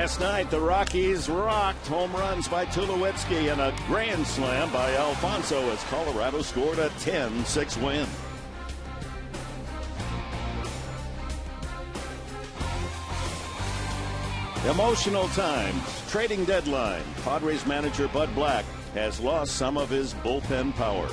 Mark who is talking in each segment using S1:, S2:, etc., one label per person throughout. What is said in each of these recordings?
S1: Last night, the Rockies rocked. Home runs by Tulowitzki and a grand slam by Alfonso as Colorado scored a 10-6 win. Emotional times. Trading deadline. Padres manager Bud Black has lost some of his bullpen power.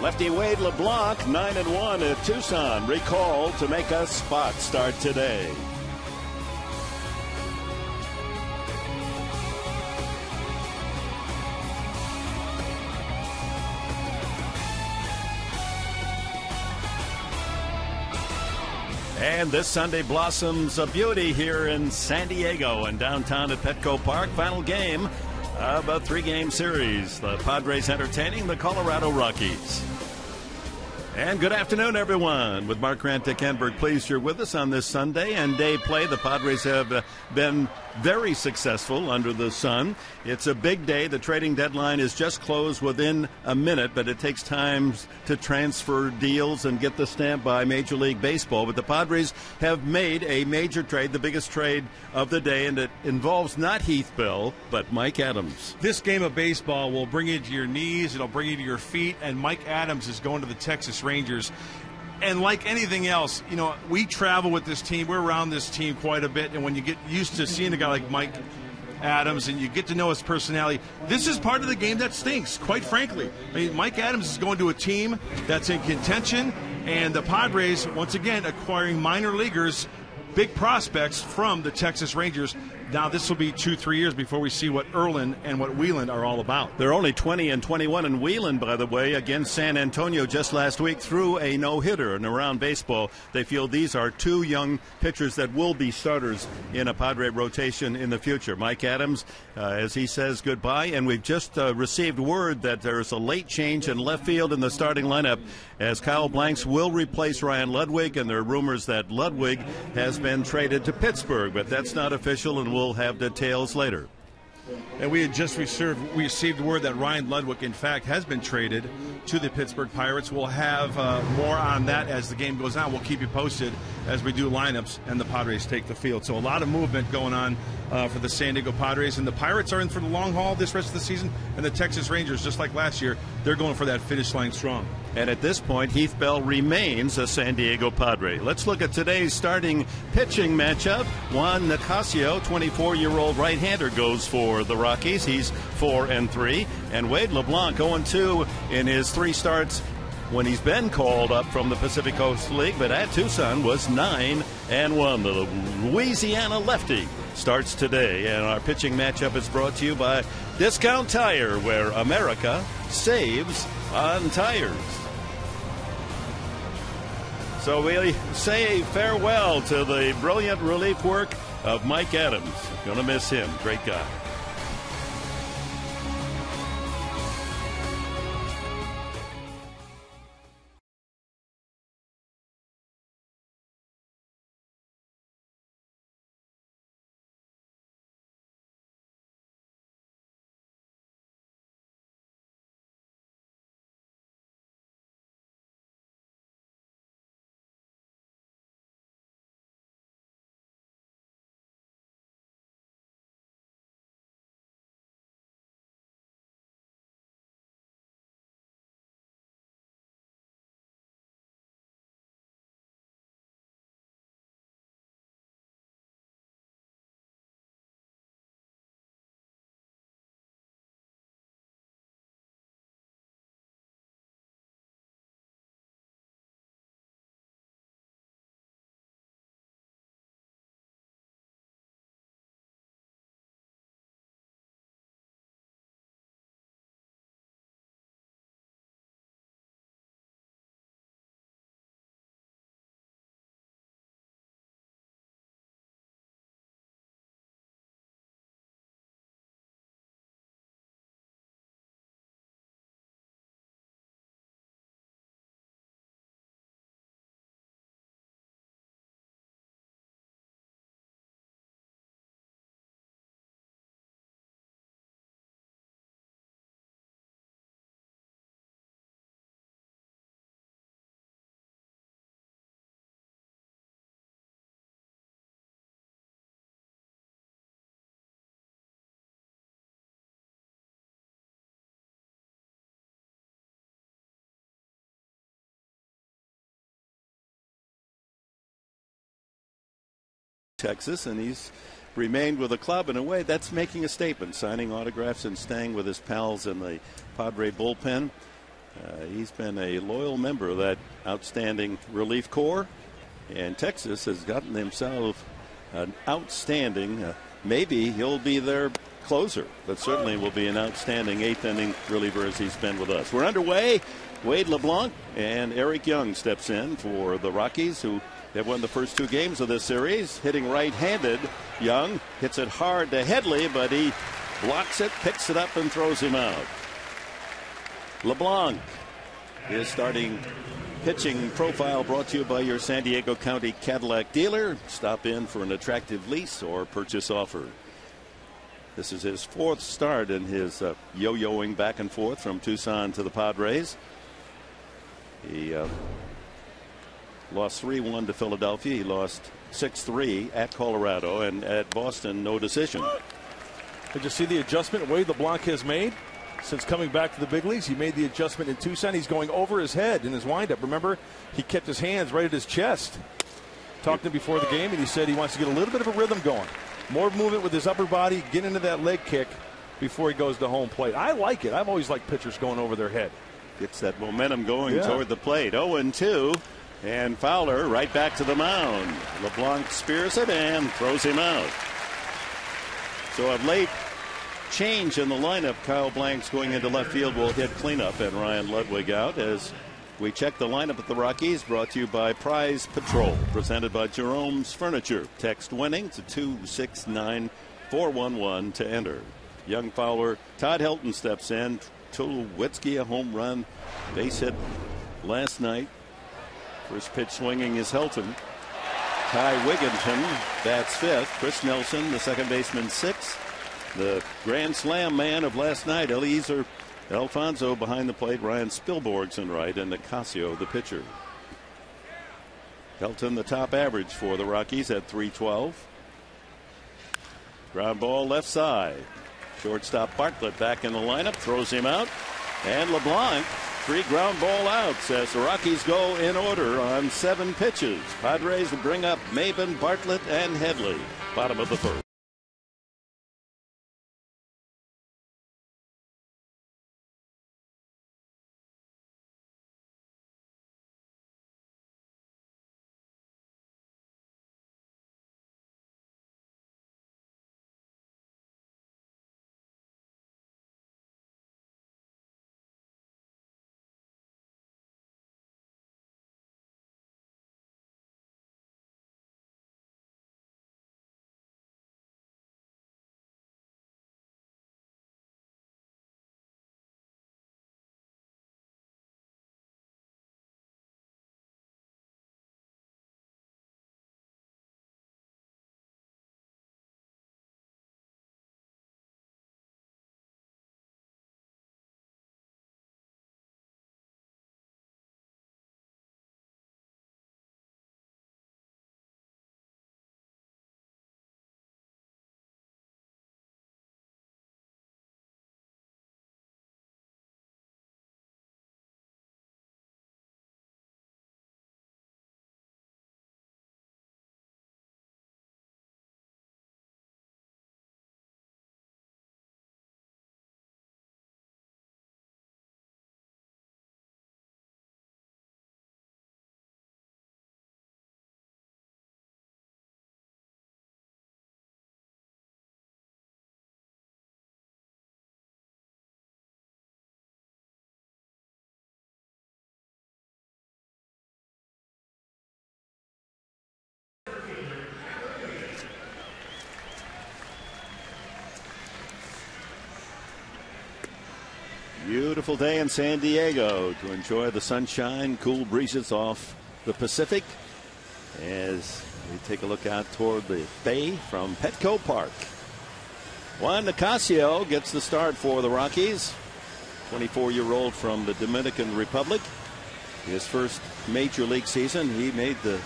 S1: Lefty Wade LeBlanc, 9-1 at Tucson, recalled to make a spot start today. And this Sunday blossoms a beauty here in San Diego and downtown at Petco Park. Final game of a three-game series. The Padres entertaining the Colorado Rockies. And good afternoon, everyone. With Mark Grant, Dick Enberg, pleased you're with us on this Sunday and day play. The Padres have been very successful under the sun. It's a big day. The trading deadline is just closed within a minute, but it takes time to transfer deals and get the stamp by Major League Baseball. But the Padres have made a major trade, the biggest trade of the day, and it involves not Heath Bell, but Mike Adams.
S2: This game of baseball will bring you to your knees, it'll bring you to your feet, and Mike Adams is going to the Texas Rangers. And like anything else, you know, we travel with this team. We're around this team quite a bit. And when you get used to seeing a guy like Mike Adams and you get to know his personality, this is part of the game that stinks, quite frankly. I mean, Mike Adams is going to a team that's in contention, and the Padres, once again, acquiring minor leaguers, big prospects from the Texas Rangers. Now, this will be 2-3 years before we see what Erlin and what Wheeland are all about.
S1: They're only 20-21, and Wheeland, by the way, against San Antonio just last week, threw a no-hitter. And around baseball, they feel these are two young pitchers that will be starters in a Padre rotation in the future. Mike Adams, as he says goodbye, and we've just received word that there's a late change in left field in the starting lineup as Kyle Blanks will replace Ryan Ludwig, and there are rumors that Ludwig has been traded to Pittsburgh, but that's not official, and we'll have details later.
S2: And we had just received word that Ryan Ludwig, in fact, has been traded to the Pittsburgh Pirates. We'll have more on that as the game goes on. We'll keep you posted as we do lineups and the Padres take the field. So a lot of movement going on for the San Diego Padres. And the Pirates are in for the long haul this rest of the season. And the Texas Rangers, just like last year, they're going for that finish line strong.
S1: And at this point, Heath Bell remains a San Diego Padre. Let's look at today's starting pitching matchup. Juan Nicasio, 24-year-old right-hander, goes for the Rockies. He's 4-3. And Wade LeBlanc, 0-2 in his three starts when he's been called up from the Pacific Coast League, but at Tucson was 9-1. The Louisiana lefty starts today. And our pitching matchup is brought to you by Discount Tire, where America saves on tires. So we say farewell to the brilliant relief work of Mike Adams. Gonna miss him. Great guy. Texas, and he's remained with the club. In a way, that's making a statement, signing autographs and staying with his pals in the Padre bullpen. He's been a loyal member of that outstanding relief corps, and Texas has gotten himself an outstanding, maybe he'll be their closer, but certainly will be an outstanding eighth inning reliever as he's been with us. We're underway. Wade LeBlanc and Eric Young steps in for the Rockies, who have won the first two games of this series. Hitting right-handed, Young hits it hard to Headley, but he blocks it, picks it up, and throws him out. LeBlanc is starting pitching profile, brought to you by your San Diego County Cadillac dealer. Stop in for an attractive lease or purchase offer. This is his fourth start in his yo-yoing back and forth from Tucson to the Padres. He lost 3-1 to Philadelphia. He lost 6-3 at Colorado, and at Boston, no decision.
S3: Did you see the adjustment Wade LeBlanc has made since coming back to the big leagues? He made the adjustment in Tucson. He's going over his head in his windup. Remember, he kept his hands right at his chest. Talked to him before the game, and he said he wants to get a little bit of a rhythm going. More movement with his upper body, get into that leg kick before he goes to home plate. I like it. I've always liked pitchers going over their head.
S1: Gets that momentum going toward the plate. 0-2, and Fowler right back to the mound. LeBlanc spears it and throws him out. So a late change in the lineup. Kyle Blanks going into left field will hit cleanup, and Ryan Ludwig out as we check the lineup at the Rockies. Brought to you by Prize Patrol, presented by Jerome's Furniture. Text winning to 269-411 to enter. Young, Fowler, Todd Helton steps in. Tulowitzki, a home run, base hit last night. First pitch swinging is Helton. Ty Wigginton bats fifth. Chris Nelson, the second baseman, sixth. The grand slam man of last night, Eliezer Alfonso behind the plate. Ryan Spilborgh's in right, and Nicasio the pitcher. Helton the top average for the Rockies at .312. Ground ball left side. Shortstop Bartlett back in the lineup, throws him out. And LeBlanc, 3 ground ball outs as the Rockies go in order on 7 pitches. Padres will bring up Maben, Bartlett, and Headley. Bottom of the first. Beautiful day in San Diego to enjoy the sunshine, cool breezes off the Pacific as we take a look out toward the bay from Petco Park. Juan Nicasio gets the start for the Rockies, 24-year-old from the Dominican Republic. His first major league season, he made the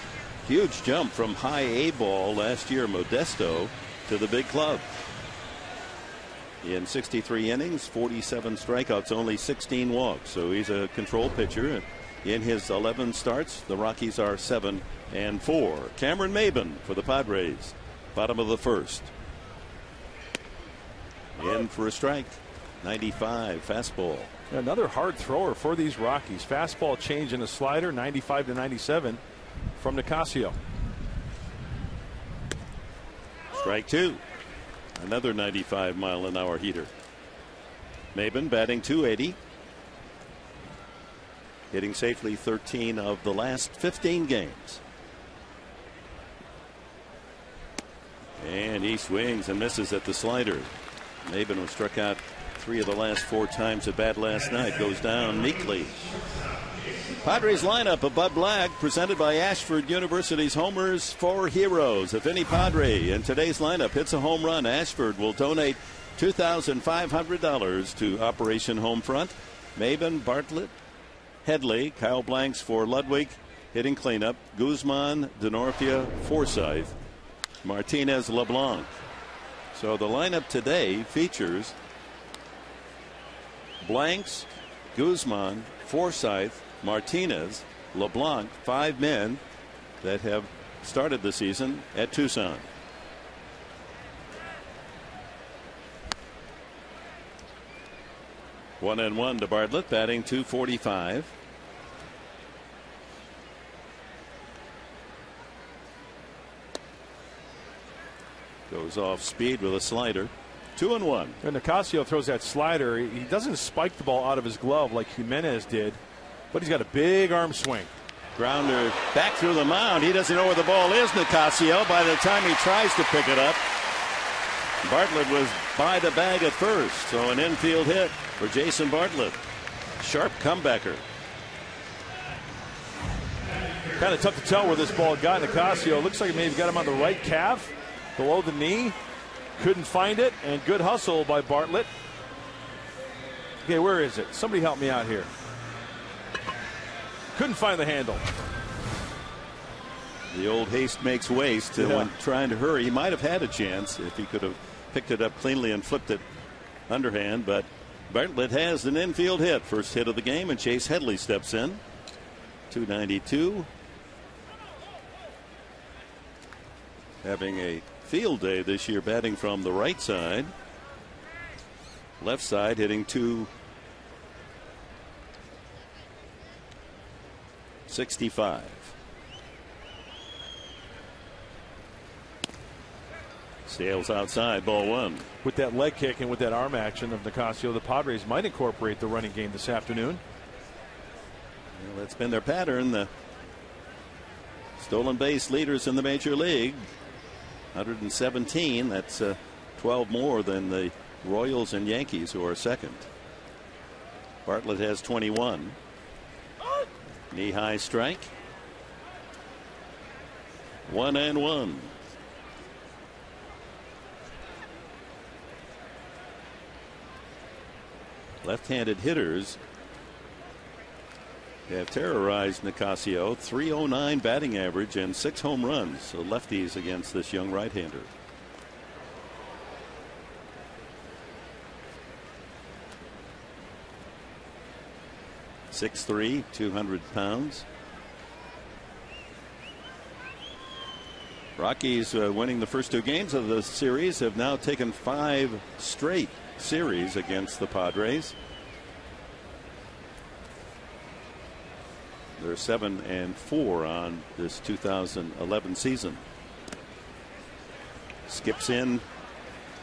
S1: huge jump from high A ball last year, Modesto, to the big club. In 63 innings, 47 strikeouts, only 16 walks. So he's a control pitcher. In his 11 starts, the Rockies are 7-4. Cameron Maben for the Padres Bottom of the first. In for a strike. 95 fastball.
S3: Another hard thrower for these Rockies. Fastball change in a slider, 95 to 97 from Nicasio.
S1: Strike two. Another 95-mile-an-hour heater. Maben batting .280. Hitting safely 13 of the last 15 games. And he swings and misses at the slider. Maben was struck out 3 of the last 4 times at bat last night. Goes down meekly. Padres lineup of Bud Black, presented by Ashford University's Homers for Heroes. If any Padre in today's lineup hits a home run, Ashford will donate $2,500 to Operation Homefront. Maben, Bartlett, Headley, Kyle Blanks for Ludwig, hitting cleanup. Guzman, Denorfia, Forsyth, Martinez, LeBlanc. So the lineup today features Blanks, Guzman, Forsyth, Martinez, LeBlanc, 5 men that have started the season at Tucson. One and one to Bartlett, batting .245. Goes off speed with a slider. 2-1.
S3: And Nicasio throws that slider. He doesn't spike the ball out of his glove like Jimenez did, but he's got a big arm swing.
S1: Grounder back through the mound. He doesn't know where the ball is, Nicasio. By the time he tries to pick it up, Bartlett was by the bag at first. So an infield hit for Jason Bartlett. Sharp comebacker.
S3: Kind of tough to tell where this ball got Nicasio. Looks like it maybe got him on the right calf, below the knee. Couldn't find it, and good hustle by Bartlett. Okay, where is it? Somebody help me out here. Couldn't find the handle.
S1: The old haste makes waste. When trying to hurry, he might have had a chance if he could have picked it up cleanly and flipped it underhand, but Bartlett has an infield hit. First hit of the game, and Chase Headley steps in. 292. Having a field day this year, batting from the right side. Left side hitting .265. Sails outside, ball one.
S3: With that leg kick and with that arm action of Nicasio, the Padres might incorporate the running game this afternoon.
S1: Well, that's been their pattern. The stolen base leaders in the major league. 117. That's 12 more than the Royals and Yankees, who are second. Bartlett has 21. Knee high strike. 1-1. Left-handed hitters have terrorized Nicasio. 309 batting average and 6 home runs. So lefties against this young right-hander. .63, 200 pounds. Rockies winning the first 2 games of the series, have now taken 5 straight series against the Padres. They're 7-4 on this 2011 season. Skips in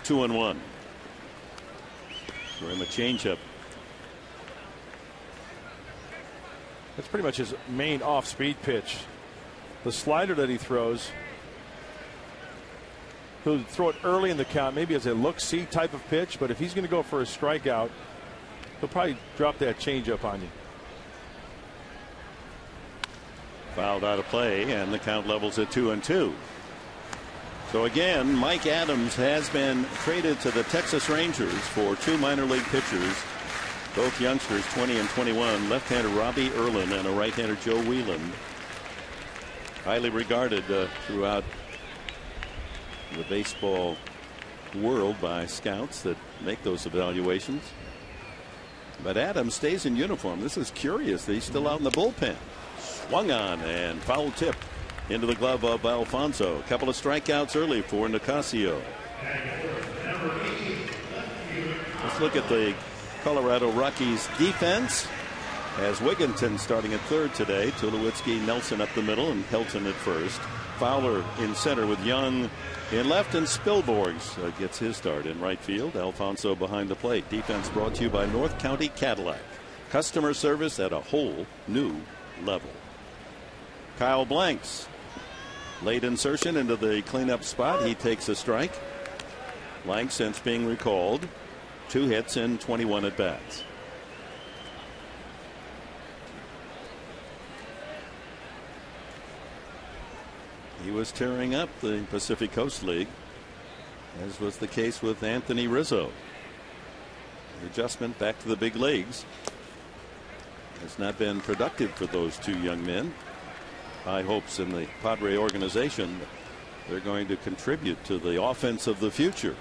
S1: 2-1. For him a changeup.
S3: That's pretty much his main off-speed pitch. The slider that he throws, he'll throw it early in the count, maybe as a look-see type of pitch, but if he's going to go for a strikeout, he'll probably drop that changeup on you.
S1: Fouled out of play, and the count levels at 2-2. So again, Mike Adams has been traded to the Texas Rangers for 2 minor league pitchers, both youngsters, 20 and 21. Left-hander Robbie Erlin and a right-hander Joe Whelan. Highly regarded throughout the baseball world by scouts that make those evaluations. But Adams stays in uniform. This is curious that he's still out in the bullpen. Swung on and foul tip. into the glove of Alfonso. A couple of strikeouts early for Nicasio. Let's look at the Colorado Rockies defense. As Wigginton starting at third today. Tulowitzki, Nelson up the middle, and Helton at first. Fowler in center with Young in left, and Spilborghs gets his start in right field. Alfonso behind the plate. Defense brought to you by North County Cadillac. Customer service at a whole new level. Kyle Blanks. Late insertion into the cleanup spot. He takes a strike. Blanks, since being recalled, 2 hits in 21 at bats. He was tearing up the Pacific Coast League, as was the case with Anthony Rizzo. The adjustment back to the big leagues has not been productive for those two young men. High hopes in the Padre organization. They're going to contribute to the offense of the future.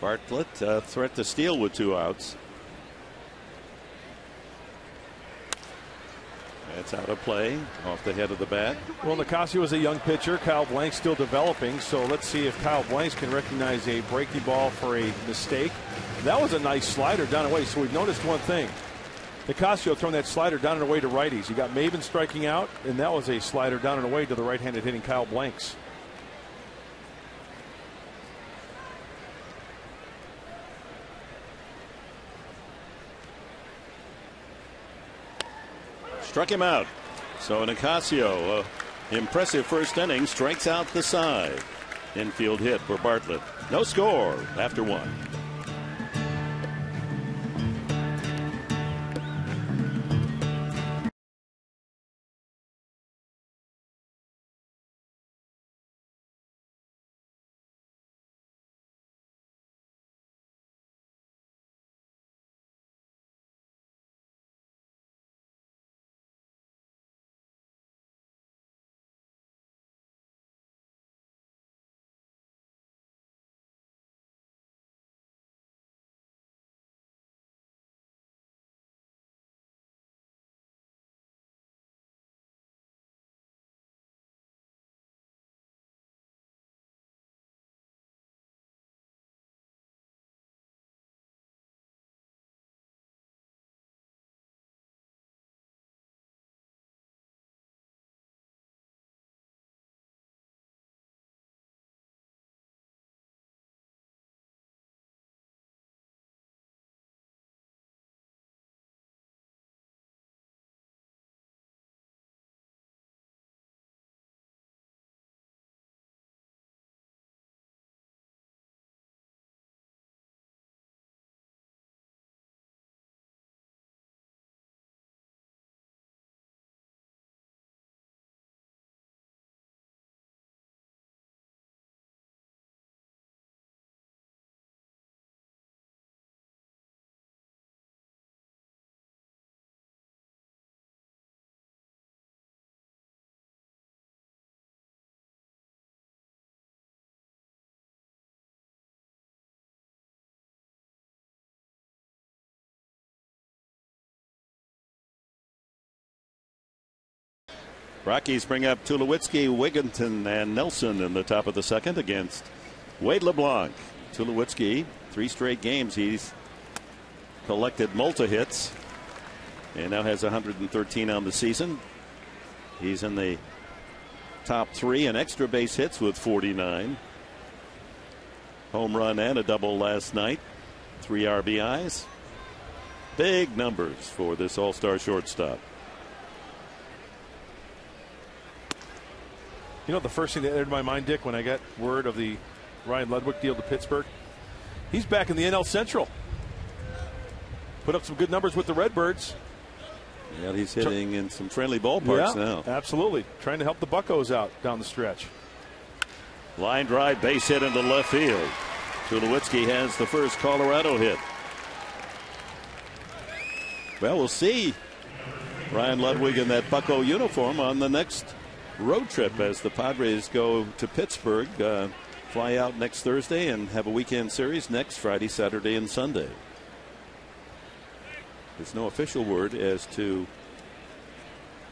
S1: Bartlett threat to steal with 2 outs. That's out of play, off the head of the bat.
S3: Well, Nicasio is a young pitcher. Kyle Blanks still developing. So let's see if Kyle Blanks can recognize a breaking ball for a mistake. That was a nice slider down and away. So we've noticed one thing. Nicasio throwing that slider down and away to righties. You got Maven striking out, and that was a slider down and away to the right-handed hitting Kyle Blanks.
S1: Struck him out. So Nicasio, impressive first inning, strikes out the side. Infield hit for Bartlett. No score after 1. Rockies bring up Tulowitzki, Wigginton, and Nelson in the top of the second against Wade LeBlanc. Tulowitzki, 3 straight games he's collected multi-hits and now has 113 on the season. He's in the top 3 in extra base hits with 49. Home run and a double last night. 3 RBIs. Big numbers for this all-star shortstop.
S3: You know, the first thing that entered my mind, Dick, when I got word of the Ryan Ludwig deal to Pittsburgh, he's back in the NL Central. Put up some good numbers with the Redbirds.
S1: Yeah, he's hitting in some friendly ballparks now.
S3: Absolutely. Trying to help the Buccos out down the stretch.
S1: Line drive, base hit into left field. Tulowitzki has the first Colorado hit. Well, we'll see Ryan Ludwig in that Bucco uniform on the next road trip as the Padres go to Pittsburgh, fly out next Thursday and have a weekend series next Friday, Saturday, and Sunday. There's no official word as to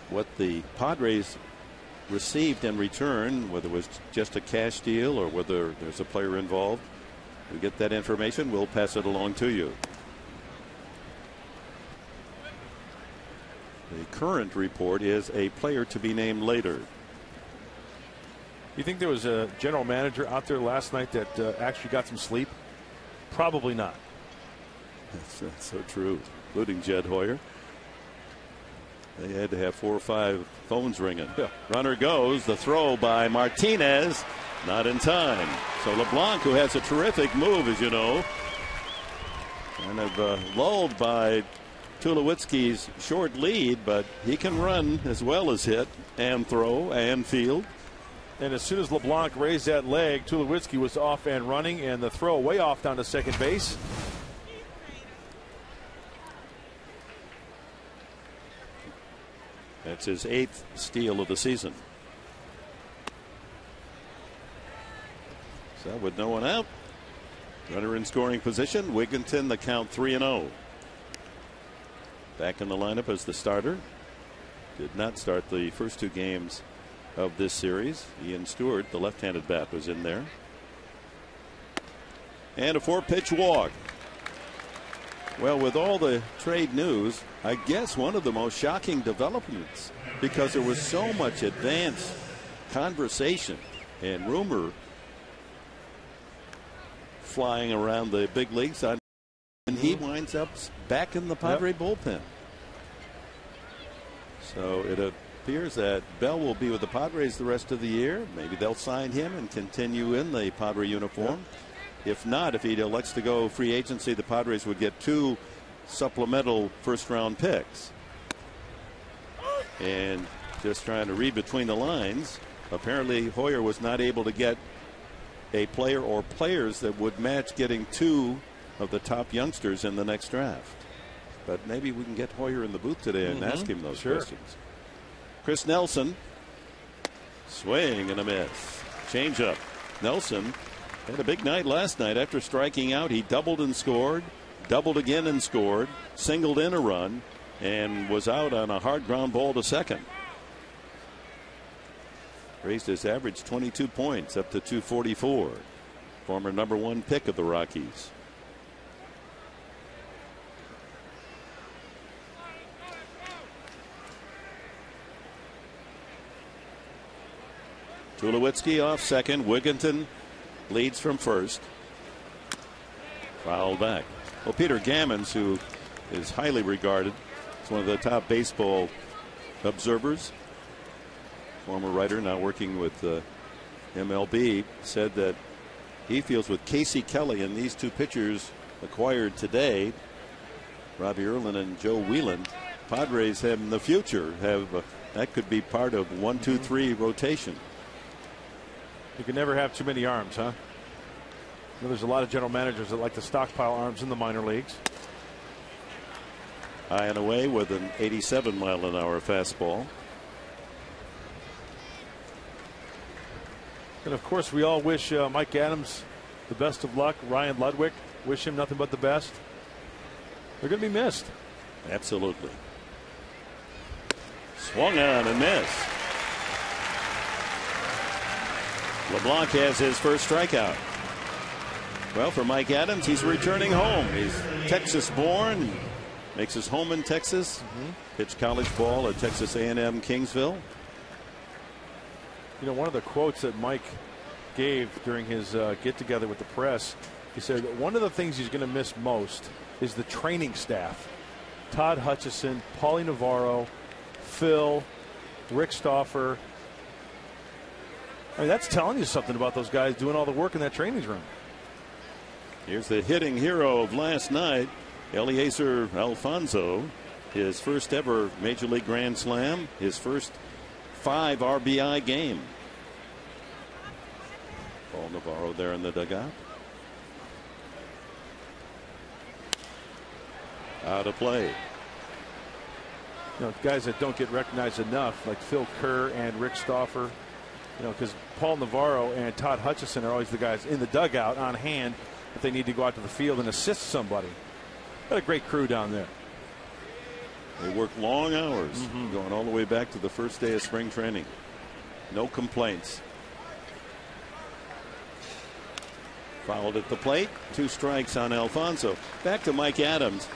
S1: what the Padres received in return, whether it was just a cash deal or whether there's a player involved. We get that information, we'll pass it along to you. The current report is a player to be named later.
S3: You think there was a general manager out there last night that actually got some sleep? Probably not.
S1: That's so true, including Jed Hoyer. They had to have 4 or 5 phones ringing.
S3: Yeah.
S1: Runner goes. The throw by Martinez. Not in time. So LeBlanc, who has a terrific move, as you know, kind of lulled by Tulowitzki's short lead, but he can run as well as hit and throw and field.
S3: And as soon as LeBlanc raised that leg, Tulowitzki was off and running, and the throw way off down to second base.
S1: That's his 8th steal of the season. So with no one out, runner in scoring position, Wigginton, the count 3-0. Back in the lineup as the starter. Did not start the first 2 games of this series. Ian Stewart, the left-handed bat, was in there. And a 4-pitch walk. Well, with all the trade news, I guess one of the most shocking developments, because there was so much advanced conversation and rumor flying around the big leagues, and he winds up back in the Padre bullpen. So it appears that Bell will be with the Padres the rest of the year. Maybe they'll sign him and continue in the Padre uniform. If not, if he elects to go free agency, the Padres would get 2 supplemental first-round picks. And just trying to read between the lines, apparently Hoyer was not able to get a player or players that would match getting 2 of the top youngsters in the next draft. But maybe we can get Hoyer in the booth today and ask him those questions. Chris Nelson, swing and a miss. Change up. Nelson had a big night last night. After striking out, he doubled and scored, doubled again and scored, singled in a run, and was out on a hard ground ball to second. Raised his average 22 points up to 244. Former #1 pick of the Rockies. Tulowitzki off second. Wigginton leads from first. Fouled back. Well, Peter Gammons, who is highly regarded, is one of the top baseball observers, former writer, now working with MLB, said that he feels with Casey Kelly and these 2 pitchers acquired today, Robbie Erlin and Joe Whelan, Padres have in the future that could be part of 1-2-3 rotation.
S3: You can never have too many arms, huh? You know, there's a lot of general managers that like to stockpile arms in the minor leagues.
S1: High and away with an 87-mile-an-hour fastball.
S3: And of course, we all wish Mike Adams the best of luck. Ryan Ludwig, wish him nothing but the best. They're going to be missed.
S1: Absolutely. Swung on and missed. LeBlanc has his first strikeout. Well, for Mike Adams, he's returning home. He's Texas born, makes his home in Texas, pitched college ball at Texas A&M Kingsville.
S3: You know, one of the quotes that Mike gave during his get-together with the press, he said that one of the things he's going to miss most is the training staff. Todd Hutchison, Paulie Navarro, Phil, Rick Stauffer. I mean, that's telling you something about those guys doing all the work in that training room.
S1: Here's the hitting hero of last night, Eliezer Alfonso. His first ever Major League Grand Slam, his first 5 RBI game. Paul Navarro there in the dugout. Out of play.
S3: You know, guys that don't get recognized enough, like Phil Kerr and Rick Stauffer. You know, because Paul Navarro and Todd Hutchison are always the guys in the dugout on hand if they need to go out to the field and assist somebody. Got a great crew down there.
S1: They work long hours, going all the way back to the first day of spring training. No complaints. Fouled at the plate. 2 strikes on Alfonso. Back to Mike Adams.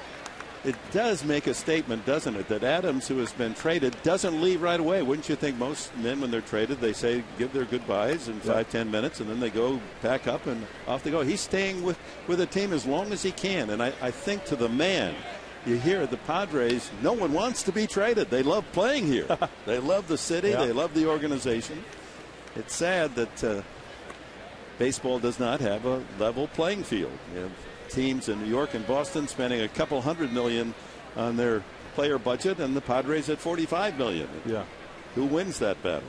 S1: It does make a statement, doesn't it, that Adams, who has been traded, doesn't leave right away. Wouldn't you think most men, when they're traded, they say give their goodbyes in 5-10 minutes, and then they go pack up and off they go. He's staying with the team as long as he can. And I think to the man, you hear the Padres, no one wants to be traded. They love playing here. They love the city. They love the organization. It's sad that baseball does not have a level playing field. You have teams in New York and Boston spending a couple $100 million on their player budget, and the Padres at $45 million.
S3: Yeah.
S1: Who wins that battle?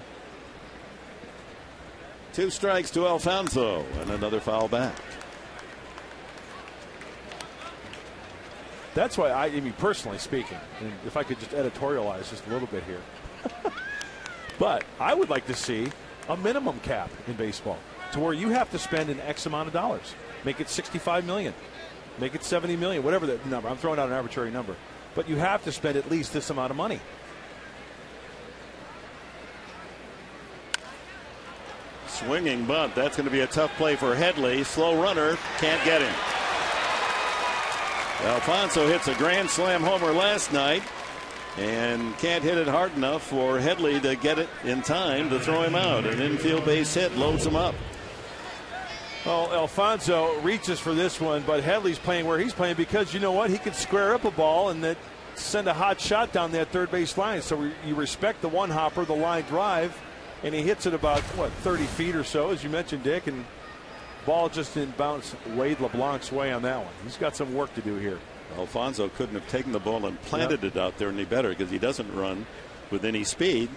S1: 2 strikes to Alfonso, and another foul back.
S3: That's why I mean, personally speaking, and if I could just editorialize just a little bit here, but I would like to see a minimum cap in baseball to where you have to spend an X amount of dollars. Make it $65 million. Make it $70 million, whatever the number. I'm throwing out an arbitrary number. But you have to spend at least this amount of money.
S1: Swinging bunt. That's going to be a tough play for Headley. Slow runner. Can't get him. Alfonso hits a grand slam homer last night and can't hit it hard enough for Headley to get it in time to throw him out. An infield base hit loads him up.
S3: Well, Alfonso reaches for this one, but Headley's playing where he's playing because you know what? He can square up a ball and then send a hot shot down that third base line. So you respect the one hopper, the line drive, and he hits it about, 30 feet or so, as you mentioned, Dick, and ball just didn't bounce Wade LeBlanc's way on that one. He's got some work to do here.
S1: Alfonso couldn't have taken the ball and planted it out there any better because he doesn't run with any speed.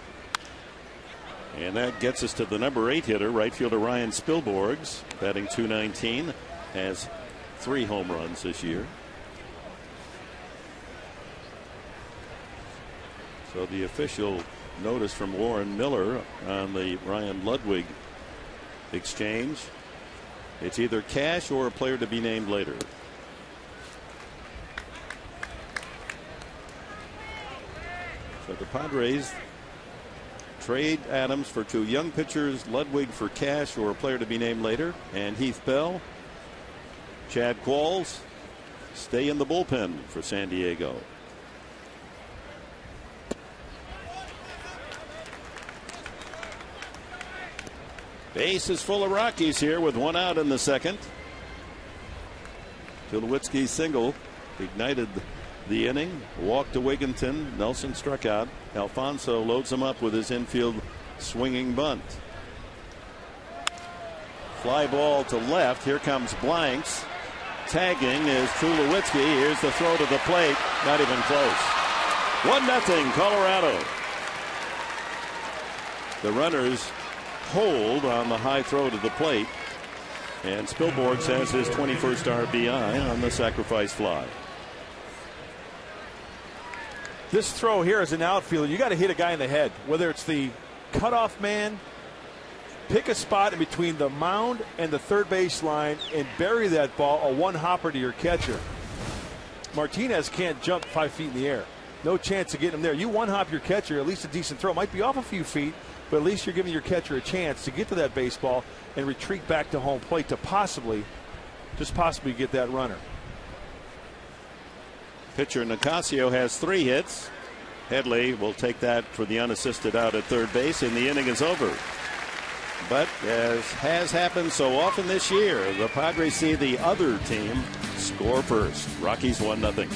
S1: And that gets us to the number 8 hitter, right fielder Ryan Spilborghs, batting .219, has 3 home runs this year. So the official notice from Warren Miller on the Ryan Ludwig exchange, it's either cash or a player to be named later. So the Padres trade Adams for 2 young pitchers, Ludwig for cash or a player to be named later, and Heath Bell, Chad Qualls stay in the bullpen for San Diego. Base is full of Rockies here with 1 out in the second. Tulowitzki's single ignited the inning, walked to Wigginton. Nelson struck out. Alfonso loads him up with his infield swinging bunt. Fly ball to left. Here comes Blanks. Tagging is Tulowitzki. Here's the throw to the plate. Not even close. 1-0 Colorado. The runners hold on the high throw to the plate. And Spilborghs has his 21st RBI on the sacrifice fly.
S3: This throw here as an outfielder, you got to hit a guy in the head, whether it's the cutoff man, pick a spot in between the mound and the third base line and bury that ball, a one hopper to your catcher. Martinez can't jump 5 feet in the air. No chance of getting him there. You one hop your catcher, at least a decent throw. Might be off a few feet, but at least you're giving your catcher a chance to get to that baseball and retreat back to home plate to possibly get that runner.
S1: Pitcher Nicasio has 3 hits. Headley will take that for the unassisted out at third base, and the inning is over. But as has happened so often this year, the Padres see the other team score first. Rockies 1-0.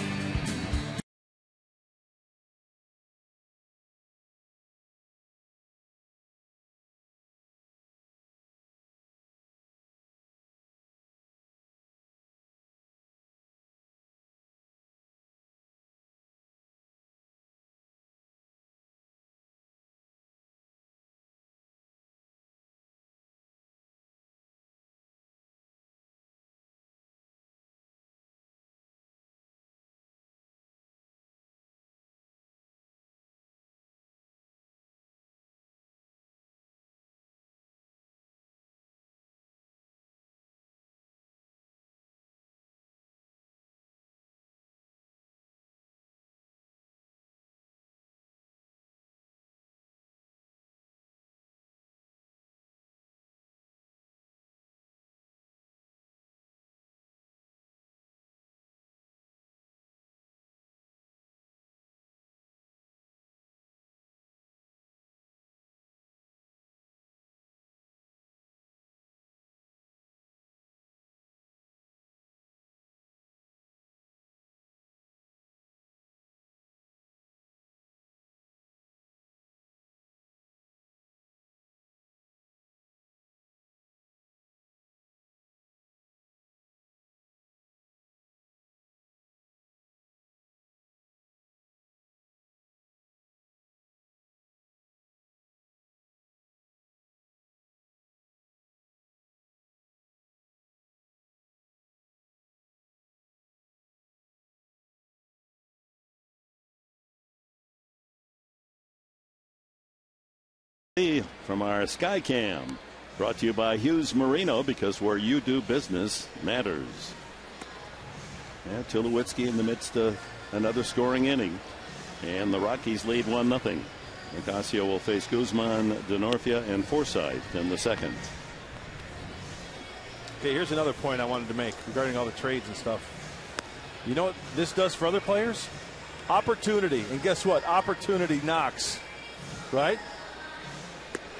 S1: From our Skycam, brought to you by Hughes Marino, because where you do business matters. Yeah, Tulowitzki in the midst of another scoring inning, and the Rockies lead 1-0. Nicasio will face Guzman, Denorfia, and Forsythe in the second.
S3: Okay, here's another point I wanted to make regarding all the trades and stuff. You know what this does for other players? Opportunity. And guess what? Opportunity knocks. Right?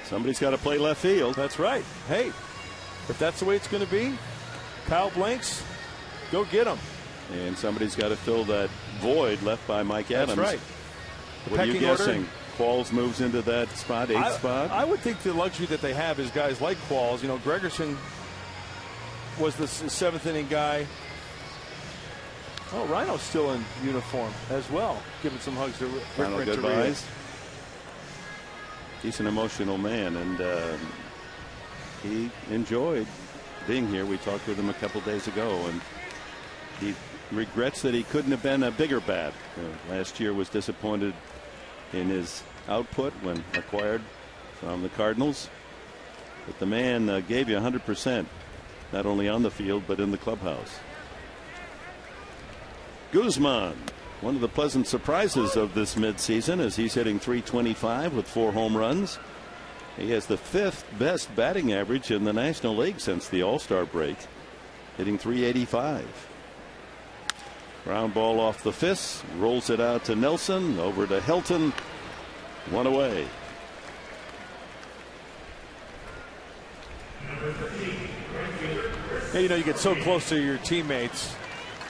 S1: Somebody's got to play left field.
S3: That's right. Hey, if that's the way it's going to be, Kyle Blanks, go get him.
S1: And somebody's got to fill that void left by Mike Adams.
S3: That's right.
S1: What are you guessing? Qualls moves into that spot, eighth spot?
S3: I would think the luxury that they have is guys like Qualls. You know, Gregerson was the seventh inning guy. Oh, Rhino's still in uniform as well, giving some hugs to Rick
S1: Final goodbyes. He's an emotional man, and he enjoyed being here. We talked with him a couple days ago, and he regrets that he couldn't have been a bigger bat. Last year was disappointed in his output when acquired from the Cardinals, but the man gave you 100%, not only on the field but in the clubhouse. Guzman, one of the pleasant surprises of this midseason, as he's hitting .325 with 4 home runs. He has the 5th best batting average in the National League since the All-Star break, hitting .385. Ground ball off the fist, rolls it out to Nelson, over to Helton, 1 away.
S3: Hey, you know, you get so close to your teammates,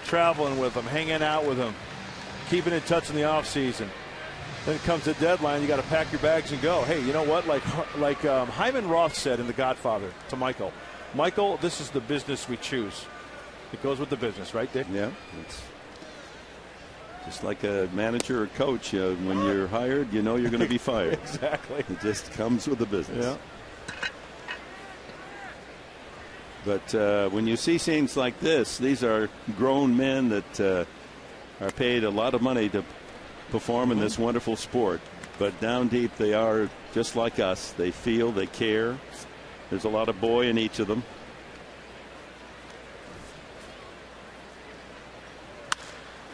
S3: traveling with them, hanging out with them, keeping in touch in the offseason. Then it comes the deadline, you got to pack your bags and go. Hey, you know what? Like Hyman Roth said in The Godfather to Michael, Michael, this is the business we choose. It goes with the business, right, Dick?
S1: Yeah. It's just like a manager or coach. When you're hired, you know you're going to be fired.
S3: Exactly.
S1: It just comes with the business.
S3: Yeah.
S1: But when you see scenes like this, these are grown men that are paid a lot of money to perform in this wonderful sport. But down deep, they are just like us. They feel, they care. There's a lot of boy in each of them.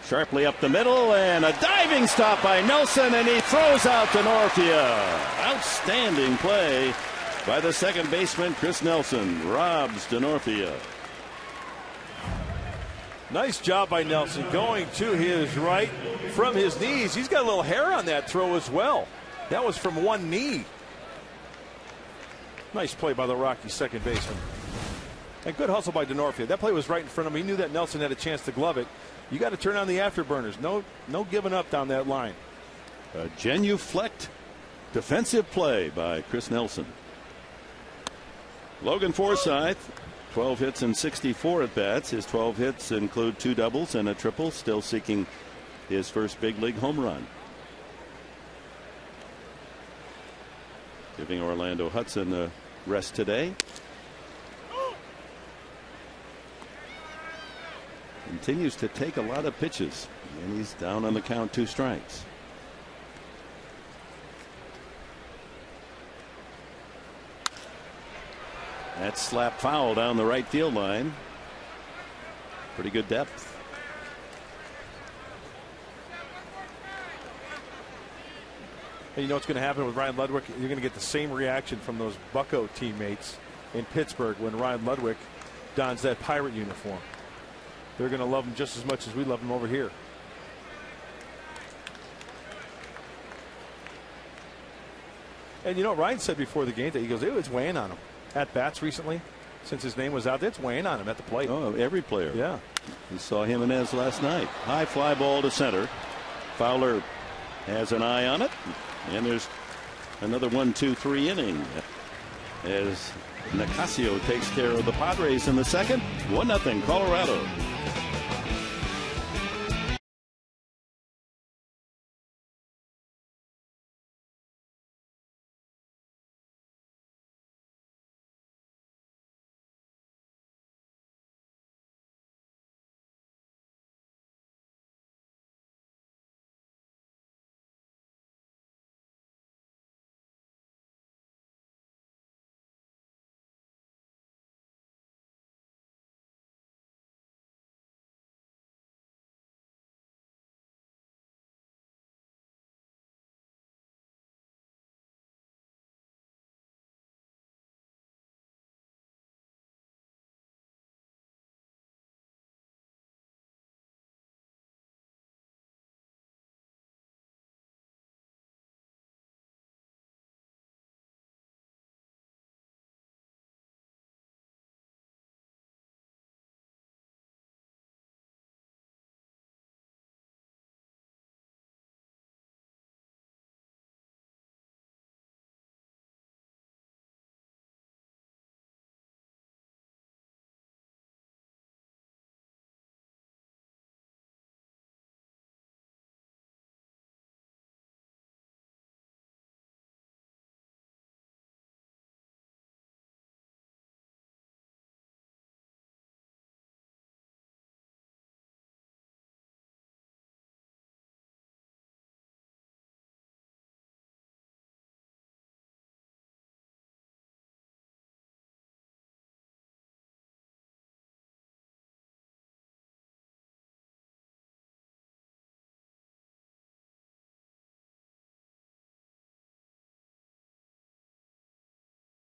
S1: Sharply up the middle, and a diving stop by Nelson, and he throws out Denorfia. Outstanding play by the second baseman, Chris Nelson. Robs Denorfia.
S3: Nice job by Nelson, going to his right from his knees. He's got a little hair on that throw as well. That was from one knee. Nice play by the Rockies second baseman. And good hustle by Denorfia. That play was right in front of him. He knew that Nelson had a chance to glove it. You got to turn on the afterburners. No giving up down that line.
S1: A genuflect defensive play by Chris Nelson. Logan Forsythe, 12 hits and 64 at bats. His 12 hits include 2 doubles and a triple, still seeking his first big league home run. Giving Orlando Hudson a rest today. Continues to take a lot of pitches, and he's down on the count, 2 strikes. That slap foul down the right field line. Pretty good depth.
S3: And you know what's going to happen with Ryan Ludwig? You're going to get the same reaction from those Bucco teammates in Pittsburgh when Ryan Ludwig dons that Pirate uniform. They're going to love him just as much as we love him over here. And you know, Ryan said before the game that he goes, it's weighing on him. At bats recently, since his name was out there, it's weighing on him at the plate.
S1: Oh, every player.
S3: Yeah.
S1: We saw Jimenez last night. High fly ball to center. Fowler has an eye on it. And there's another 1-2-3 inning as Nicasio takes care of the Padres in the second. 1-0 Colorado.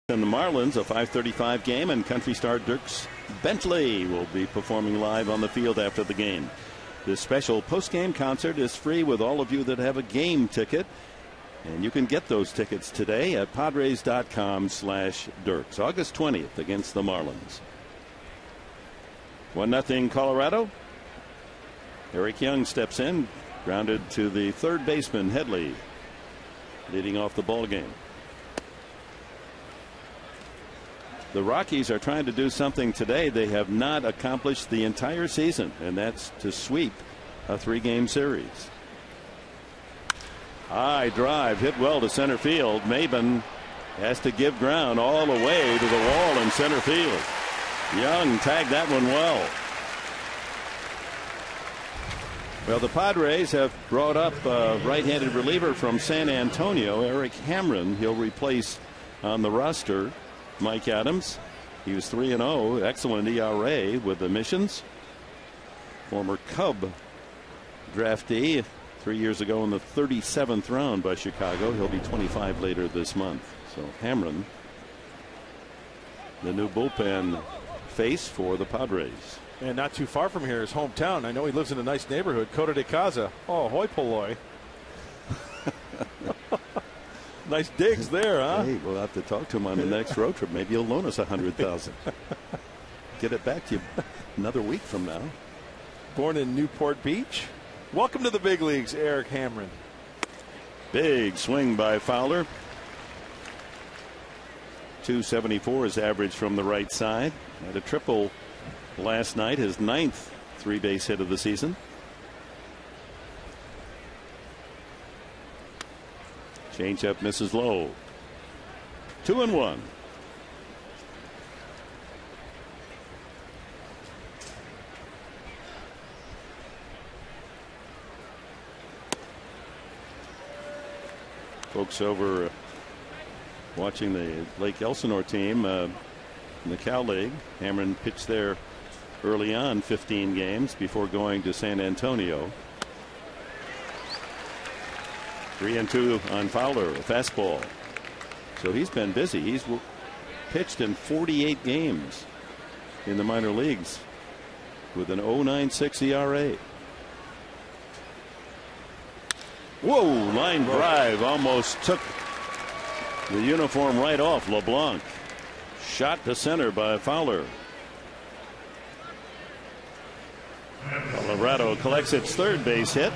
S1: And the Marlins, a 5:35 game, and country star Dierks Bentley will be performing live on the field after the game. This special post-game concert is free with all of you that have a game ticket. And you can get those tickets today at Padres.com/Dierks. August 20th against the Marlins. 1-0 Colorado. Eric Young steps in, grounded to the third baseman Headley, leading off the ball game. The Rockies are trying to do something today they have not accomplished the entire season, and that's to sweep a 3-game series. High drive hit well to center field. Maben has to give ground all the way to the wall in center field. Young tagged that one well. Well, the Padres have brought up a right-handed reliever from San Antonio, Eric Hamren. He'll replace on the roster Mike Adams. He was 3-0, excellent ERA with the Missions. Former Cub draftee 3 years ago in the 37th round by Chicago. He'll be 25 later this month. So Hamren, the new bullpen face for the Padres.
S3: And not too far from here, his hometown. I know he lives in a nice neighborhood, Coto de Casa. Oh, hoi polloi. Nice digs there, huh?
S1: Hey, we'll have to talk to him on the next road trip. Maybe he'll loan us $100,000. Get it back to you another week from now.
S3: Born in Newport Beach. Welcome to the big leagues, Eric Hamren.
S1: Big swing by Fowler. 274 is average from the right side. Had a triple last night, his 9th 3-base hit of the season. Changeup misses low. 2-1. Folks over watching the Lake Elsinore team in the Cal League. Hamren pitched there early on, 15 games before going to San Antonio. 3-2 on Fowler, a fastball. So he's been busy. He's pitched in 48 games in the minor leagues with an 0.96 ERA. Whoa, line drive almost took the uniform right off LeBlanc. Shot to center by Fowler. Colorado collects its third base hit.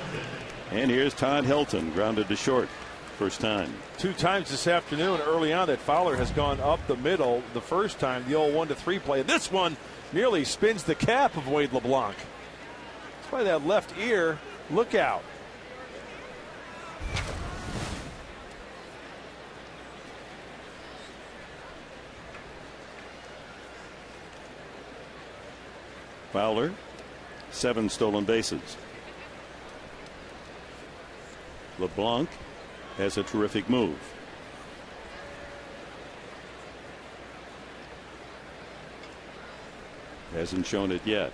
S1: And here's Todd Helton, grounded to short. First time.
S3: 2 times this afternoon early on that Fowler has gone up the middle. The first time, the old 1-3 play. This one nearly spins the cap of Wade LeBlanc. That's why that left ear, look out.
S1: Fowler, 7 stolen bases. LeBlanc has a terrific move. Hasn't shown it yet.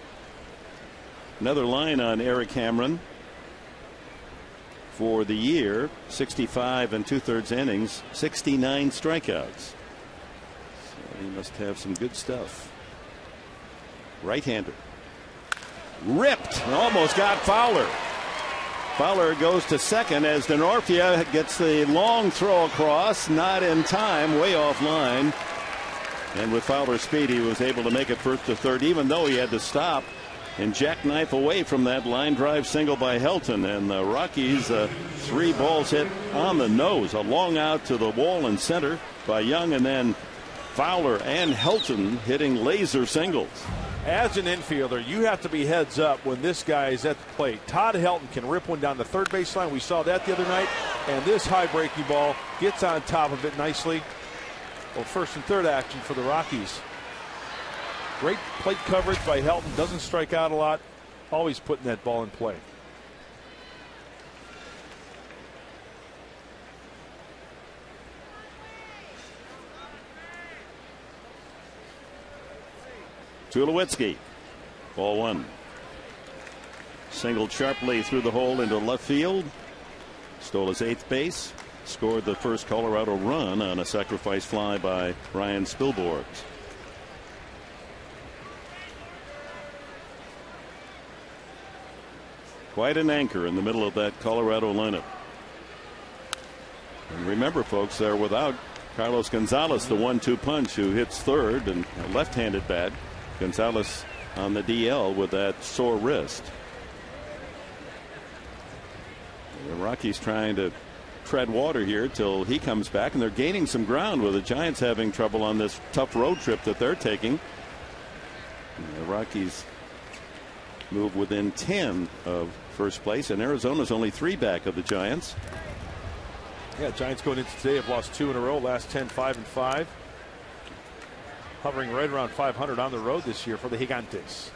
S1: Another line on Eric Hamren. For the year, 65 2/3 innings, 69 strikeouts. So he must have some good stuff. Right-hander. Ripped. Almost got Fowler. Fowler goes to second as Denorfia gets the long throw across. Not in time. Way off line. And with Fowler's speed, he was able to make it first to third, even though he had to stop and jackknife away from that line drive single by Helton. And the Rockies, 3 balls hit on the nose. A long out to the wall in center by Young, and then Fowler and Helton hitting laser singles.
S3: As an infielder, you have to be heads up when this guy is at the plate. Todd Helton can rip one down the third baseline. We saw that the other night. And this high breaking ball gets on top of it nicely. Well, first and third action for the Rockies. Great plate coverage by Helton. Doesn't strike out a lot. Always putting that ball in play.
S1: Tulowitzki, ball 1. Singled sharply through the hole into left field. Stole his 8th base. scored the first Colorado run on a sacrifice fly by Ryan Spilborghs. Quite an anchor in the middle of that Colorado lineup. And remember, folks, they're without Carlos Gonzalez, the 1-2 punch, who hits third, and a left-handed bat. Gonzalez on the DL with that sore wrist. The Rockies trying to tread water here till he comes back, and they're gaining some ground with the Giants having trouble on this tough road trip that they're taking. And the Rockies move within 10 of first place, and Arizona's only 3 back of the Giants.
S3: Yeah, Giants going into today have lost 2 in a row, last 10, 5-5. Hovering right around 500 on the road this year for the Gigantes.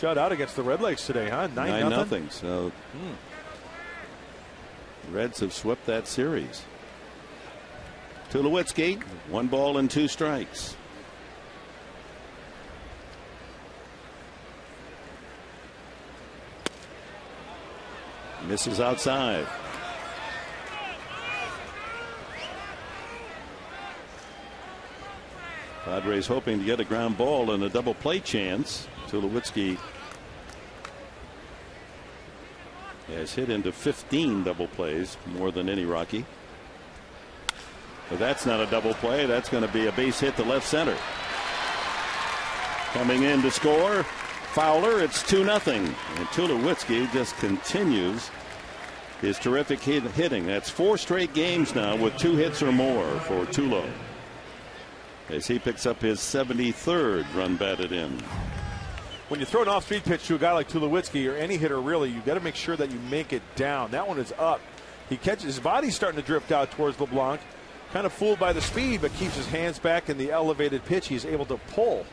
S3: Shut out against the Redlegs today, huh? 9-0.
S1: So the Reds have swept that series. Tulowitzki, 1 ball and 2 strikes. Misses outside. Padres hoping to get a ground ball and a double play chance. Tulowitzki has hit into 15 double plays, more than any Rocky. But that's not a double play. That's going to be a base hit to left center. Coming in to score, Fowler. It's 2-0. And Tulowitzki just continues his terrific hitting. That's 4 straight games now with 2 hits or more for Tulo, as he picks up his 73rd run batted in.
S3: When you throw an off-speed pitch to a guy like Tulowitzki, or any hitter really, you got to make sure that you make it down. That one is up. He catches, his body's starting to drift out towards LeBlanc. Kind of fooled by the speed, but keeps his hands back in the elevated pitch. He's able to pull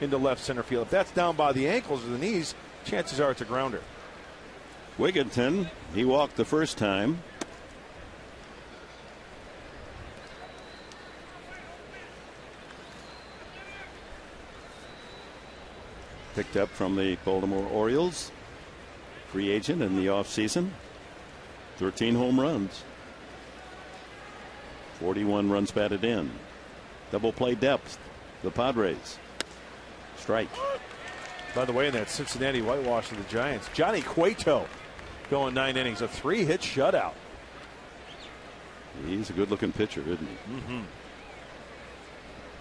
S3: into left center field. If that's down by the ankles or the knees, chances are it's a grounder.
S1: Wigginton, he walked the first time. Picked up from the Baltimore Orioles. Free agent in the offseason. 13 home runs. 41 runs batted in. Double play depth. The Padres. Strike.
S3: By the way, in that Cincinnati whitewash of the Giants, Johnny Cueto going 9 innings, a 3-hit shutout.
S1: He's a good-looking pitcher, isn't he?
S3: Mm-hmm.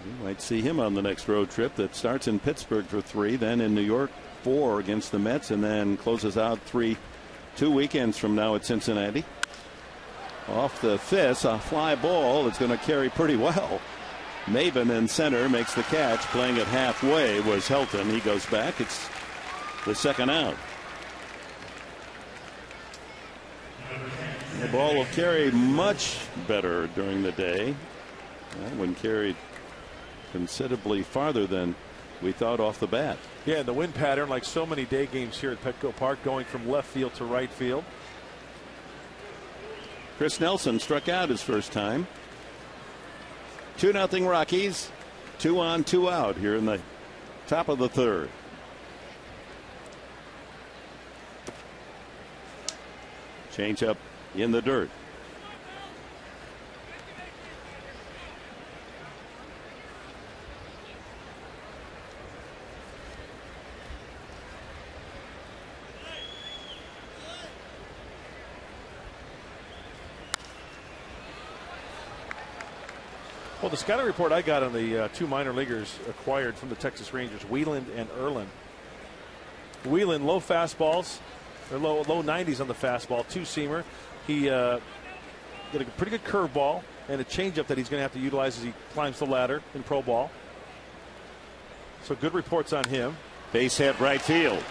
S1: You might see him on the next road trip that starts in Pittsburgh for 3, then in New York 4 against the Mets, and then closes out 2 weekends from now at Cincinnati. Off the fist, a fly ball that's going to carry pretty well. Maven in center makes the catch. Playing it halfway was Helton. He goes back. It's the second out. The ball will carry much better during the day. That one carried considerably farther than we thought off the bat.
S3: Yeah, the wind pattern, like so many day games here at Petco Park, going from left field to right field.
S1: Chris Nelson struck out his first time. 2-0 Rockies. 2 on, 2 out here in the top of the third. Change up in the dirt.
S3: Well, the scouting report I got on the 2 minor leaguers acquired from the Texas Rangers, Wieland and Erlin. Wieland, low fastballs, or low 90s on the fastball, 2-seamer. He got a pretty good curveball and a changeup that he's going to have to utilize as he climbs the ladder in pro ball. So good reports on him.
S1: Base hit right field.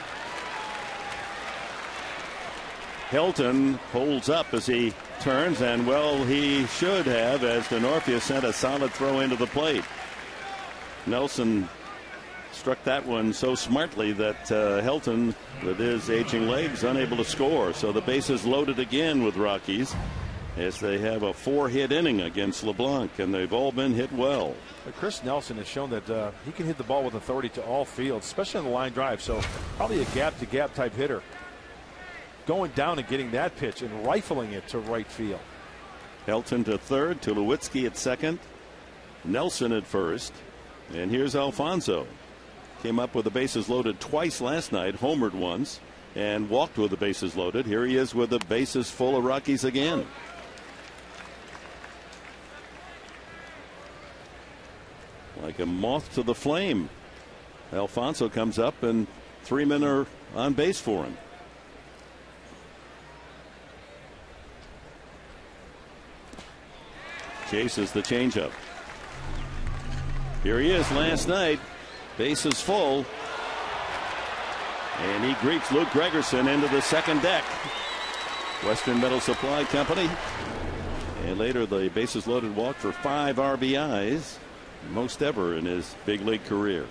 S1: Hilton holds up as he turns, and well, he should have, as Denorfia sent a solid throw into the plate. Nelson struck that one so smartly that Hilton, with his aging legs, unable to score. So the bases loaded again with Rockies, as they have a 4-hit inning against LeBlanc, and they've all been hit well.
S3: Chris Nelson has shown that he can hit the ball with authority to all fields, especially on the line drive. So probably a gap-to-gap type hitter. going down and getting that pitch and rifling it to right field.
S1: Helton to third, Tulowitzki at second, Nelson at first, and here's Alfonso. Came up with the bases loaded twice last night, homered once, and walked with the bases loaded. Here he is with the bases full of Rockies again. Like a moth to the flame, Alfonso comes up and 3 men are on base for him. Chases the changeup. Here he is last night. Bases full. And he greets Luke Gregerson into the second deck. Western Metal Supply Company. And later the bases loaded walk for 5 RBIs. Most ever in his big league career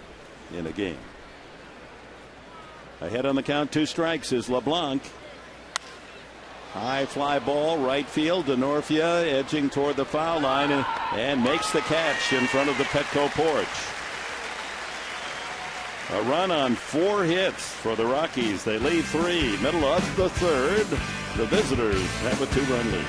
S1: in a game. Ahead on the count, 2 strikes is LeBlanc. High fly ball, right field. Denorfia edging toward the foul line and makes the catch in front of the Petco porch. A run on 4 hits for the Rockies. They lead 3. Middle of the third. The visitors have a 2-run lead.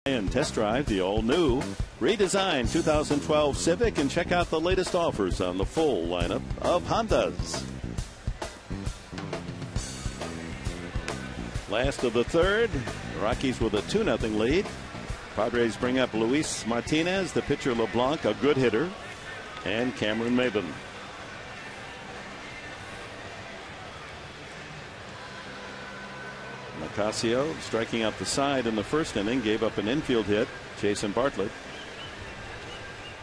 S1: And test drive the all-new redesigned 2012 Civic and check out the latest offers on the full lineup of Hondas. Last of the third, Rockies with a 2-0 lead. Padres bring up Luis Martinez, the pitcher LeBlanc, a good hitter, and Cameron Maybin. Nicasio striking out the side in the first inning, gave up an infield hit. Jason Bartlett.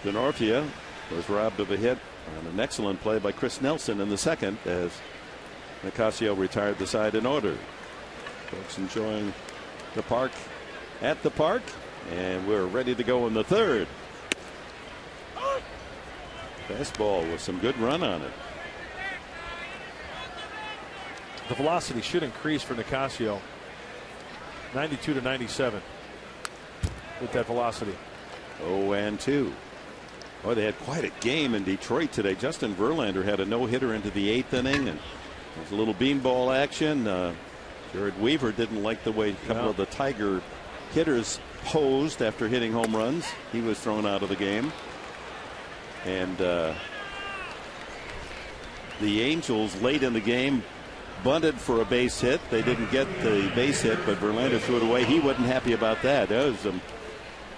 S1: Denorfia was robbed of a hit on an excellent play by Chris Nelson in the second as Nicasio retired the side in order. Folks enjoying the park at the park, and we're ready to go in the third. Fastball with some good run on it.
S3: The velocity should increase for Nicasio. 92 to 97 with that velocity.
S1: 0-2. Oh, they had quite a game in Detroit today. Justin Verlander had a no-hitter into the 8th inning, and there's a little beanball action. Jared Weaver didn't like the way a couple of the Tiger hitters posed after hitting home runs. He was thrown out of the game. And the Angels late in the game bunted for a base hit. They didn't get the base hit, but Verlander threw it away. He wasn't happy about that. There was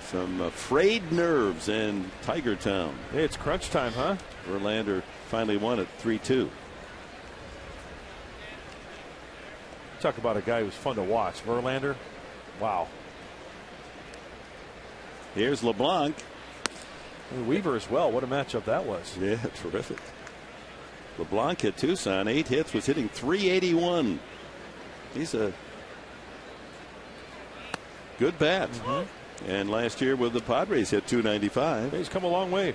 S1: some frayed nerves in Tiger Town.
S3: Hey, it's crunch time, huh?
S1: Verlander finally won it 3-2.
S3: Talk about a guy who's fun to watch. Verlander, wow.
S1: Here's LeBlanc.
S3: And Weaver as well. What a matchup that was.
S1: Yeah, terrific. LeBlanc hit Tucson, 8 hits, was hitting .381. He's a Good bat. And last year with the Padres hit .295.
S3: He's come a long way.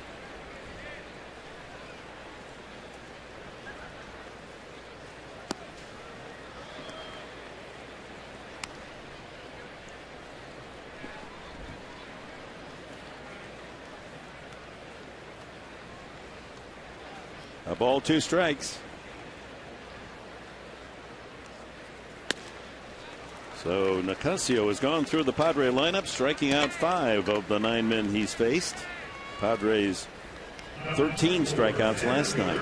S1: A ball, 2 strikes. So Nicasio has gone through the Padre lineup, striking out 5 of the 9 men he's faced. Padres 13 strikeouts last night.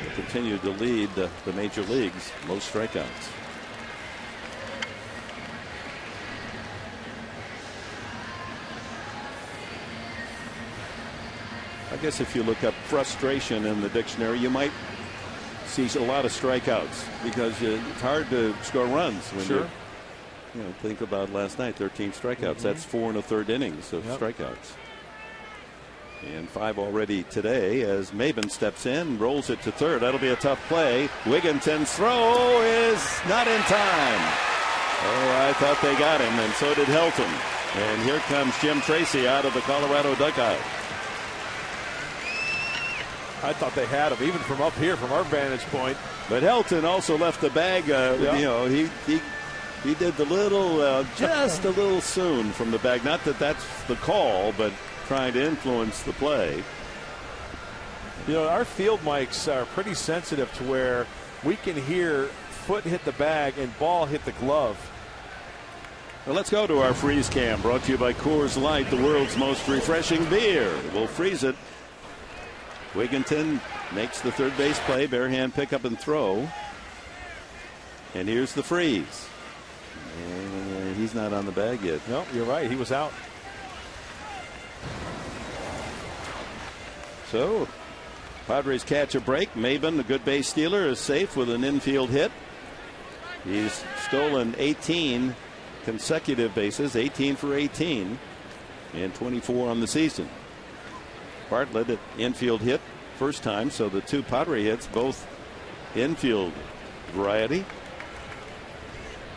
S1: They continued to lead the major leagues, most strikeouts. I guess if you look up frustration in the dictionary, you might see a lot of strikeouts because it's hard to score runs when you think about last night. 13 strikeouts. That's 4 1/3 innings of strikeouts. And 5 already today as Maben steps in, rolls it to third. That'll be a tough play. Wigginton's throw is not in time. Oh, I thought they got him, and so did Helton. And here comes Jim Tracy out of the Colorado dugout.
S3: I thought they had him, even from up here, from our vantage point.
S1: But Helton also left the bag. You know, he did the little, just a little soon from the bag. Not that that's the call, but trying to influence the play.
S3: You know, our field mics are pretty sensitive to where we can hear foot hit the bag and ball hit the glove.
S1: Well, let's go to our freeze cam, brought to you by Coors Light, the world's most refreshing beer. We'll freeze it. Wigginton makes the third base play, bare hand pickup and throw. And here's the freeze. And he's not on the bag yet.
S3: No, you're right. He was out.
S1: So, Padres catch a break. Maben, the good base stealer, is safe with an infield hit. He's stolen 18 consecutive bases, 18 for 18, and 24 on the season. Bartlett at infield hit first time, so the 2 Padre hits both infield variety.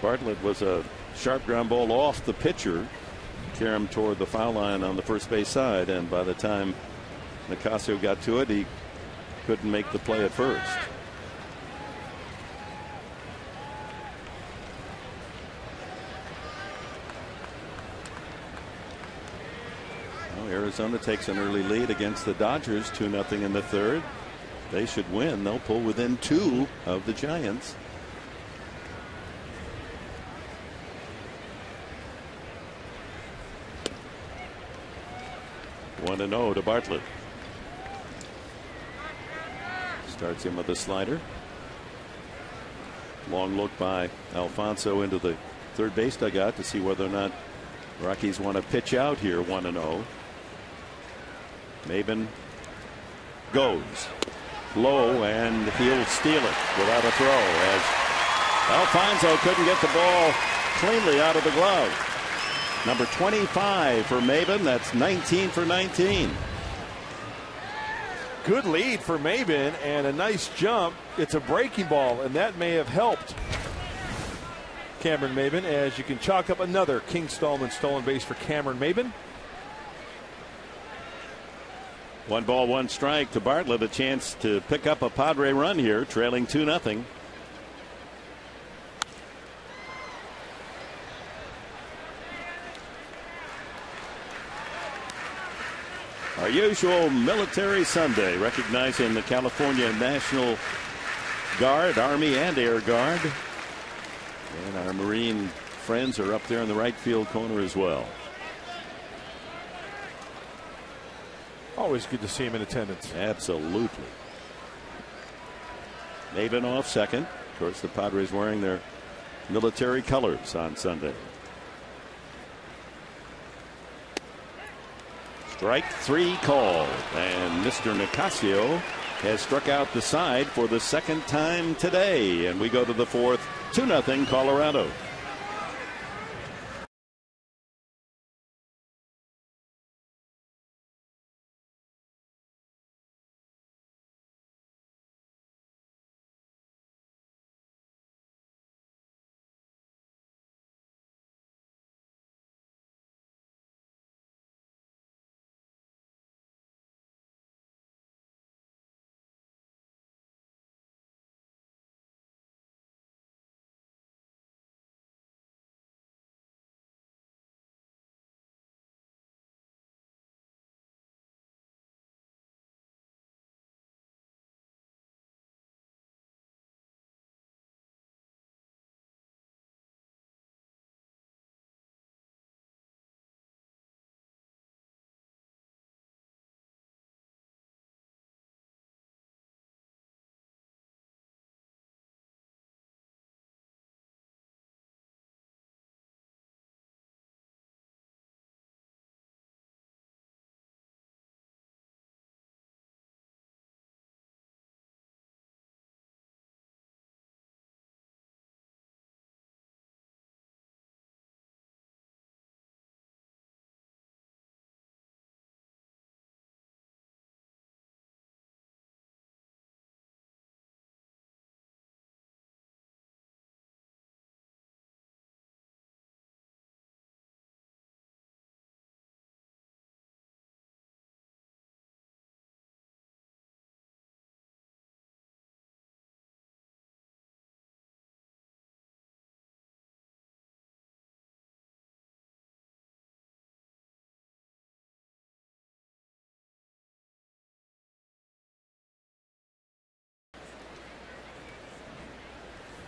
S1: Bartlett was a sharp ground ball off the pitcher, carry him toward the foul line on the first base side, and by the time Nicasio got to it, he couldn't make the play at first. Arizona takes an early lead against the Dodgers, 2-0 in the third. They should win. They'll pull within 2 of the Giants. One and 0 to Bartlett. Starts him with a slider. Long look by Alfonso into the third base dugout to see whether or not Rockies want to pitch out here. 1-0. Maben goes low, and he'll steal it without a throw as Alfonso couldn't get the ball cleanly out of the glove. Number 25 for Maben. That's 19 for 19.
S3: Good lead for Maben and a nice jump. It's a breaking ball, and that may have helped Cameron Maben, as you can chalk up another King Stallman stolen base for Cameron Maben.
S1: 1 ball, 1 strike to Bartlett. A chance to pick up a Padre run here, trailing 2-0. Our usual Military Sunday, recognizing the California National Guard, Army and Air Guard. And our Marine friends are up there in the right field corner as well.
S3: Always good to see him in attendance.
S1: Absolutely. Maben off second. Of course, the Padres wearing their military colors on Sunday. Strike 3 called, and Mr. Nicasio has struck out the side for the second time today, and we go to the fourth. 2-0 Colorado.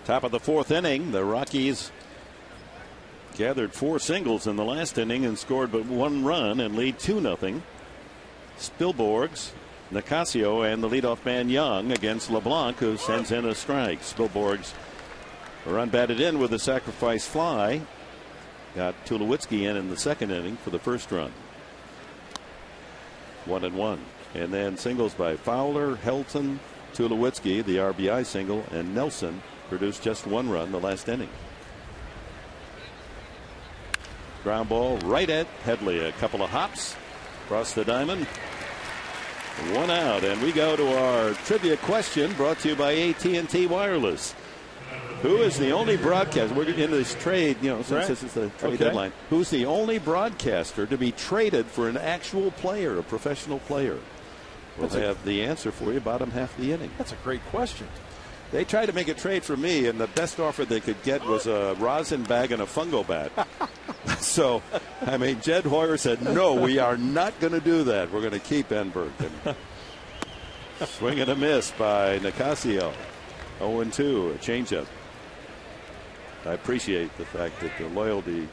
S1: Top of the fourth inning, the Rockies gathered 4 singles in the last inning and scored but 1 run and lead 2-0. Spilborghs, Nicasio, and the leadoff man Young against LeBlanc, who sends in a strike. Spilborghs run batted in with a sacrifice fly. Got Tulowitzki in the second inning for the first run. 1-1. And then singles by Fowler, Helton, Tulowitzki, the RBI single, and Nelson produced just 1 run the last inning. Ground ball right at Headley. A couple of hops across the diamond. 1 out, and we go to our trivia question brought to you by AT&T Wireless. Who is the only broadcaster? We're in this trade, since
S3: right.
S1: This is the trade deadline. Who's the only broadcaster to be traded for an actual player, a professional player? We'll have the answer for you bottom half of the inning.
S3: That's a great question.
S1: They tried to make a trade for me, and the best offer they could get was a rosin bag and a fungo bat. So, Jed Hoyer said, no, we are not going to do that. We're going to keep Enberg. Swing and a miss by Nicasio. 0-2, a changeup. I appreciate the fact that the loyalty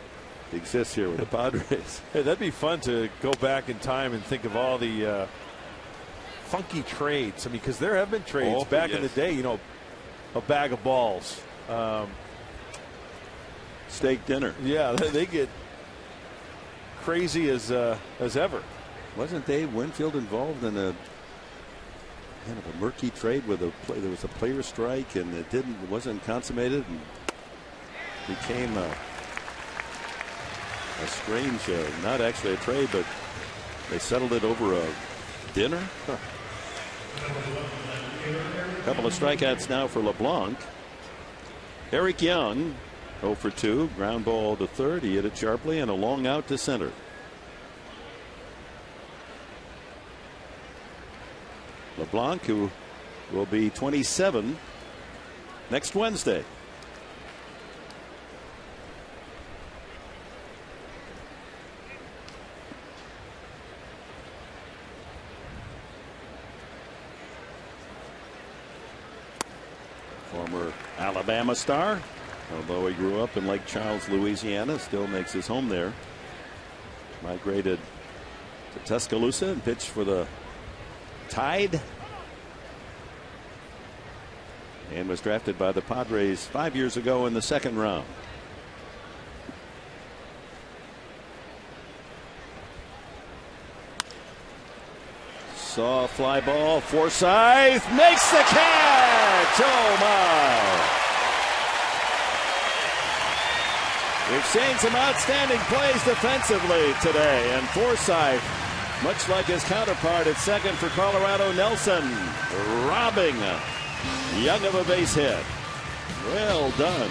S1: exists here with the Padres.
S3: Hey, that'd be fun to go back in time and think of all the funky trades. Because there have been trades back in the day, a bag of balls.
S1: Steak dinner.
S3: Yeah, they get crazy as ever.
S1: Wasn't Dave Winfield involved in a kind of a murky trade with there was a player strike and it wasn't consummated and became a strange, not actually a trade, but they settled it over a dinner. Huh. Couple of strikeouts now for LeBlanc. Eric Young 0 for 2, ground ball to third. He hit it sharply and a long out to center. LeBlanc, who will be 27 next Wednesday. Former Alabama star, although he grew up in Lake Charles, Louisiana, still makes his home there. Migrated to Tuscaloosa and pitched for the Tide, and was drafted by the Padres 5 years ago in the second round. Saw fly ball. Forsythe makes the catch. Oh my. We've seen some outstanding plays defensively today, and Forsythe, much like his counterpart at second for Colorado, Nelson, robbing Young of a base hit. Well done.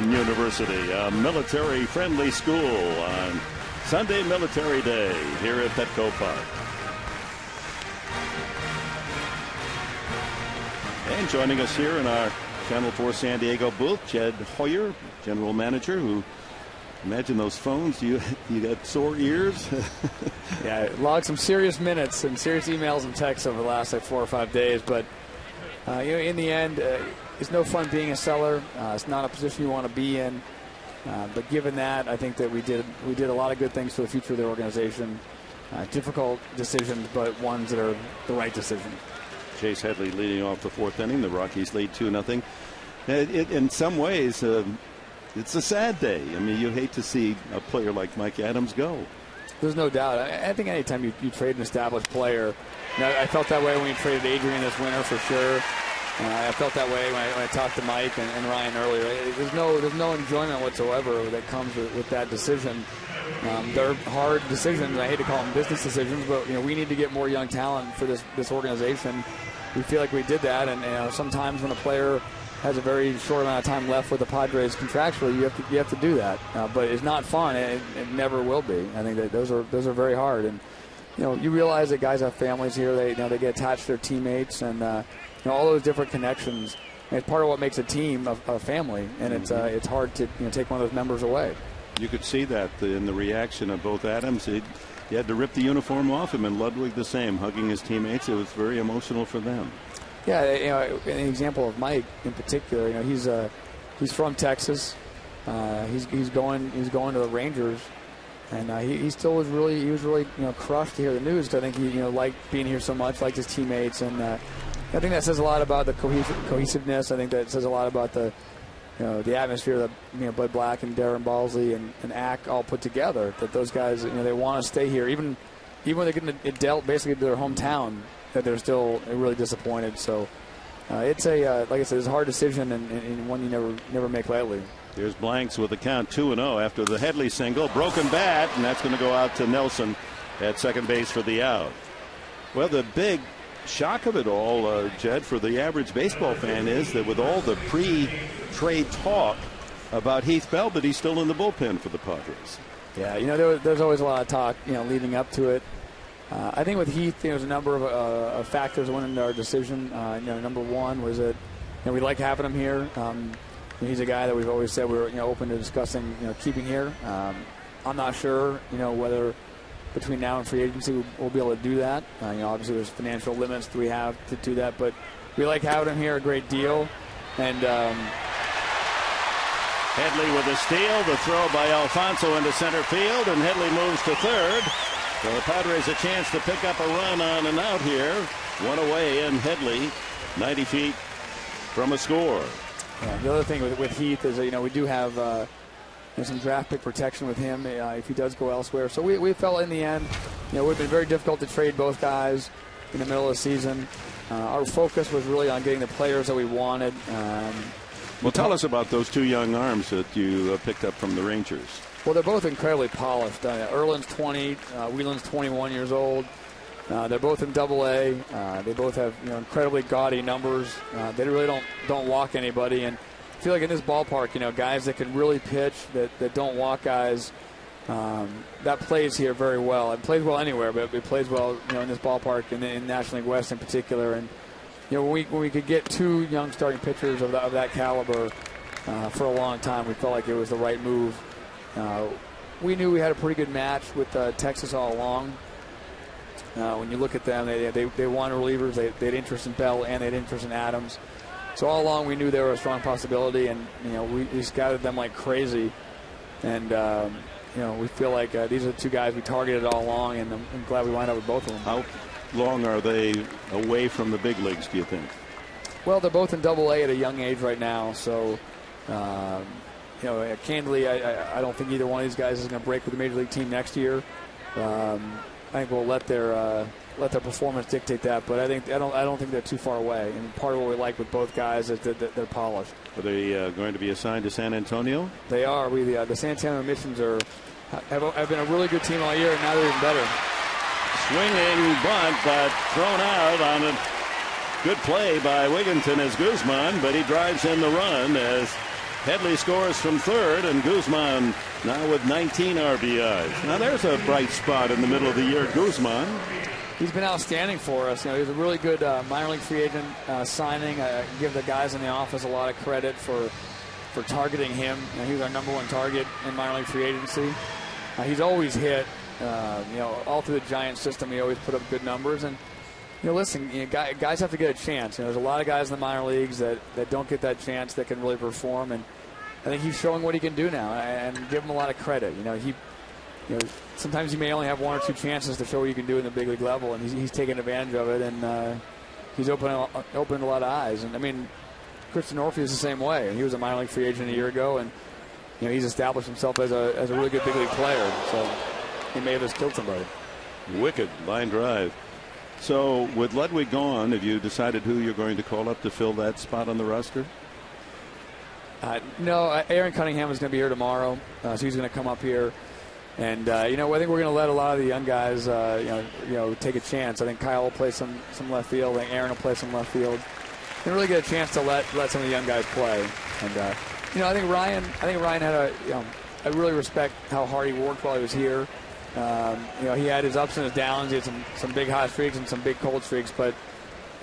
S1: Western University, a military-friendly school on Sunday Military Day here at Petco Park. And joining us here in our Channel 4 San Diego booth, Jed Hoyer, general manager, who, imagine those phones, you got sore ears.
S4: Yeah, logged some serious minutes and serious emails and texts over the last 4 or 5 days, but in the end, it's no fun being a seller. It's not a position you want to be in. But given that, I think that we did a lot of good things for the future of the organization. Difficult decisions, but ones that are the right decisions.
S1: Chase Headley leading off the fourth inning. The Rockies lead 2-0. In some ways, it's a sad day. I mean, you hate to see a player like Mike Adams go.
S4: There's no doubt. I think anytime you trade an established player, I felt that way when we traded Adrian this winter for sure. I felt that way when I talked to Mike and Ryan earlier. There's no enjoyment whatsoever that comes with that decision. They're hard decisions. I hate to call them business decisions, but we need to get more young talent for this organization. We feel like we did that, and sometimes when a player has a very short amount of time left with the Padres contractually, you have to do that. But it's not fun. It never will be. I think that those are very hard. And you realize that guys have families here. They get attached to their teammates, and all those different connections. And it's part of what makes a team a family, and it's hard to take one of those members away.
S1: You could see that in the reaction of both Adams. He had to rip the uniform off him, and Ludwig the same, hugging his teammates. It was very emotional for them. Yeah,
S4: an example of Mike in particular. He's from Texas. He's going to the Rangers, and he still was really crushed to hear the news. Because I think he liked being here so much, liked his teammates, and I think that says a lot about the cohesiveness. I think that says a lot about the atmosphere that Bud Black and Darren Balsley and Ack all put together. That those guys, they want to stay here, even when they're getting it dealt basically to their hometown. That they're still really disappointed. So it's like I said, it's a hard decision and one you never make lightly.
S1: Here's Blanks with the count 2-0 after the Headley single, broken bat, and that's going to go out to Nelson at second base for the out. Well, the big shock of it all, Jed, for the average baseball fan is that with all the pre-trade talk about Heath Bell, that he's still in the bullpen for the Padres.
S4: Yeah, there's always a lot of talk, leading up to it. I think with Heath, there's a number of factors that went into our decision. Number one was that we like having him here. He's a guy that we've always said we're open to discussing keeping here. I'm not sure whether between now and free agency we'll be able to do that. Obviously there's financial limits that we have to do that, but we like having him here a great deal. And
S1: Headley with a steal, the throw by Alfonso into center field, and Headley moves to third. So the Padres a chance to pick up a run on and out here. One away, and Headley 90 feet from a score.
S4: Yeah, the other thing with Heath is that, we do have some draft pick protection with him if he does go elsewhere. So we felt in the end, it would have been very difficult to trade both guys in the middle of the season. Our focus was really on getting the players that we wanted.
S1: Well, tell us about those two young arms that you picked up from the Rangers.
S4: Well, they're both incredibly polished. Erlin's 20, Whelan's 21 years old. They're both in Double-A. They both have incredibly gaudy numbers. They really don't walk anybody. And I feel like in this ballpark, guys that can really pitch, that don't walk guys, that plays here very well. It plays well anywhere, but it plays well in this ballpark and in National League West in particular. And when we could get two young starting pitchers of that caliber for a long time, we felt like it was the right move. We knew we had a pretty good match with Texas all along. When you look at them, they wanted relievers. They had interest in Bell and they had interest in Adams. So all along we knew they were a strong possibility, and we scouted them like crazy. And we feel like these are the two guys we targeted all along, and I'm glad we wound up with both of them.
S1: How long are they away from the big leagues, do you think?
S4: Well, they're both in Double-A at a young age right now, so. Candidly, I don't think either one of these guys is going to break with the major league team next year. I think we'll let their performance dictate that. But I don't think they're too far away. And part of what we like with both guys is that they're polished.
S1: Are they going to be assigned to San Antonio?
S4: They are. The San Antonio Missions have been a really good team all year, and now they're even better.
S1: Swinging bunt, but thrown out on a good play by Wigginton as Guzman, but he drives in the run as Headley scores from third, and Guzman now with 19 RBIs. Now there's a bright spot in the middle of the year, Guzman.
S4: He's been outstanding for us. You know, he's a really good minor league free agent signing. I give the guys in the office a lot of credit for targeting him. You know, he was our #1 target in minor league free agency. He's always hit. You know, all through the Giants system, he always put up good numbers. And you know, listen, you know, guys have to get a chance. You know, there's a lot of guys in the minor leagues that don't get that chance that can really perform. And I think he's showing what he can do now, and give him a lot of credit. You know, sometimes you may only have 1 or 2 chances to show what you can do in the big league level, and he's taking advantage of it, and he's opened a lot of eyes. And I mean, Christian Orphy is the same way. He was a minor league free agent a year ago, and you know, he's established himself as a really good big league player. So he may have just killed somebody.
S1: Wicked line drive. So with Ludwig gone, have you decided who you're going to call up to fill that spot on the roster?
S4: No, Aaron Cunningham is going to be here tomorrow, so he's going to come up here. And you know, I think we're going to let a lot of the young guys, you know, take a chance. I think Kyle will play some left field. I think Aaron will play some left field. And really get a chance to let some of the young guys play. And you know, I think Ryan had I really respect how hard he worked while he was here. You know, he had his ups and his downs. He had some big hot streaks and some big cold streaks, but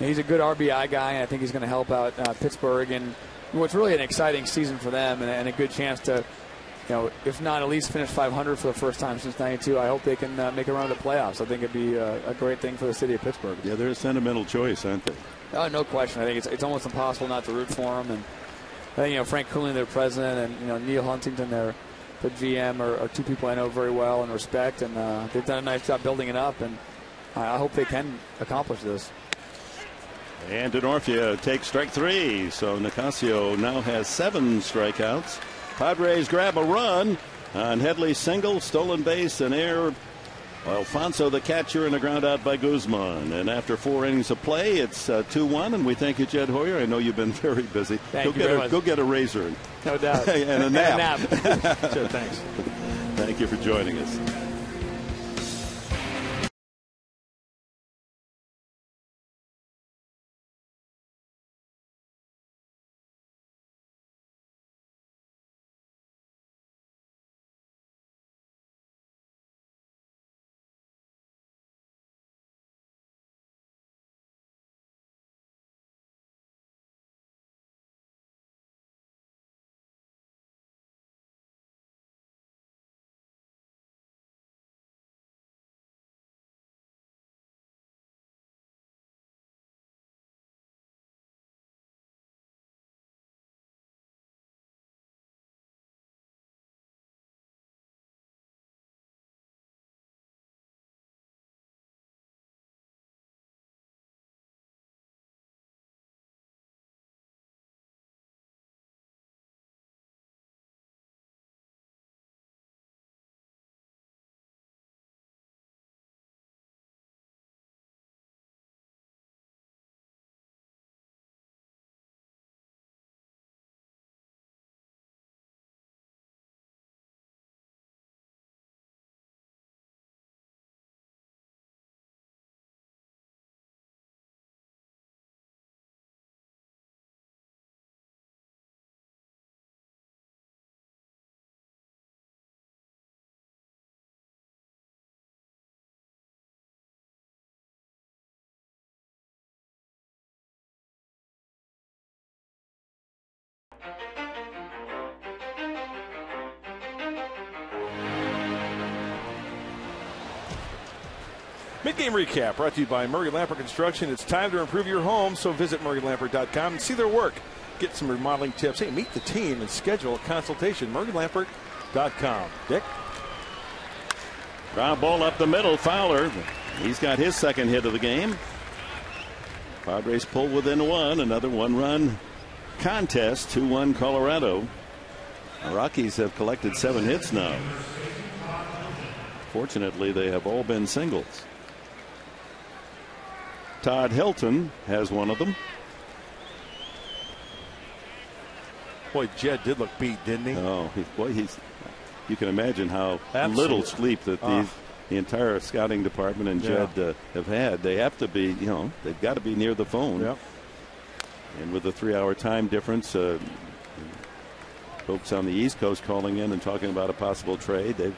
S4: you know, he's a good RBI guy, and I think he's going to help out Pittsburgh and what's really an exciting season for them, and a good chance to, you know, if not at least finish 500 for the first time since '92. I hope they can make a run at the playoffs. I think it'd be a great thing for the city of Pittsburgh.
S1: Yeah, they're a sentimental choice, aren't they?
S4: Oh, no question. I think it's almost impossible not to root for them. And I think, you know, Frank Cooley, their president, and you know, Neil Huntington, their GM, are two people I know very well and respect, and they've done a nice job building it up, and I hope they can accomplish this.
S1: And Denorfia takes strike 3, so Nicasio now has 7 strikeouts. Padres grab a run on Headley's single, stolen base, and error. Alfonso, the catcher, and a ground out by Guzman. And after 4 innings of play, it's 2-1, and we thank you, Jed Hoyer. I know you've been very busy. Go get a razor.
S4: No doubt.
S1: And a nap.
S4: Sure, thanks.
S1: Thank you for joining us.
S3: Mid-game recap brought to you by Murray Lamper Construction. It's time to improve your home, so visit MurrayLamper.com and see their work. Get some remodeling tips. Hey, meet the team and schedule a consultation. MurrayLamper.com. Dick?
S1: Ground ball up the middle. Fowler. He's got his second hit of the game. Padres pull within 1. Another 1-run contest. 2-1 Colorado. The Rockies have collected 7 hits now. Fortunately, they have all been singles. Todd Hilton has one of them.
S3: Boy, Jed did look beat, didn't he?
S1: Oh, you can imagine how
S3: Absolutely.
S1: little sleep that the entire scouting department and Jed have had. They have to be, you know, they've got to be near the phone.
S3: Yep.
S1: And with the 3-hour time difference, Folks on the East Coast calling in and talking about a possible trade. They've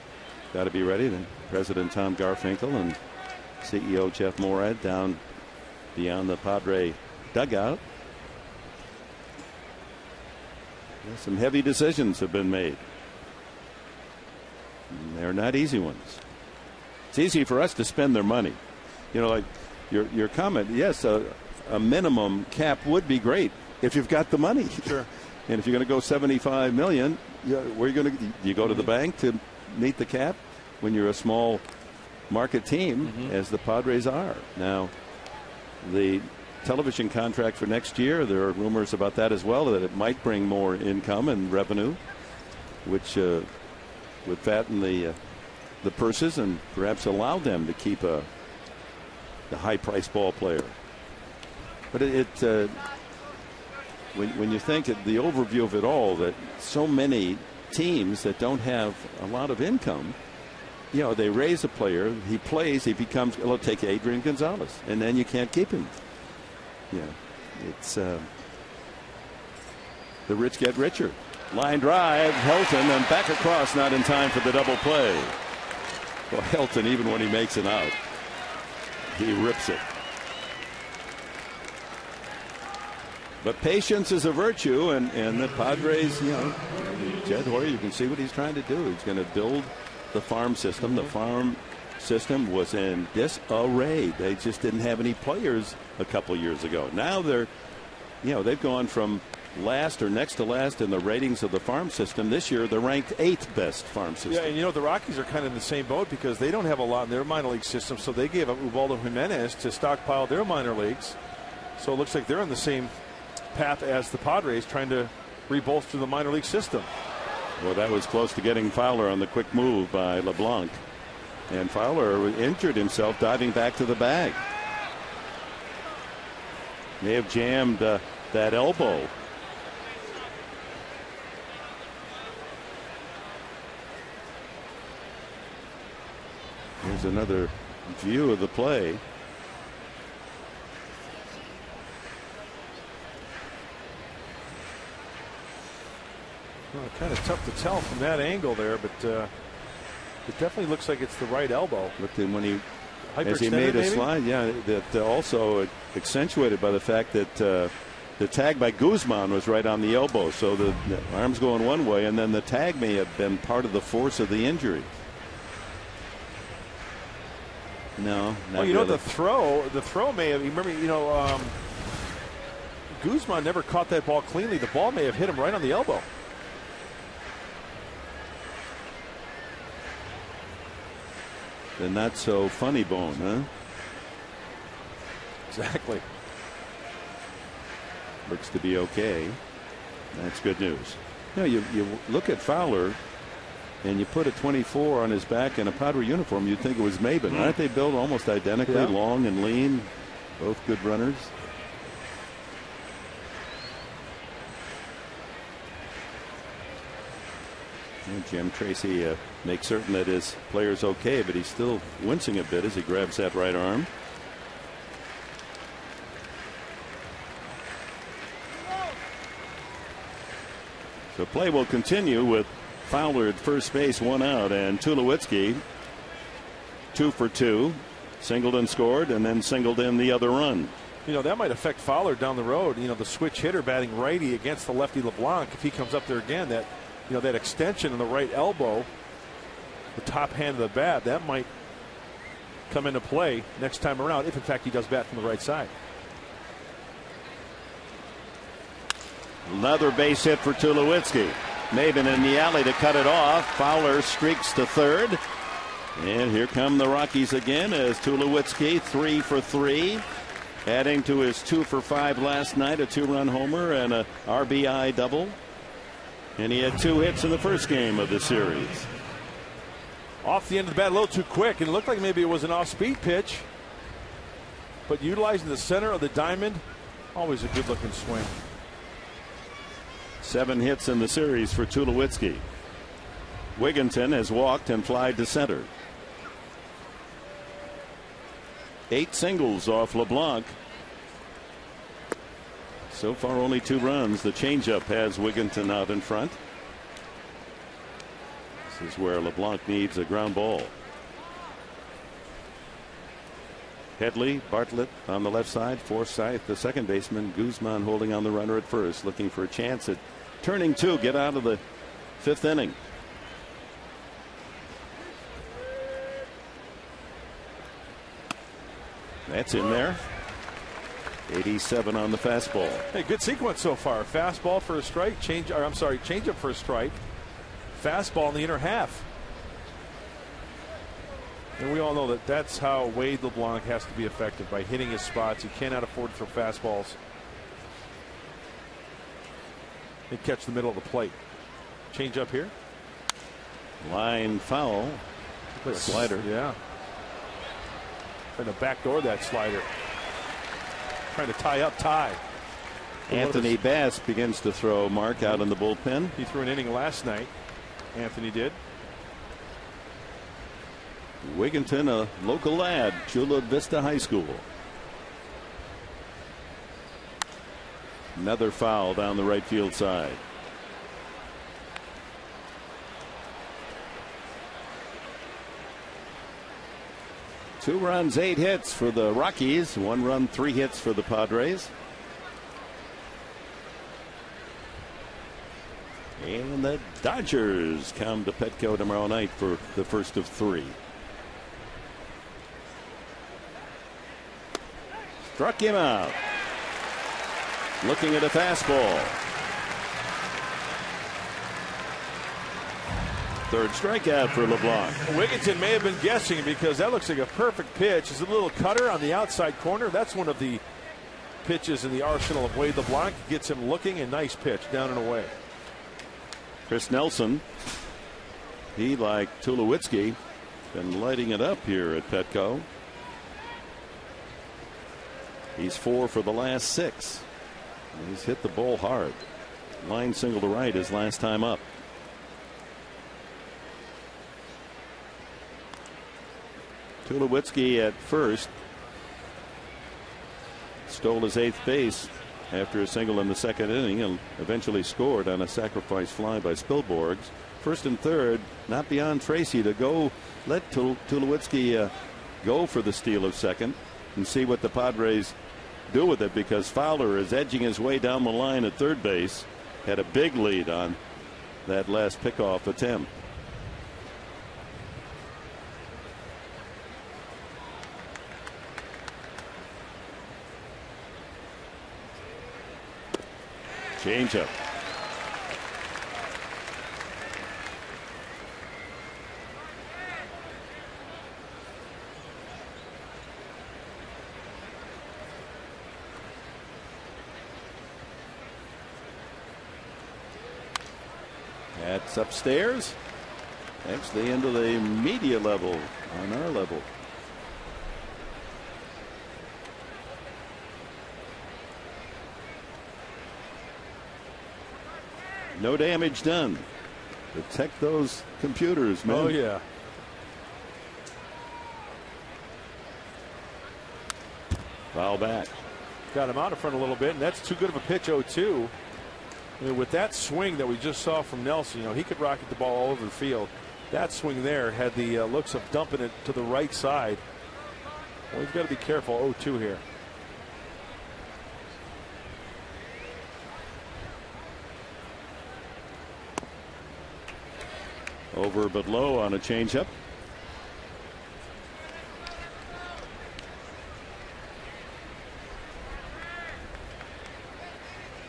S1: got to be ready. Then President Tom Garfinkel and CEO Jeff Morad down beyond the Padre dugout. Some heavy decisions have been made. And they're not easy ones. It's easy for us to spend their money. You know, like your comment, yes, a minimum cap would be great if you've got the money.
S3: Sure.
S1: And if you're going to go $75 million, where are you going to? You go to the bank to meet the cap when you're a small market team, as the Padres are. Now, the television contract for next year, there are rumors about that as well, that it might bring more income and revenue, which would fatten the purses and perhaps allow them to keep the high-priced ball player. But when you think of the overview of it all, that so many teams that don't have a lot of income, you know, they raise a player, he plays, he becomes, well, take Adrian Gonzalez, and then you can't keep him. Yeah, it's the rich get richer. Line drive, Helton, and back across, not in time for the double play. Well, Helton, even when he makes it out, he rips it. But patience is a virtue, and the Padres, you know, Jed Hoyer, you can see what he's trying to do. He's going to build the farm system. The farm system was in disarray. They just didn't have any players a couple years ago. Now they're, you know, they've gone from last or next to last in the ratings of the farm system. This year they're ranked 8th best farm system.
S3: Yeah, and you know, the Rockies are kind of in the same boat because they don't have a lot in their minor league system, so they gave up Ubaldo Jimenez to stockpile their minor leagues. So it looks like they're on the same path as the Padres, trying to rebolster the minor league system.
S1: Well, that was close to getting Fowler on the quick move by LeBlanc. And Fowler injured himself diving back to the bag. May have jammed that elbow. Here's another view of the play.
S3: Well, kind of tough to tell from that angle there, but it definitely looks like it's the right elbow.
S1: Looked in when he, as he made a slide, yeah, that also accentuated by the fact that the tag by Guzman was right on the elbow, so the arm's going one way, and then the tag may have been part of the force of the injury. No,
S3: well, you know, the throw may have. Remember, you know, Guzman never caught that ball cleanly. The ball may have hit him right on the elbow.
S1: The not so funny bone, huh?
S3: Exactly.
S1: Looks to be okay. That's good news. You know, you look at Fowler and you put a 24 on his back in a Padre uniform, you'd think it was Maben. Aren't they built almost identically, long and lean? Both good runners. And Jim Tracy makes certain that his player's okay, but he's still wincing a bit as he grabs that right arm. So play will continue with Fowler at first base, 1 out, and Tulowitzki 2 for 2, singled and scored, and then singled in the other run.
S3: You know, that might affect Fowler down the road. You know, the switch hitter batting righty against the lefty LeBlanc. If he comes up there again, that, you know, that extension in the right elbow, the top hand of the bat, that might come into play next time around, if in fact he does bat from the right side.
S1: Another base hit for Tulowitzki. Maben in the alley to cut it off. Fowler streaks to third. And here come the Rockies again as Tulowitzki 3 for 3. Adding to his 2 for 5 last night, a 2-run homer and a RBI double. And he had 2 hits in the first game of the series.
S3: Off the end of the bat a little too quick, and it looked like maybe it was an off-speed pitch. But utilizing the center of the diamond, always a good-looking swing.
S1: 7 hits in the series for Tulowitzki. Wigginton has walked and flied to center. 8 singles off LeBlanc. So far only 2 runs. The changeup has Wigginton out in front. This is where LeBlanc needs a ground ball. Headley, Bartlett on the left side, Forsythe, the second baseman, Guzman holding on the runner at first, looking for a chance at turning two, get out of the fifth inning. That's in there. 87 on the fastball.
S3: Hey, good sequence so far. Fastball for a strike, changeup for a strike. Fastball in the inner half. And we all know that that's how Wade LeBlanc has to be effective, by hitting his spots. He cannot afford for fastballs. He catch the middle of the plate. Change up here.
S1: Line foul. Slider.
S3: Yeah. Trying to backdoor that slider. Trying to tie up Ty.
S1: Anthony Bass begins to throw. Mark out in the bullpen.
S3: He threw an inning last night. Anthony did.
S1: Wigginton, a local lad, Chula Vista High School. Another foul down the right field side. Two runs, 8 hits for the Rockies. 1 run, 3 hits for the Padres. And the Dodgers come to Petco tomorrow night for the first of 3. Struck him out. Looking at a fastball. Third strikeout for LeBlanc.
S3: Wigginton may have been guessing, because that looks like a perfect pitch. It's a little cutter on the outside corner. That's one of the pitches in the arsenal of Wade LeBlanc. Gets him looking, a nice pitch down and away.
S1: Chris Nelson, he, like Tulowitzki, been lighting it up here at Petco. He's 4 for the last 6. He's hit the ball hard. Line single to right his last time up. Tulowitzki at first stole his 8th base after a single in the second inning, and eventually scored on a sacrifice fly by Spilborghs. First and third, not beyond Tracy to go. Let Tulowitzki go for the steal of second and see what the Padres do with it, because Fowler is edging his way down the line at third base. Had a big lead on that last pickoff attempt. Changeup. That's upstairs. Actually into the media level on our level. No damage done. Protect those computers, man.
S3: Oh, yeah.
S1: Foul back.
S3: Got him out in front a little bit, and that's too good of a pitch, 0-2. I mean, with that swing that we just saw from Nelson, he could rocket the ball all over the field. That swing there had the looks of dumping it to the right side. Well, we've got to be careful. 0-2 here.
S1: Over but low on a changeup.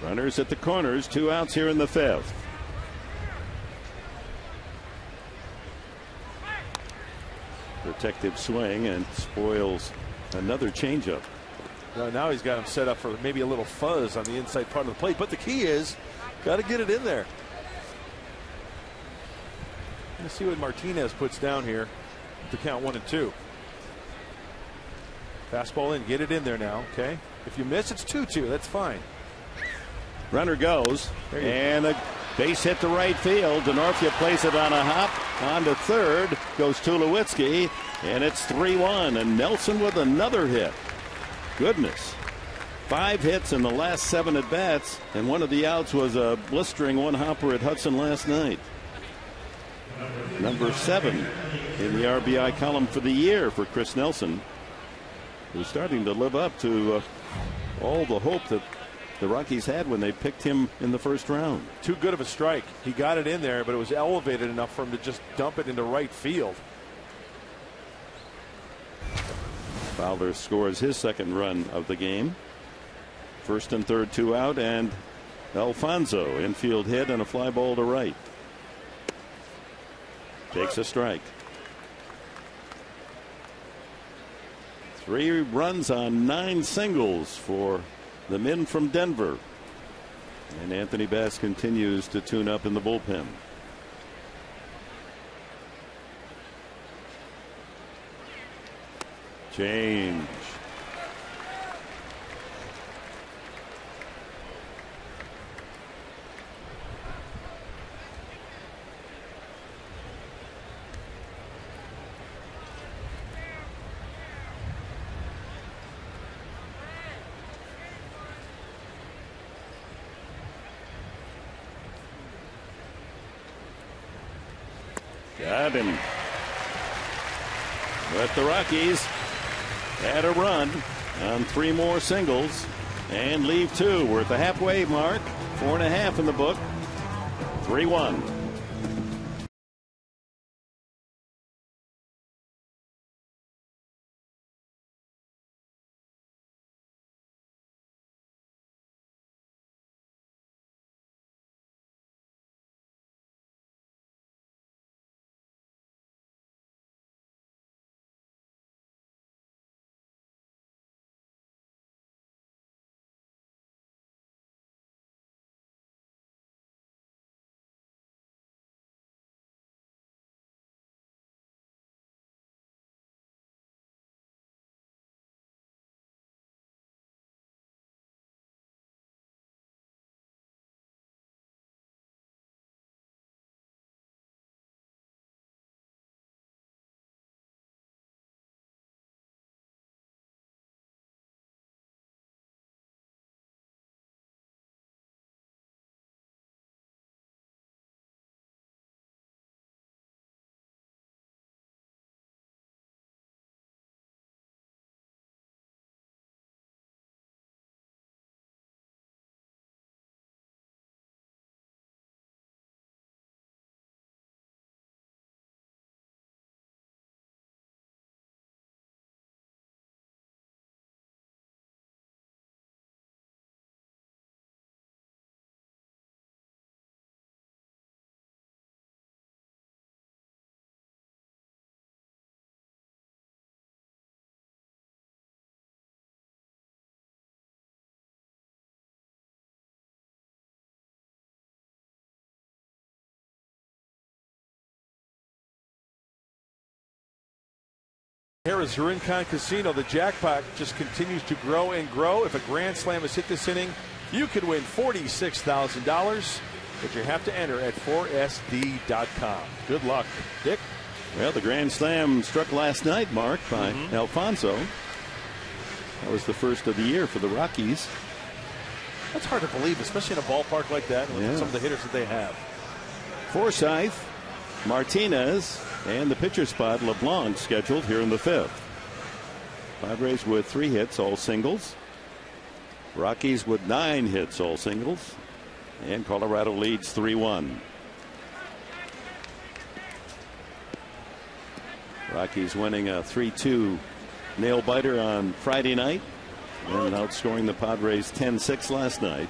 S1: Runners at the corners, 2 outs here in the 5th. Protective swing and spoils another changeup.
S3: Now he's got him set up for maybe a little fuzz on the inside part of the plate, but the key is got to get it in there. Let's see what Martinez puts down here to count 1-2. Fastball in, get it in there now. Okay, if you miss, it's 2-2. That's fine.
S1: Runner goes, and a base hit to right field. Denorfia plays it on a hop on to third. Goes Tulowitzki, and it's 3-1. And Nelson with another hit. Goodness. 5 hits in the last 7 at bats, and one of the outs was a blistering 1-hopper at Hudson last night. number 7 in the RBI column for the year for Chris Nelson, who's starting to live up to all the hope that the Rockies had when they picked him in the first round.
S3: Too good of a strike. He got it in there, but it was elevated enough for him to just dump it into right field.
S1: Fowler scores his second run of the game. First and third, 2 out, and Alfonso infield hit and a fly ball to right. Takes a strike. 3 runs on 9 singles for the men from Denver. And Anthony Bass continues to tune up in the bullpen. Change. Got him. But the Rockies had a run on 3 more singles and leave 2. We're at the halfway mark. 4.5 in the book. 3-1.
S3: Here is Rincon Casino. The jackpot just continues to grow and grow. If a grand slam is hit this inning, you could win $46,000, but you have to enter at 4sd.com. Good luck, Dick.
S1: Well, the grand slam struck last night, Mark, by Alfonso. That was the first of the year for the Rockies.
S3: That's hard to believe, especially in a ballpark like that with some of the hitters that they have.
S1: Forsythe, Martinez, and the pitcher spot, LeBlanc, scheduled here in the 5th. Padres with 3 hits, all singles. Rockies with 9 hits, all singles. And Colorado leads 3-1. Rockies winning a 3-2 nail biter on Friday night and outscoring the Padres 10-6 last night.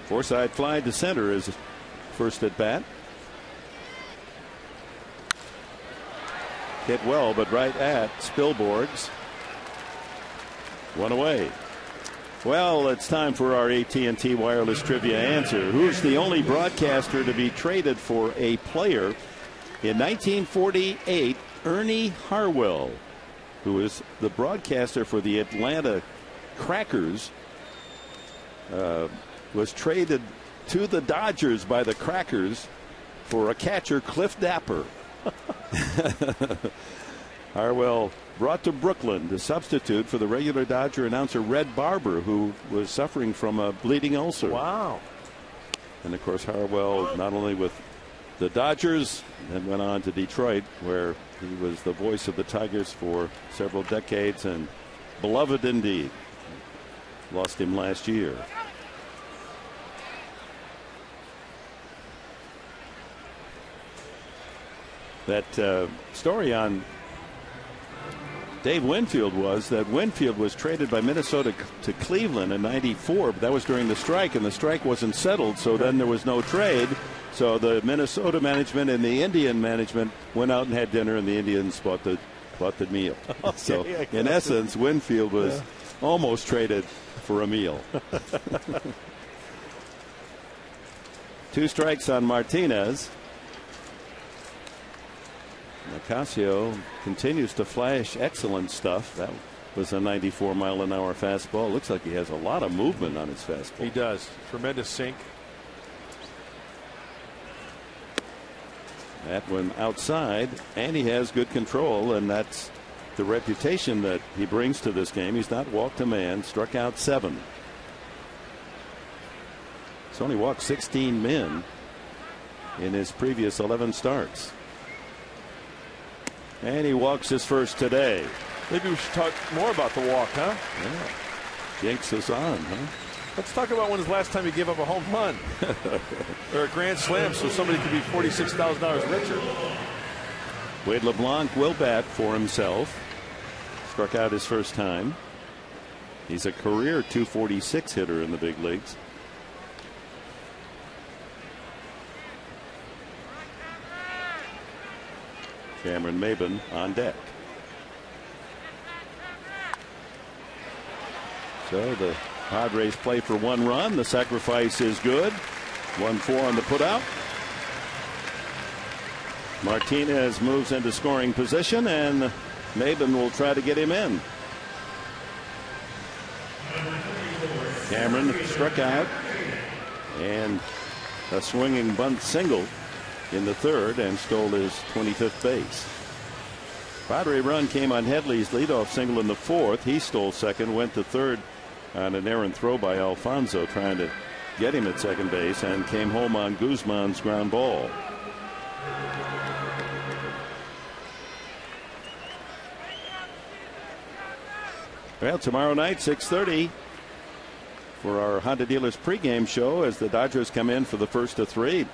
S1: Forsythe fly to center is first at bat. Hit well, but right at Spilborghs. 1 away. Well, it's time for our AT&T Wireless Trivia answer. Who's the only broadcaster to be traded for a player? In 1948, Ernie Harwell, who is the broadcaster for the Atlanta Crackers, was traded to the Dodgers by the Crackers for a catcher, Cliff Dapper. Harwell brought to Brooklyn to substitute for the regular Dodger announcer Red Barber, who was suffering from a bleeding ulcer.
S3: Wow.
S1: And of course, Harwell, not only with the Dodgers, then went on to Detroit, where he was the voice of the Tigers for several decades and beloved indeed. Lost him last year. That story on Dave Winfield was that Winfield was traded by Minnesota to Cleveland in '94, but that was during the strike, and the strike wasn't settled, so then there was no trade. So the Minnesota management and the Indian management went out and had dinner, and the Indians bought the meal.
S3: Okay,
S1: so in essence, Winfield was almost traded for a meal. 2 strikes on Martinez. Nicasio continues to flash excellent stuff. That was a 94-mile-an-hour fastball. Looks like he has a lot of movement on his fastball.
S3: He does. Tremendous sink.
S1: That one outside, and he has good control, and that's the reputation that he brings to this game. He's not walked a man, struck out 7. He's only walked 16 men in his previous 11 starts. And he walks his first today.
S3: Maybe we should talk more about the walk, huh?
S1: Yeah. Jinx is on, huh?
S3: Let's talk about when was the last time he gave up a home run or a grand slam so somebody could be $46,000 richer.
S1: Wade LeBlanc will bat for himself. Struck out his first time. He's a career .246 hitter in the big leagues. Cameron Maben on deck. So the Padres play for 1 run. The sacrifice is good. 1-4 on the putout. Martinez moves into scoring position, and Maben will try to get him in. Cameron struck out, and a swinging bunt single in the 3rd and stole his 25th base. Padre run came on Headley's leadoff single in the 4th. He stole 2nd, went to 3rd on an errant throw by Alfonso trying to get him at 2nd base, and came home on Guzman's ground ball. Well, tomorrow night, 6:30, for our Honda Dealers pregame show as the Dodgers come in for the first of 3.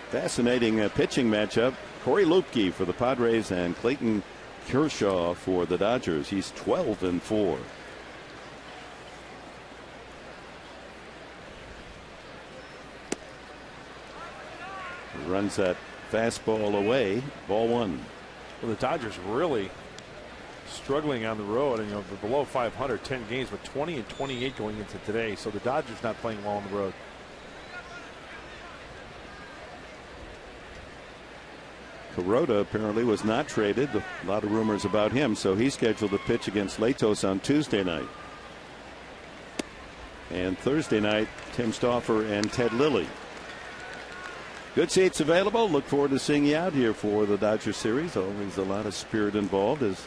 S1: Fascinating pitching matchup. Corey Lupke for the Padres and Clayton Kershaw for the Dodgers. He's 12-4. Runs that fastball away. Ball 1.
S3: Well, the Dodgers really struggling on the road, and they're below 500, 10 games, but 20-28 going into today. So the Dodgers not playing well on the road.
S1: Kuroda apparently was not traded. A lot of rumors about him, so he's scheduled to pitch against Latos on Tuesday night. And Thursday night, Tim Stauffer and Ted Lilly. Good seats available. Look forward to seeing you out here for the Dodger series. Always a lot of spirit involved, as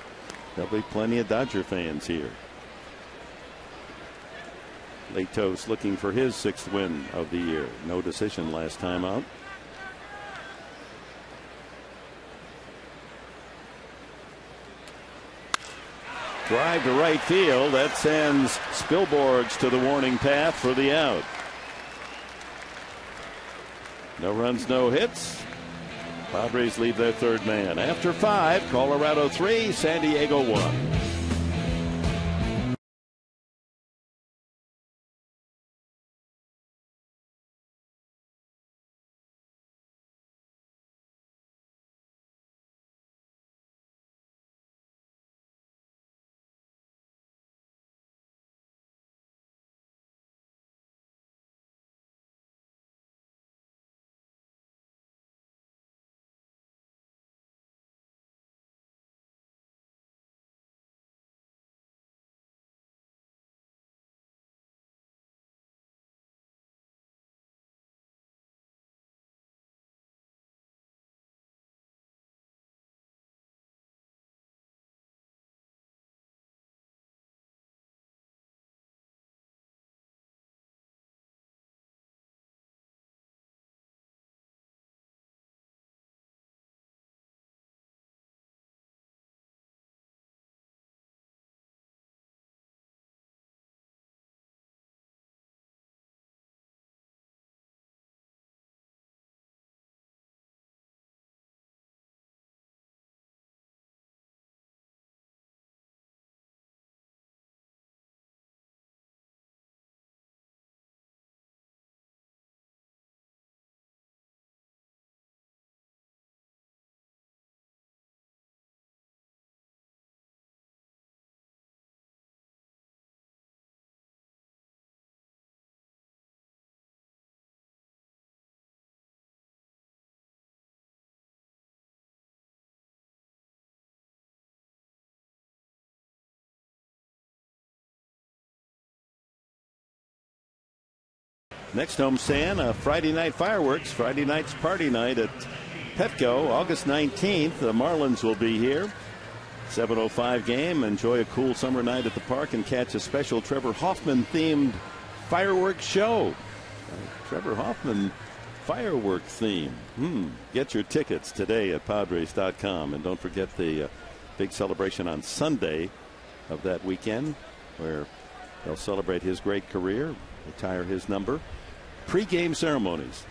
S1: there'll be plenty of Dodger fans here. Latos looking for his 6th win of the year. No decision last time out. Drive to right field. That sends Spilborghs to the warning path for the out. No runs, no hits. Padres leave their 3rd man. After 5, Colorado 3, San Diego 1. Next homestand, Friday night fireworks. Friday night's party night at Petco. August 19th, the Marlins will be here. 7:05 game. Enjoy a cool summer night at the park and catch a special Trevor Hoffman-themed fireworks show. Trevor Hoffman firework theme. Get your tickets today at Padres.com. And don't forget the big celebration on Sunday of that weekend where they'll celebrate his great career, retire his number. Pre-game ceremonies.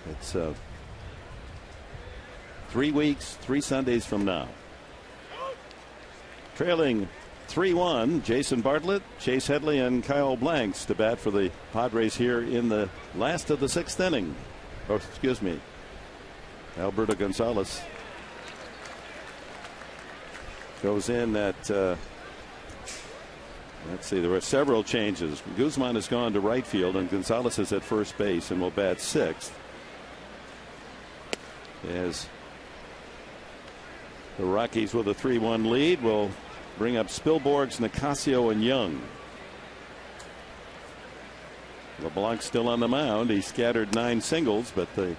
S1: It's 3 weeks, 3 Sundays from now. Trailing 3-1, Jason Bartlett, Chase Headley, and Kyle Blanks to bat for the Padres here in the last of the 6th inning. Oh, excuse me. Alberto Gonzalez goes in at, let's see, there were several changes. Guzman has gone to right field, and Gonzalez is at first base and will bat 6th. As the Rockies with a 3-1 lead will bring up Spilborghs, Nicasio, and Young. LeBlanc still on the mound. He scattered 9 singles, but the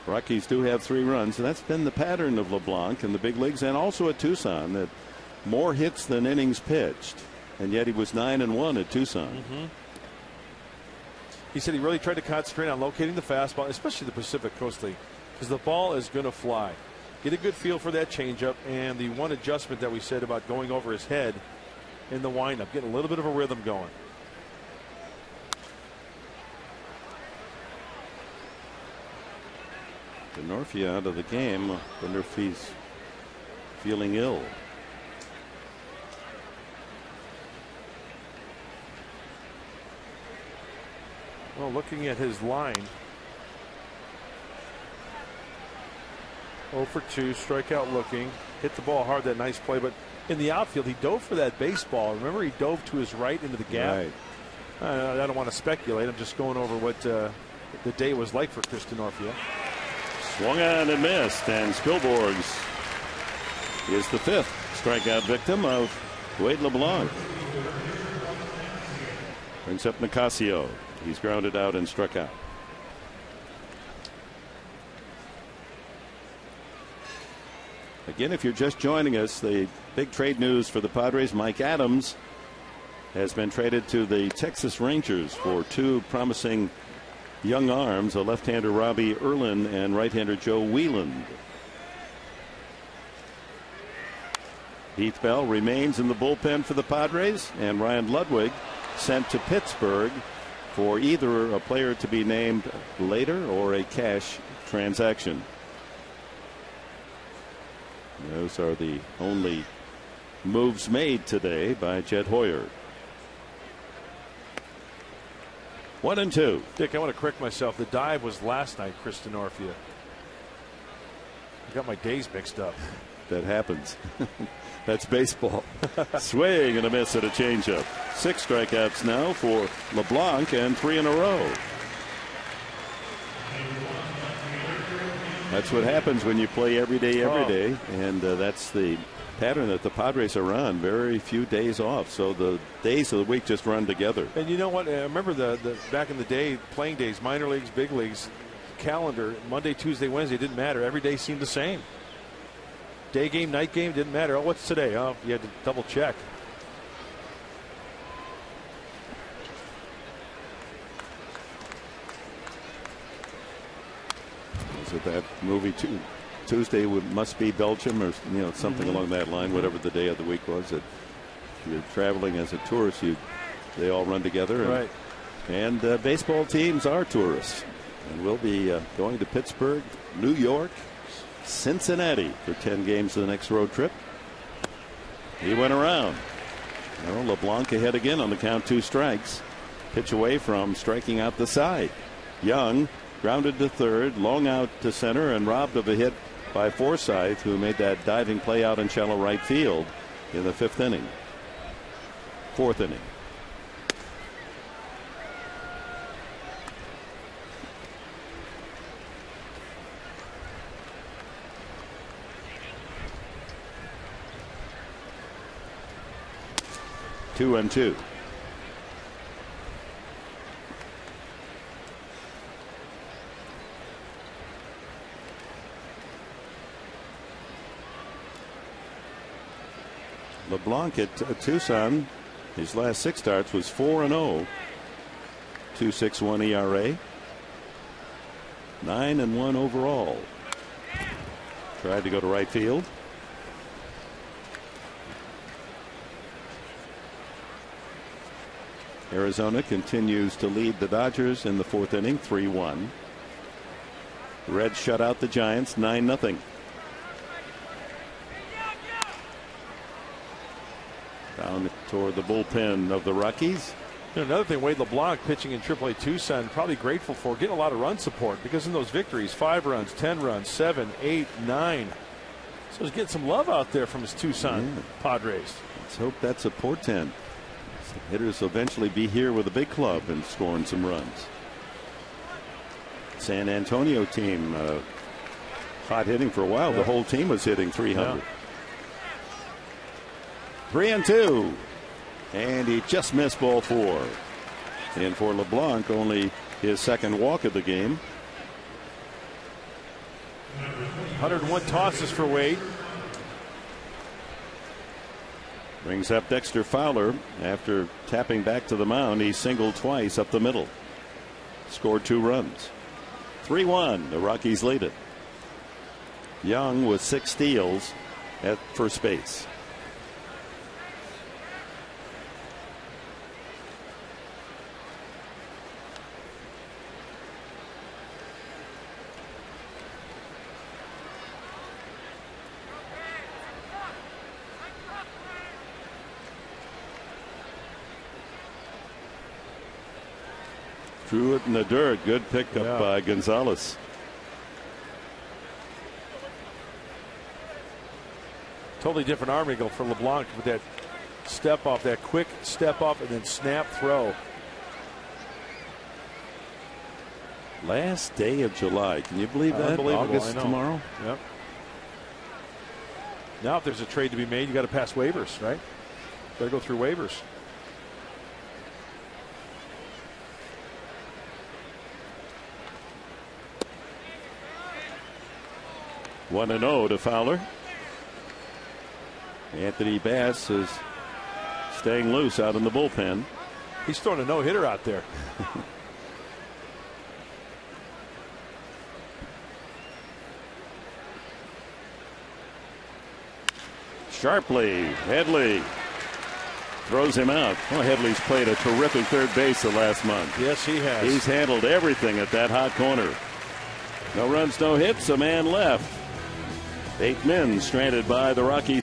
S1: Rockies do have 3 runs. And that's been the pattern of LeBlanc in the big leagues and also at Tucson, that more hits than innings pitched. And yet he was 9-1 at Tucson.
S3: He said he really tried to concentrate on locating the fastball, especially the Pacific Coast League, because the ball is going to fly. Get a good feel for that changeup, and the one adjustment that we said about going over his head in the windup, getting a little bit of a rhythm going.
S1: Denorfia out of the game. I wonder if he's feeling ill.
S3: Well, looking at his line, 0 for 2, strikeout looking, hit the ball hard, that nice play, but in the outfield he dove for that baseball. Remember, he dove to his right into the gap.
S1: Right.
S3: I don't want to speculate. I'm just going over what the day was like for Chris Denorfia.
S1: Swung on and missed, and Spilborghs is the 5th strikeout victim of Wade LeBlanc. Brings up Nicasio. He's grounded out and struck out. Again, if you're just joining us, the big trade news for the Padres, Mike Adams has been traded to the Texas Rangers for 2 promising young arms, a left-hander Robbie Erlin and right-hander Joe Wieland. Heath Bell remains in the bullpen for the Padres, and Ryan Ludwig sent to Pittsburgh for either a player to be named later or a cash transaction. Those are the only moves made today by Jed Hoyer. 1-2.
S3: Dick, I want to correct myself. The dive was last night, Chris Denorfia. I got my days mixed up.
S1: That happens. That's baseball. Swing and a miss at a changeup. 6 strikeouts now for LeBlanc, and 3 in a row. That's what happens when you play every day, and that's the pattern that the Padres are on. Very few days off, so the days of the week just run together.
S3: And you know what? I remember the back in the day, playing days, minor leagues, big leagues, calendar, Monday, Tuesday, Wednesday, didn't matter. Every day seemed the same. Day game, night game, didn't matter. Oh, what's today? Oh, you had to double check.
S1: Is it that movie Tuesday must be Belgium, or something along that line, whatever the day of the week was? That you're traveling as a tourist, they all run together.
S3: Right.
S1: And baseball teams are tourists, and we'll be going to Pittsburgh, New York, Cincinnati for 10 games of the next road trip. He went around. Well, LeBlanc ahead again on the count, 2 strikes. Pitch away from striking out the side. Young grounded to third, long out to center, and robbed of a hit by Forsythe, who made that diving play out in shallow right field in the 5th inning. 4th inning. Two and two. LeBlanc at Tucson, his last 6 starts was 4-0. 2.61 ERA. 9-1 overall. Tried to go to right field. Arizona continues to lead the Dodgers in the 4th inning, 3-1. Reds shut out the Giants 9-0. Down toward the bullpen of the Rockies.
S3: Another thing, Wade LeBlanc pitching in AAA Tucson, probably grateful for getting a lot of run support, because in those victories, 5 runs, 10 runs, 7, 8, 9. So he's getting some love out there from his Tucson Padres.
S1: Let's hope that's a portent. Some hitters will eventually be here with a big club and scoring some runs. San Antonio team hot hitting for a while. The whole team was hitting 300. 3-2. And he just missed ball 4. And for LeBlanc, only his 2nd walk of the game.
S3: 101 tosses for Wade.
S1: Brings up Dexter Fowler after tapping back to the mound. He singled twice up the middle. Scored 2 runs. 3-1. The Rockies lead it. Young with 6 steals at first base. Threw it in the dirt. Good pickup by Gonzalez.
S3: Totally different arm angle for LeBlanc with that step off, that quick step off and then snap throw.
S1: Last day of July. Can you believe that? August tomorrow.
S3: Yep. Now if there's a trade to be made, you got to pass waivers, right? Got to go through waivers.
S1: One and 0 to Fowler. Anthony Bass is staying loose out in the bullpen.
S3: He's throwing a no-hitter out there.
S1: Sharply, Headley throws him out. Well, Headley's played a terrific third base the last month.
S3: Yes, he has.
S1: He's handled everything at that hot corner. No runs, no hits, a man left. 8 men stranded by the Rockies.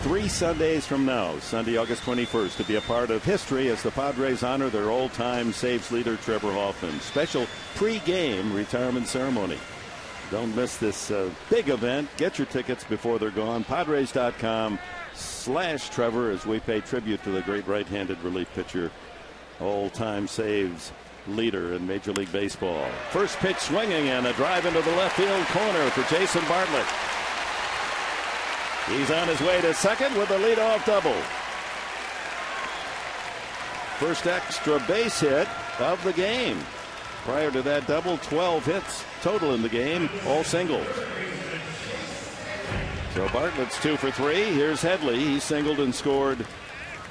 S1: Three Sundays from now, Sunday, August 21st, to be a part of history as the Padres honor their all-time saves leader, Trevor Hoffman. Special pre-game retirement ceremony. Don't miss this big event. Get your tickets before they're gone. Padres.com/Trevor as we pay tribute to the great right-handed relief pitcher, all-time saves leader in Major League Baseball. First pitch swinging and a drive into the left field corner for Jason Bartlett. He's on his way to second with a leadoff double. First extra base hit of the game. Prior to that double, 12 hits total in the game, all singles. So Bartlett's 2 for 3. Here's Headley. He singled and scored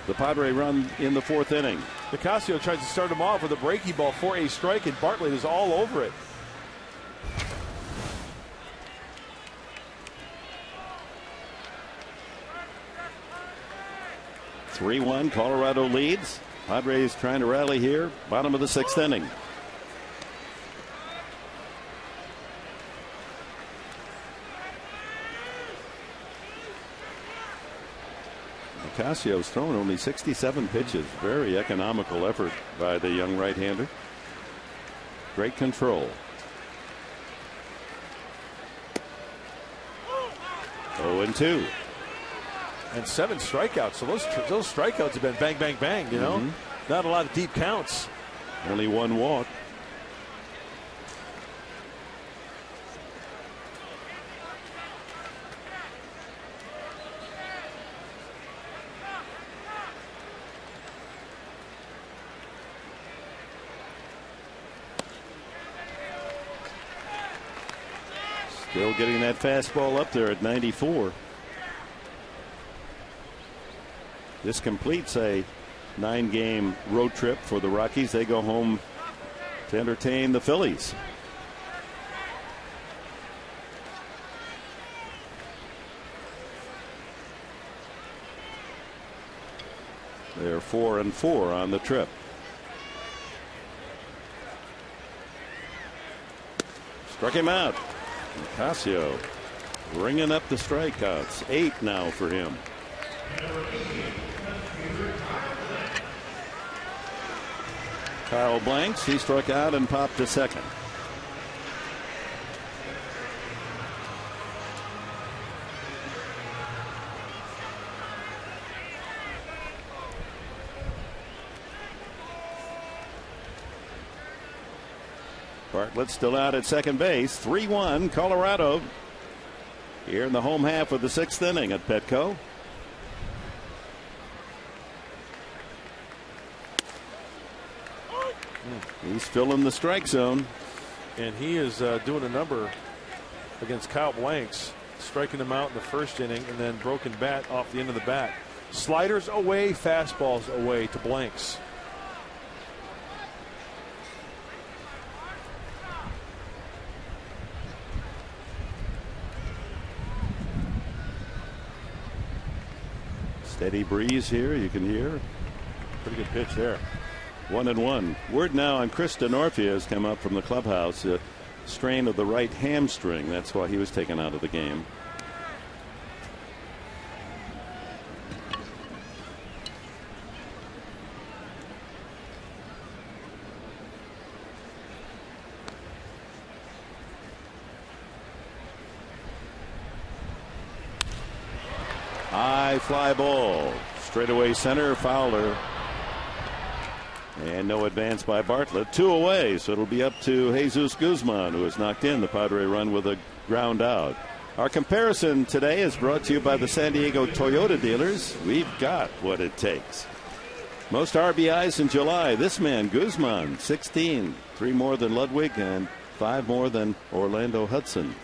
S1: the Padre run in the 4th inning.
S3: Nicasio tries to start him off with a breaking ball for a strike, and Bartlett is all over it.
S1: (3-1) Colorado leads. Padres trying to rally here. Bottom of the 6th inning. Nicasio's thrown only 67 pitches. Very economical effort by the young right-hander. Great control. 0-2.
S3: And 7 strikeouts. So those strikeouts have been bang, bang, bang, you know. Not a lot of deep counts.
S1: Only 1 walk. Still getting that fastball up there at 94. This completes a 9-game road trip for the Rockies. They go home to entertain the Phillies. They're 4-4 on the trip. Struck him out. Nicasio bringing up the strikeouts. 8 now for him. Kyle Blanks, he struck out and popped to second. Bartlett still out at second base. 3-1 Colorado here in the home half of the 6th inning at Petco. He's filling the strike zone.
S3: And he is doing a number against Kyle Blanks, striking him out in the 1st inning and then broken bat off the end of the bat. Sliders away, fastballs away to Blanks.
S1: Steady breeze here, you can hear.
S3: Pretty good pitch there.
S1: 1-1. Word now on Chris Denorfia has come up from the clubhouse. A strain of the right hamstring. That's why he was taken out of the game. High fly ball. Straightaway center, Fowler. And no advance by Bartlett. 2 away, so it'll be up to Jesus Guzman, who has knocked in the Padre run with a ground out. Our comparison today is brought to you by the San Diego Toyota dealers. We've got what it takes. Most RBIs in July. This man, Guzman, 16. 3 more than Ludwig and 5 more than Orlando Hudson.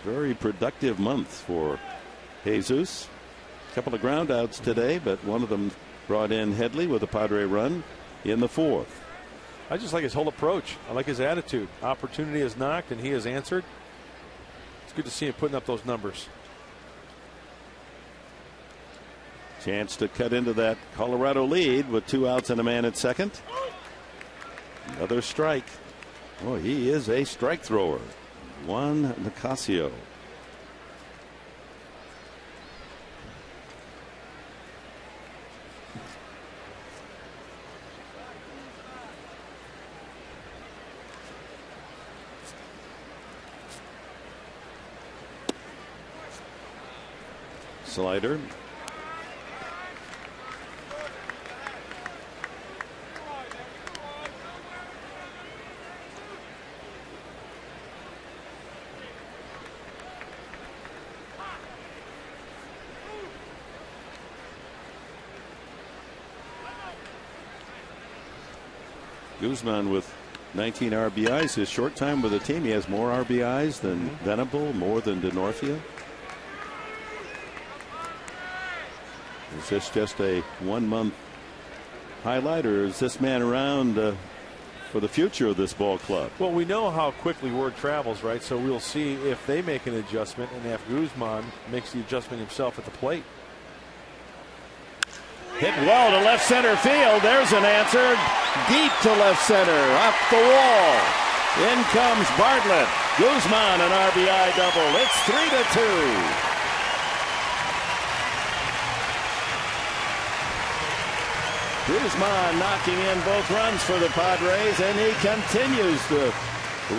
S1: Very productive month for Jesus. A couple of ground outs today, but one of them brought in Headley with a Padre run in the 4th.
S3: I just like his whole approach. I like his attitude. Opportunity is knocked and he has answered. It's good to see him putting up those numbers.
S1: Chance to cut into that Colorado lead with 2 outs and a man at second. Another strike. Oh, he is a strike thrower. Juan Nicasio. Slider. Guzman with 19 RBIs. His short time with the team, he has more RBIs than Venable, more than DeNorfia. Is this just a 1 month highlight, or is this man around for the future of this ball club?
S3: Well, we know how quickly word travels, right? So we'll see if they make an adjustment and if Guzman makes the adjustment himself at the plate.
S1: Hit well to left center field. There's an answer. Deep to left center. Up the wall. In comes Bartlett. Guzman, an RBI double. It's 3-2. Guzman knocking in both runs for the Padres, and he continues to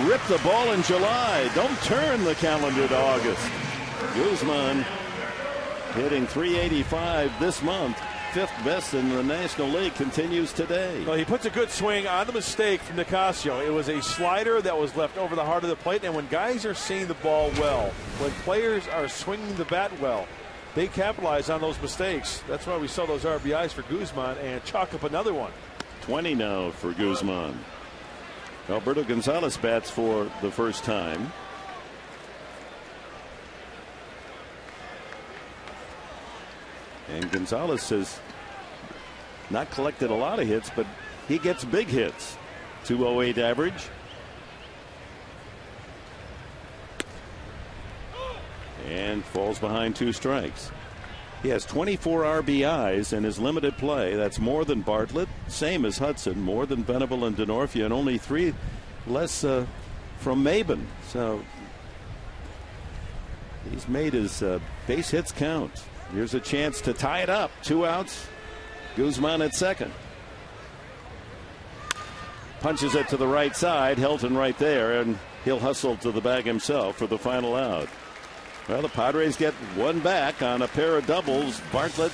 S1: rip the ball in July. Don't turn the calendar to August. Guzman hitting .385 this month. 5th best in the National League, continues today.
S3: Well, he puts a good swing on the mistake from Nicasio. It was a slider that was left over the heart of the plate, and when guys are seeing the ball well, when players are swinging the bat well, they capitalize on those mistakes. That's why we saw those RBIs for Guzman and chalk up another one.
S1: 20 now for Guzman. Alberto Gonzalez bats for the first time. And Gonzalez has not collected a lot of hits, but he gets big hits. .208 average. And falls behind 2 strikes. He has 24 RBIs in his limited play. That's more than Bartlett, same as Hudson, more than Venable and DeNorfia, and only 3 less from Maben. So he's made his base hits count. Here's a chance to tie it up. 2 outs. Guzman at second. Punches it to the right side. Helton right there, and he'll hustle to the bag himself for the final out. Well, the Padres get one back on a pair of doubles, Bartlett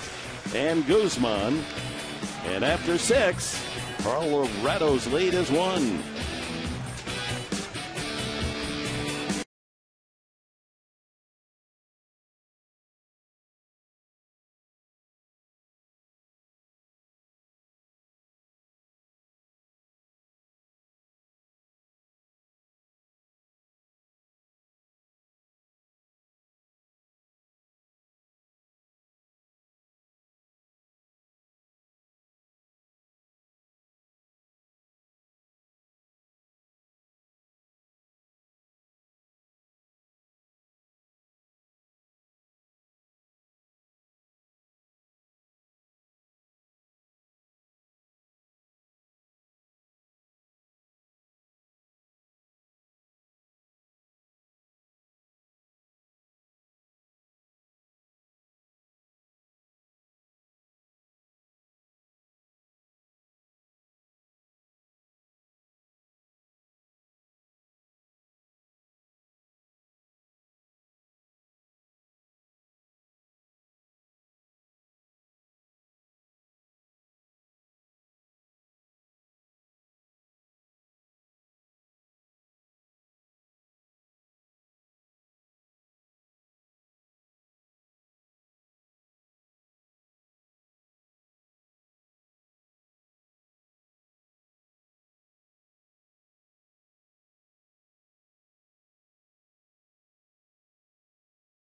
S1: and Guzman. And after 6, Colorado's lead is 1.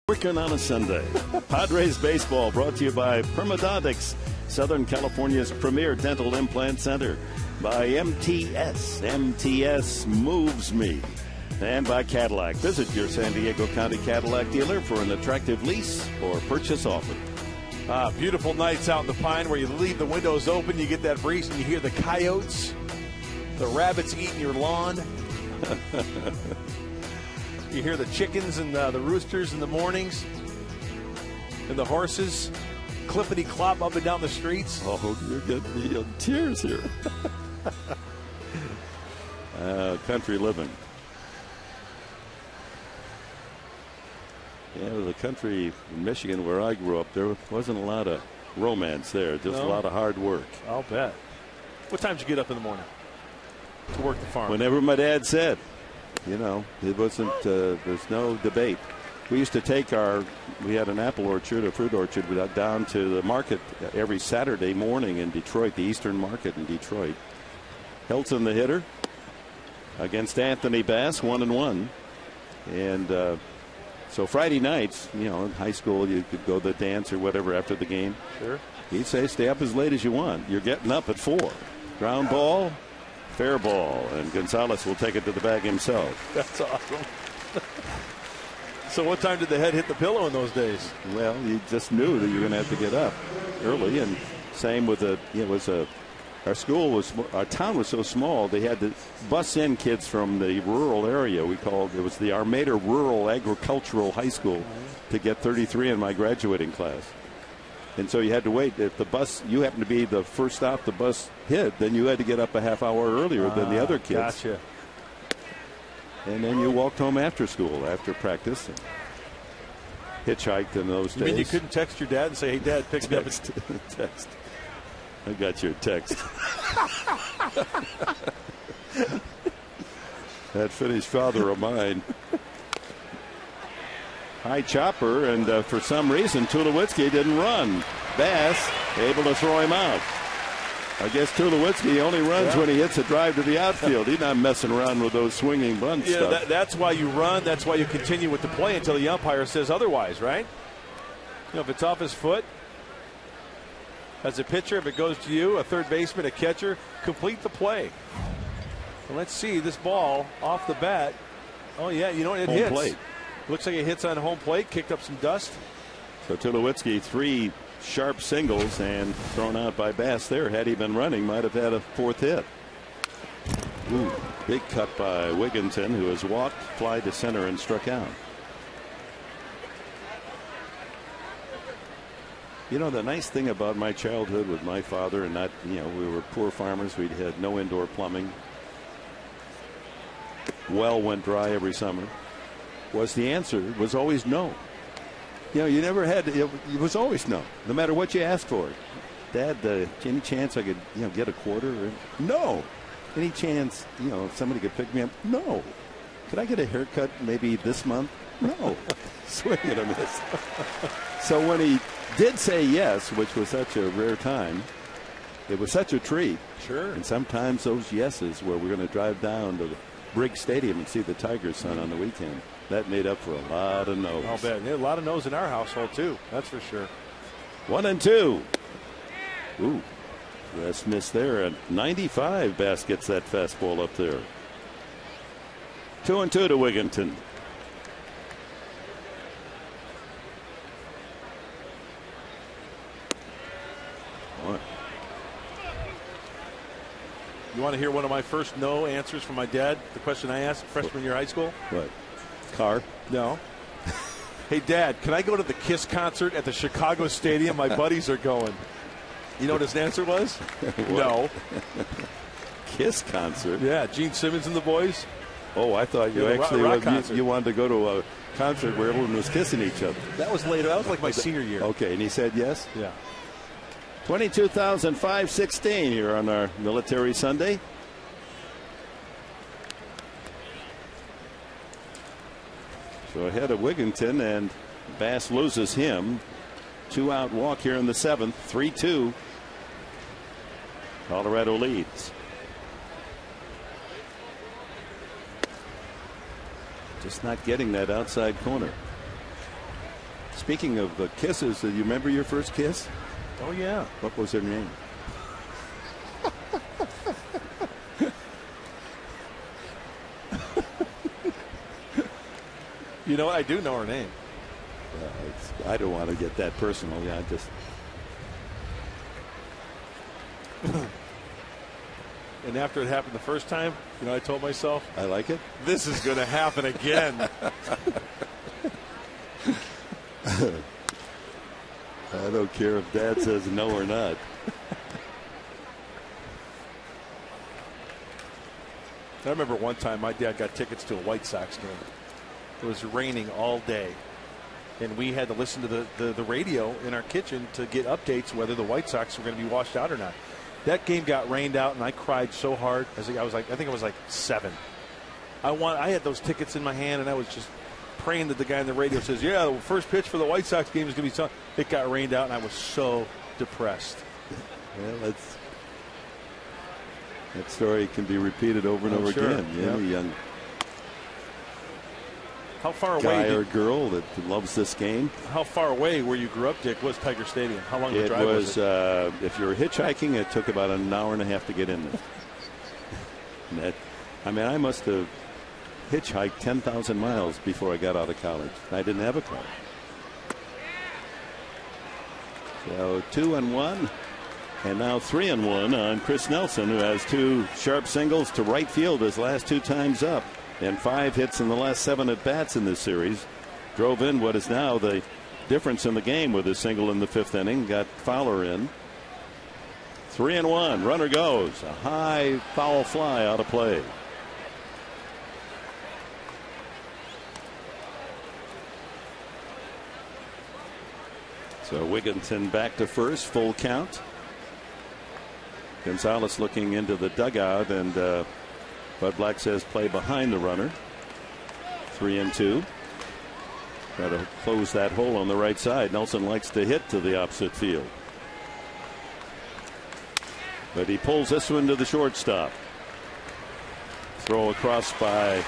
S1: Working on a Sunday. Padres baseball brought to you by Permadontics, Southern California's premier dental implant center. By MTS. MTS moves me. And by Cadillac. Visit your San Diego County Cadillac dealer for an attractive lease or purchase offer.
S3: Beautiful nights out in the Pine where you leave the windows open, you get that breeze, and you hear the coyotes, the rabbits eating your lawn. You hear the chickens and the roosters in the mornings, and the horses clippity-clop up and down the streets.
S1: Oh, you're getting me in tears here. Country living. Yeah, the country in Michigan where I grew up, there wasn't a lot of romance there, just a lot of hard work.
S3: I'll bet. What time did you get up in the morning to work the farm?
S1: Whenever my dad said, you know, it wasn't, there's no debate. We used to take we had an apple orchard, a fruit orchard, down to the market every Saturday morning in Detroit, the Eastern Market in Detroit. Hilton, the hitter, against Anthony Bass, 1-1. And so Friday nights, you know, in high school, you could go to the dance or whatever after the game.
S3: Sure.
S1: He'd say, stay up as late as you want. You're getting up at 4. Ground ball, fair ball, and Gonzalez will take it to the bag himself.
S3: That's awesome. So what time did the head hit the pillow in those days?
S1: Well, you just knew that you were going to have to get up early, and same with our town was so small they had to bus in kids from the rural area. It was the Armada Rural Agricultural High School to get 33 in my graduating class. And so you had to wait. If you happened to be the first stop the bus hit, then you had to get up a half hour earlier than the other kids.
S3: Gotcha.
S1: And then you walked home after school, after practice. And hitchhiked in those days.
S3: You mean you couldn't text your dad and say, hey, Dad, pick me up?
S1: Text. I got your text. That finished father of mine. High chopper, and for some reason, Tulowitzki didn't run. Bass able to throw him out. I guess Tulowitzki only runs when he hits a drive to the outfield. He's not messing around with those swinging bunt stuff.
S3: That's why you run. That's why you continue with the play until the umpire says otherwise, right? You know, if it's off his foot, as a pitcher, if it goes to you, a third baseman, a catcher, complete the play. And let's see this ball off the bat. Oh, yeah, you know, it hits.
S1: Home plate.
S3: Looks like it hits on home plate, kicked up some dust.
S1: So Tulowitzki, 3 sharp singles and thrown out by Bass there. Had he been running, might have had a 4th hit. Ooh, big cut by Wigginton, who has walked, fly to center, and struck out. You know, the nice thing about my childhood with my father, and we were poor farmers. We had no indoor plumbing. Well went dry every summer. Was the answer was always no. You know, you never had it was always no matter what you asked for. Dad, any chance I could get a quarter? No. Any chance somebody could pick me up? No. Could I get a haircut maybe this month? No. Swing and a miss. So when he did say yes, which was such a rare time, it was such a treat.
S3: Sure.
S1: And sometimes those yeses where we're going to drive down to the Briggs Stadium and see the Tigers son on the weekend. That made up for a lot of no's.
S3: I'll bet. A lot of no's in our household, too. That's for sure.
S1: 1-2. Ooh. That's missed there. At 95, Bass gets that fastball up there. 2-2 to Wigginton. What?
S3: You want to hear one of my first no answers from my dad? The question I asked freshman year high school?
S1: What? Car?
S3: No. Hey, Dad, can I go to the Kiss concert at the Chicago Stadium? My buddies are going. You know what his answer was? No.
S1: Kiss concert?
S3: Yeah, Gene Simmons and the boys.
S1: Oh, I thought you you wanted to go to a concert where everyone was kissing each other.
S3: That was later. That was like my senior year.
S1: Okay, and he said yes?
S3: Yeah.
S1: 22,516 here on our Military Sunday. So ahead of Wigginton, and Bass loses him. 2-out walk here in the 7th. 3-2. Colorado leads. Just not getting that outside corner. Speaking of kisses, do you remember your first kiss?
S3: Oh, yeah.
S1: What was her name?
S3: You know, I do know her name.
S1: I don't want to get that personal. Yeah, just.
S3: And after it happened the first time, you know, I told myself,
S1: I like it.
S3: This is going to happen again.
S1: I don't care if Dad says no or not.
S3: I remember one time my dad got tickets to a White Sox game. It was raining all day. and we had to listen to the radio in our kitchen to get updates whether the White Sox were going to be washed out or not. That game got rained out, and I cried so hard. I think I was like 7. I had those tickets in my hand, and I was just praying that the guy on the radio says, "Yeah, the first pitch for the White Sox game is going to be." It got rained out, and I was so depressed.
S5: Well, that story can be repeated over and over again. Yeah, young
S3: how far
S5: guy
S3: away
S5: or girl that loves this game.
S3: How far away where you grew up, Dick, was Tiger Stadium? How long of a drive was it?
S5: If you were hitchhiking, it took about an hour and a half to get in there. I must have hitchhiked 10,000 miles before I got out of college. I didn't have a car. So 2-1, and now 3-1 on Chris Nelson, who has 2 sharp singles to right field his last 2 times up, and 5 hits in the last 7 at bats in this series. Drove in what is now the difference in the game with a single in the 5th inning. Got Fowler in. 3-1. Runner goes. A high foul fly out of play. So Wigginton back to first, full count. Gonzalez looking into the dugout, and Bud Black says play behind the runner. 3-2. Try to close that hole on the right side. Nelson likes to hit to the opposite field, but he pulls this one to the shortstop. Throw across by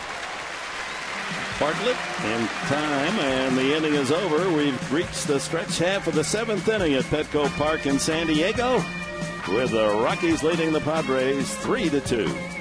S5: Bartlett in time, and the inning is over. We've reached the stretch half of the 7th inning at Petco Park in San Diego, with the Rockies leading the Padres 3-2.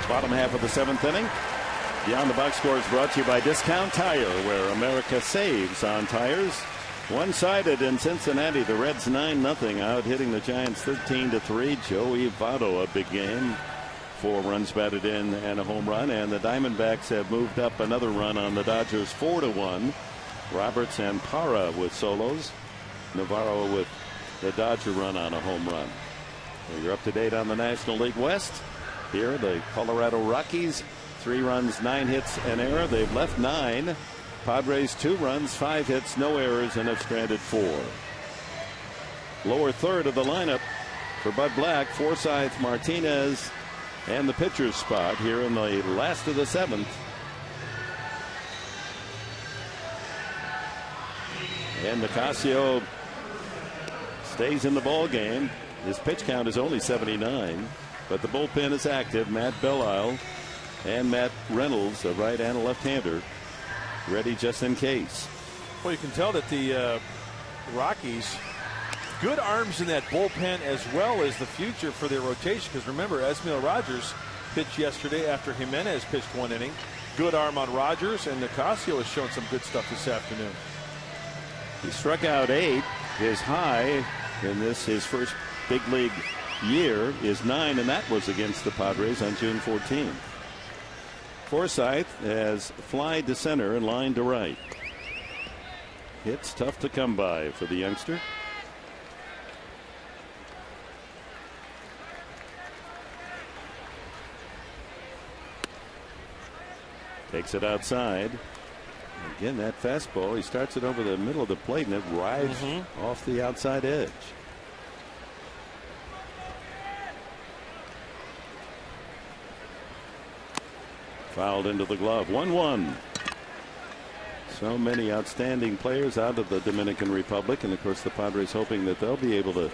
S5: Bottom half of the 7th inning. Beyond the Box Score is brought to you by Discount Tire, where America saves on tires. One-sided in Cincinnati. The Reds 9-0 out, hitting the Giants 13-3. Joey Votto, a big game. 4 runs batted in and a home run. And the Diamondbacks have moved up another run on the Dodgers 4-1. Roberts and Parra with solos. Navarro with the Dodger run on a home run. So you're up to date on the National League West. Here, the Colorado Rockies, 3 runs, 9 hits, an error. They've left 9. Padres 2 runs, 5 hits, no errors, and have stranded 4. Lower third of the lineup for Bud Black, Forsythe, Martinez, and the pitcher's spot here in the last of the 7th. And Nicasio stays in the ball game. His pitch count is only 79, but the bullpen is active. Matt Belisle and Matt Reynolds, a right and a left-hander, ready just in case.
S3: Well, you can tell that the Rockies, good arms in that bullpen as well as the future for their rotation. Because remember, Esmail Rogers pitched yesterday after Jimenez pitched 1 inning. Good arm on Rogers, and Nicasio has shown some good stuff this afternoon.
S5: He struck out 8. His high in this, his first big league year, is 9, and that was against the Padres on June 14th. Forsythe has fly to center and line to right. It's tough to come by for the youngster. Takes it outside. Again, that fastball, he starts it over the middle of the plate, and it rides off the outside edge. Fouled into the glove. 1-1. So many outstanding players out of the Dominican Republic, and of course the Padres hoping that they'll be able to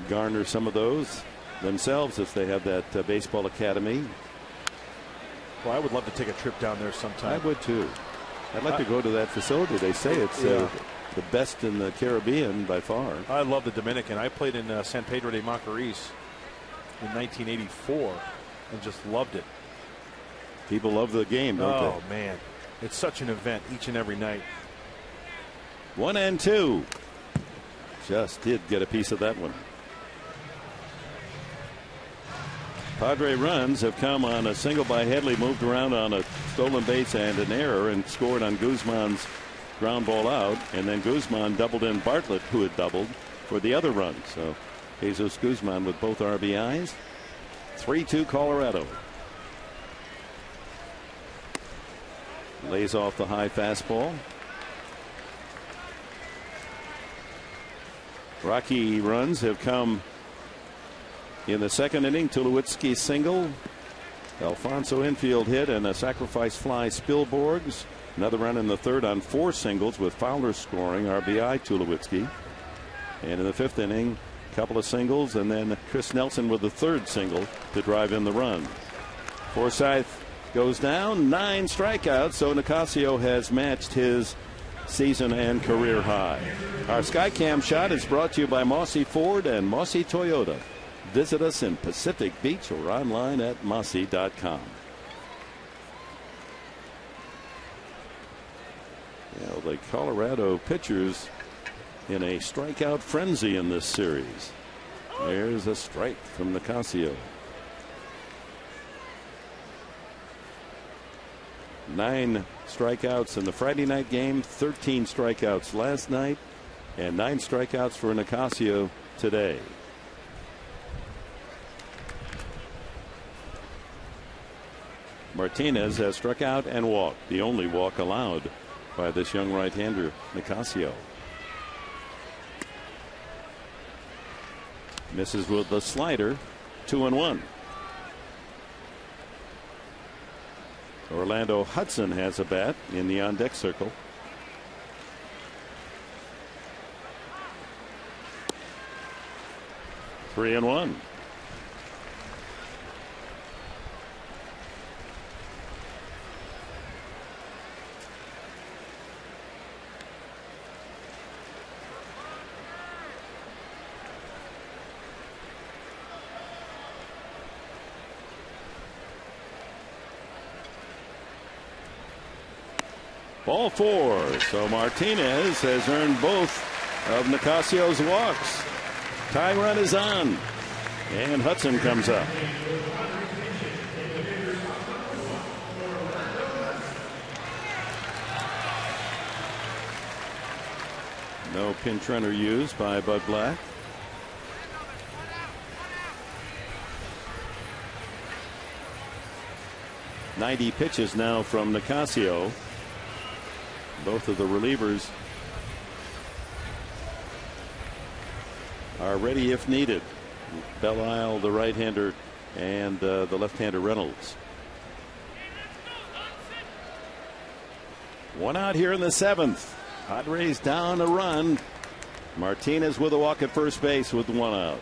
S5: garner some of those themselves if they have that baseball academy.
S3: Well, I would love to take a trip down there sometime.
S5: I would too. I'd like to go to that facility. They say it's the best in the Caribbean by far.
S3: I love the Dominican. I played in San Pedro de Macorís in 1984 and just loved it.
S5: People love the game, don't they?
S3: Oh, man. It's such an event each and every night.
S5: 1-2. Just did get a piece of that one. Padre runs have come on a single by Headley, moved around on a stolen base and an error, and scored on Guzman's ground ball out. And then Guzman doubled in Bartlett, who had doubled, for the other run. So Jesus Guzman with both RBIs. 3-2 Colorado. Lays off the high fastball. Rocky runs have come in the second inning. Tulowitzki single, Alfonso infield hit, and a sacrifice fly Spilborghs. Another run in the third on 4 singles with Fowler scoring, RBI Tulowitzki. And in the 5th inning, a couple of singles, and then Chris Nelson with the 3rd single to drive in the run. Forsythe goes down, 9 strikeouts, so Nicasio has matched his season and career high. Our Skycam shot is brought to you by Mossy Ford and Mossy Toyota. Visit us in Pacific Beach or online at mossy.com. The Colorado pitchers in a strikeout frenzy in this series. There's a strike from Nicasio. 9 strikeouts in the Friday night game, 13 strikeouts last night, and 9 strikeouts for Nicasio today. Martinez has struck out and walked, the only walk allowed by this young right-hander, Nicasio. Misses with the slider, 2-1. Orlando Hudson has a bat in the on-deck circle. Three and one. Ball 4. So Martinez has earned both of Nicasio's walks. Tie run is on. And Hudson comes up. No pinch runner used by Bud Black. .90 pitches now from Nicasio. Both of the relievers are ready if needed. Belisle, the right-hander, and the left-hander Reynolds. One out here in the 7th. Padres down a run. Martinez with a walk at first base with 1 out.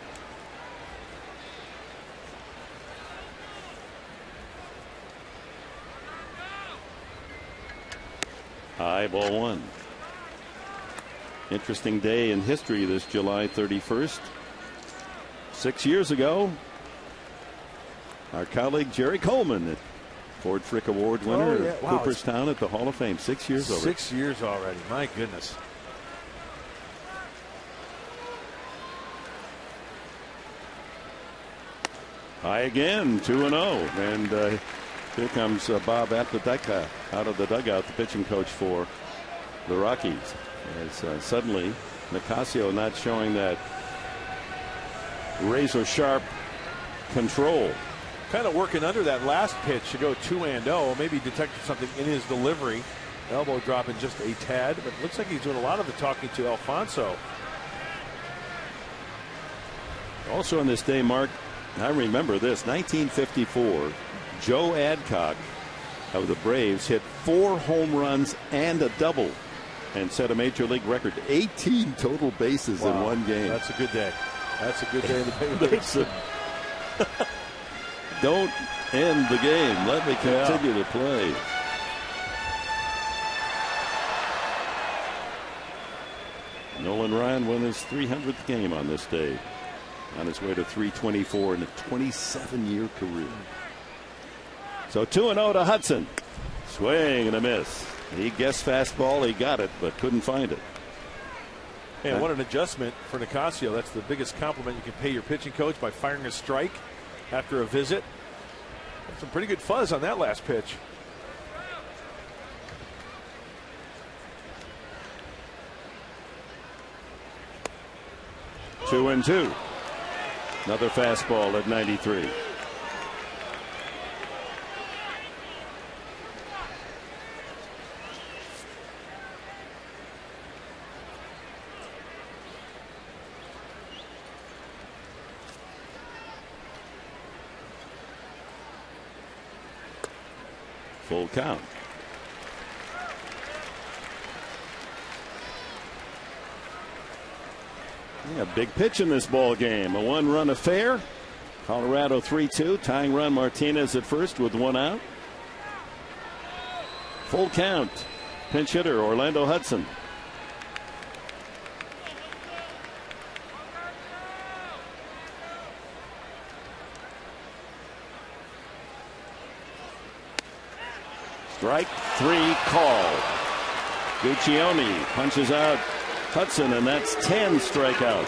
S5: High ball 1. Interesting day in history this July 31st. 6 years ago, our colleague Jerry Coleman, Ford Frick Award winner of Cooperstown at the Hall of Fame. 6 years already.
S3: 6 years already. My goodness.
S5: High again, 2-0. And here comes Bob Aptedeka out of the dugout, the pitching coach for the Rockies. As suddenly Nicasio not showing that razor sharp control.
S3: Kind of working under that last pitch to go 2-0. Maybe detected something in his delivery. Elbow dropping just a tad, but it looks like he's doing a lot of the talking to Alfonso.
S5: Also on this day, Mark, I remember this, 1954, Joe Adcock of the Braves hit 4 home runs and a double and set a major league record, 18 total bases in one game.
S3: That's a good day. That's a good day in the big leagues.
S5: Don't end the game. Let me continue to play. Nolan Ryan won his 300th game on this day, on his way to 324 in a 27-year career. So 2-0 to Hudson. Swing and a miss. He guessed fastball. He got it, but couldn't find it.
S3: And what an adjustment for Nicasio. That's the biggest compliment you can pay your pitching coach, by firing a strike after a visit. Some pretty good fuzz on that last pitch.
S5: Two and two. Another fastball at 93. Full count. Yeah, big pitch in this ball game. A 1-run affair. Colorado 3-2. Tying run Martinez at first with 1 out. Full count. Pinch hitter Orlando Hudson. Strike 3 call. Guccione punches out Hudson, and that's 10 strikeouts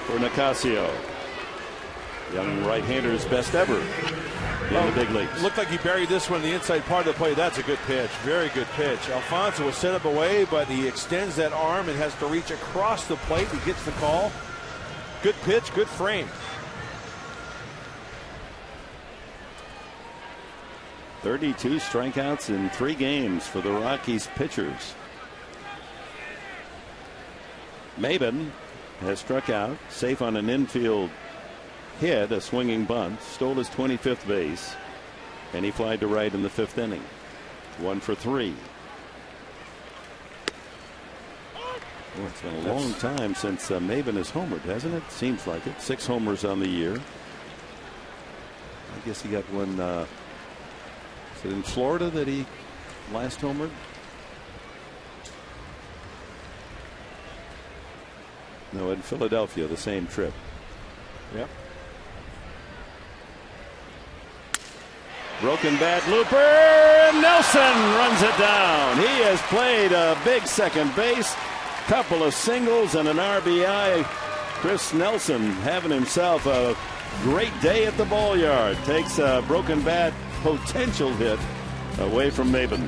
S5: for Nicasio. Young right-hander's best ever in the big leagues.
S3: Looked like he buried this one in the inside part of the plate. That's a good pitch. Very good pitch. Alfonso was set up away, but he extends that arm and has to reach across the plate. He gets the call. Good pitch, good frame.
S5: 32 strikeouts in 3 games for the Rockies pitchers. Maben has struck out, safe on an infield hit, a swinging bunt, stole his 25th base, and he flied to right in the 5th inning. 1 for 3. Well, it's been a long time since Maben has homered, hasn't it? Seems like it. 6 homers on the year. I guess he got one. Is it in Florida that he last homered? No, in Philadelphia, the same trip.
S3: Yep.
S5: Broken bat looper, and Nelson runs it down. He has played a big second base, couple of singles and an RBI. Chris Nelson having himself a great day at the ball yard. Takes a broken bat potential hit away from Maben.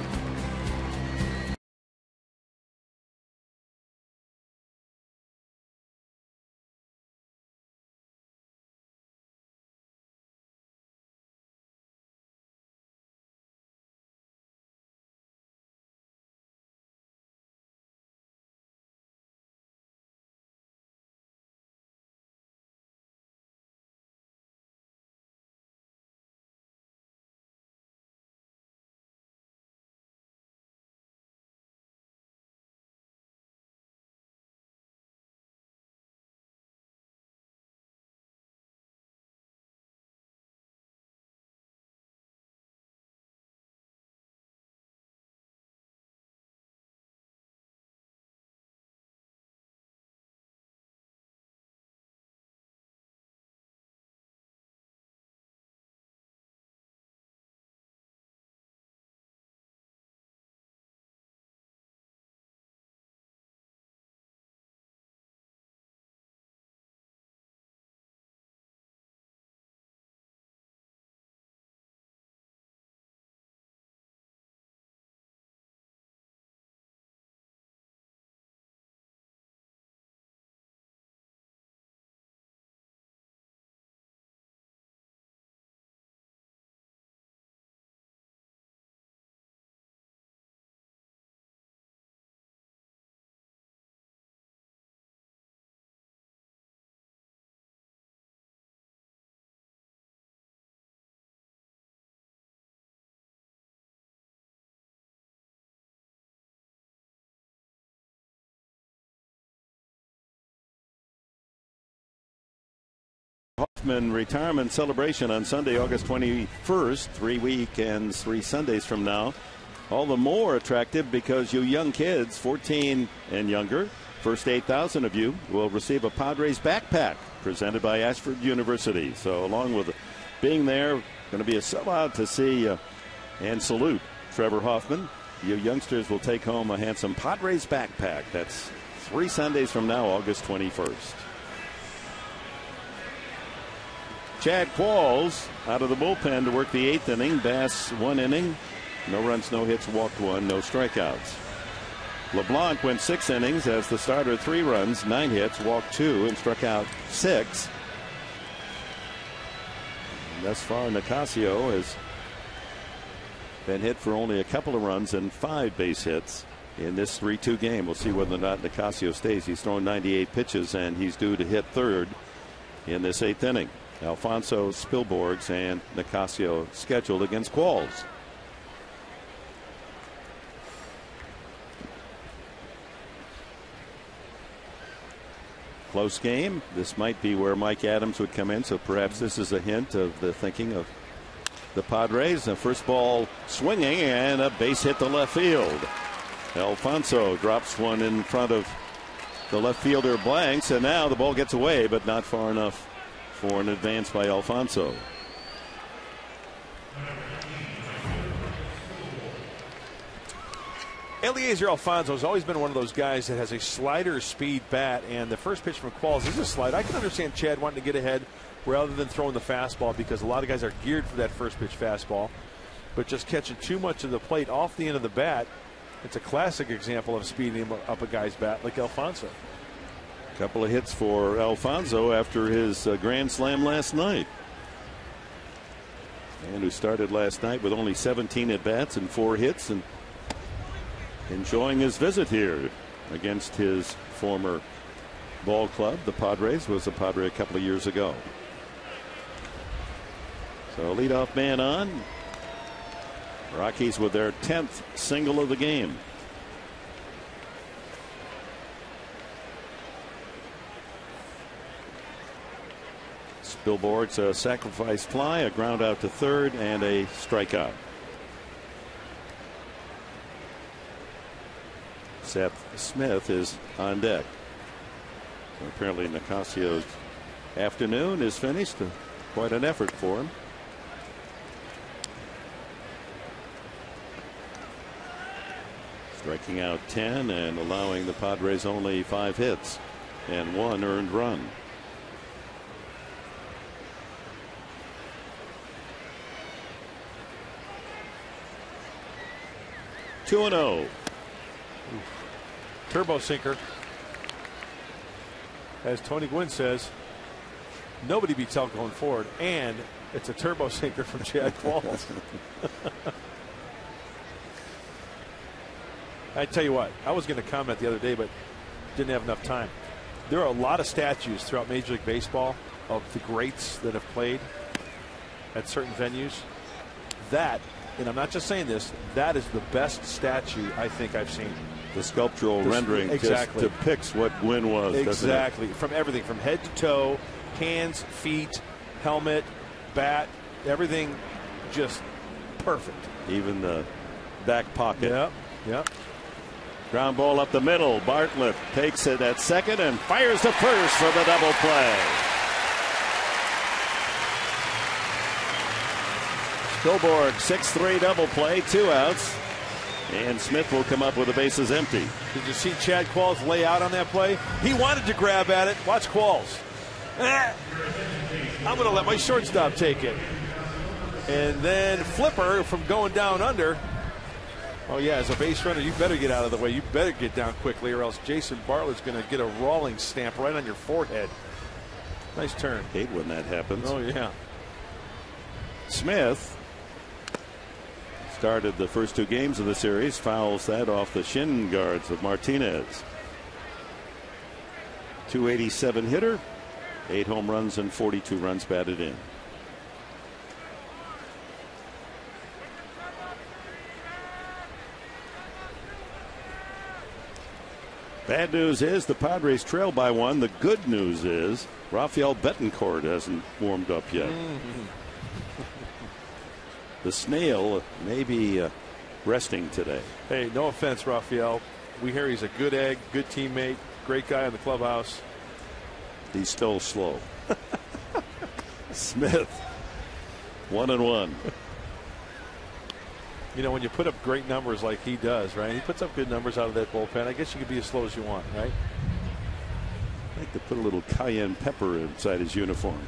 S5: Hoffman retirement celebration on Sunday, August 21st. 3 weekends, 3 Sundays from now. All the more attractive because you young kids, 14 and younger, first 8,000 of you will receive a Padres backpack presented by Ashford University. So along with being there, going to be a sellout to see and salute Trevor Hoffman. You youngsters will take home a handsome Padres backpack. That's 3 Sundays from now, August 21st. Chad Qualls out of the bullpen to work the 8th inning. Bass 1 inning. No runs, no hits, walked 1, no strikeouts. LeBlanc went 6 innings as the starter, 3 runs, 9 hits, walked 2, and struck out 6. And thus far, Nicasio has been hit for only a couple of runs and 5 base hits in this 3-2 game. We'll see whether or not Nicasio stays. He's thrown 98 pitches, and he's due to hit 3rd in this 8th inning. Alfonso, Spilborghs, and Nicasio scheduled against Qualls. Close game. This might be where Mike Adams would come in, so perhaps this is a hint of the thinking of the Padres. The first ball swinging and a base hit to left field. Alfonso drops one in front of the left fielder Blanks, and now the ball gets away, but not far enough for an advance by Alfonso.
S3: Eliezer Alfonso has always been one of those guys that has a slider speed bat, and the first pitch from Qualls is a slide. I can understand Chad wanting to get ahead rather than throwing the fastball, because a lot of guys are geared for that first pitch fastball, but just catching too much of the plate off the end of the bat. It's a classic example of speeding up a guy's bat like Alfonso.
S5: A couple of hits for Alfonso after his grand slam last night. And who started last night with only 17 at bats and 4 hits, and enjoying his visit here against his former ball club. The Padres. Was a Padre a couple of years ago. So leadoff man on. Rockies with their 10th single of the game. Spilborghs a sacrifice fly, a ground out to 3rd, and a strikeout. Seth Smith is on deck. So apparently Nicasio's afternoon is finished. Quite an effort for him. Striking out 10 and allowing the Padres only 5 hits and 1 earned run. Two and 0.
S3: Turbo sinker. As Tony Gwynn says, nobody beats out going forward, and it's a turbo sinker from Chad Qualls. I tell you what, I was going to comment the other day, but didn't have enough time. There are a lot of statues throughout Major League Baseball of the greats that have played at certain venues. That, and I'm not just saying this, that is the best statue I think I've seen.
S5: The sculptural rendering
S3: exactly
S5: just depicts what Gwynn was.
S3: Exactly. From everything, from head to toe, hands, feet, helmet, bat, everything just perfect.
S5: Even the back pocket.
S3: Yep. Yep.
S5: Ground ball up the middle. Bartlett takes it at 2nd and fires to 1st for the double play. Spilborg 6-3 double play, 2 outs. And Smith will come up with the bases empty.
S3: Did you see Chad Qualls lay out on that play? He wanted to grab at it. Watch Qualls. I'm going to let my shortstop take it. And then Flipper from going down under. Oh, yeah, as a base runner, you better get out of the way. You better get down quickly, or else Jason Bartlett's going to get a Rawlings stamp right on your forehead. Nice turn.
S5: Hate when that happens.
S3: Oh, yeah.
S5: Smith started the first 2 games of the series, fouls that off the shin guards of Martinez. 287 hitter, 8 home runs and 42 runs batted in. Bad news is the Padres trail by 1. The good news is Rafael Betancourt hasn't warmed up yet. The snail may be resting today.
S3: Hey, no offense, Rafael. We hear he's a good egg, good teammate, great guy in the clubhouse.
S5: He's still slow. Smith, 1-1.
S3: You know, when you put up great numbers like he does, right? He puts up good numbers out of that bullpen. I guess you can be as slow as you want, right?
S5: I think they put a little cayenne pepper inside his uniform.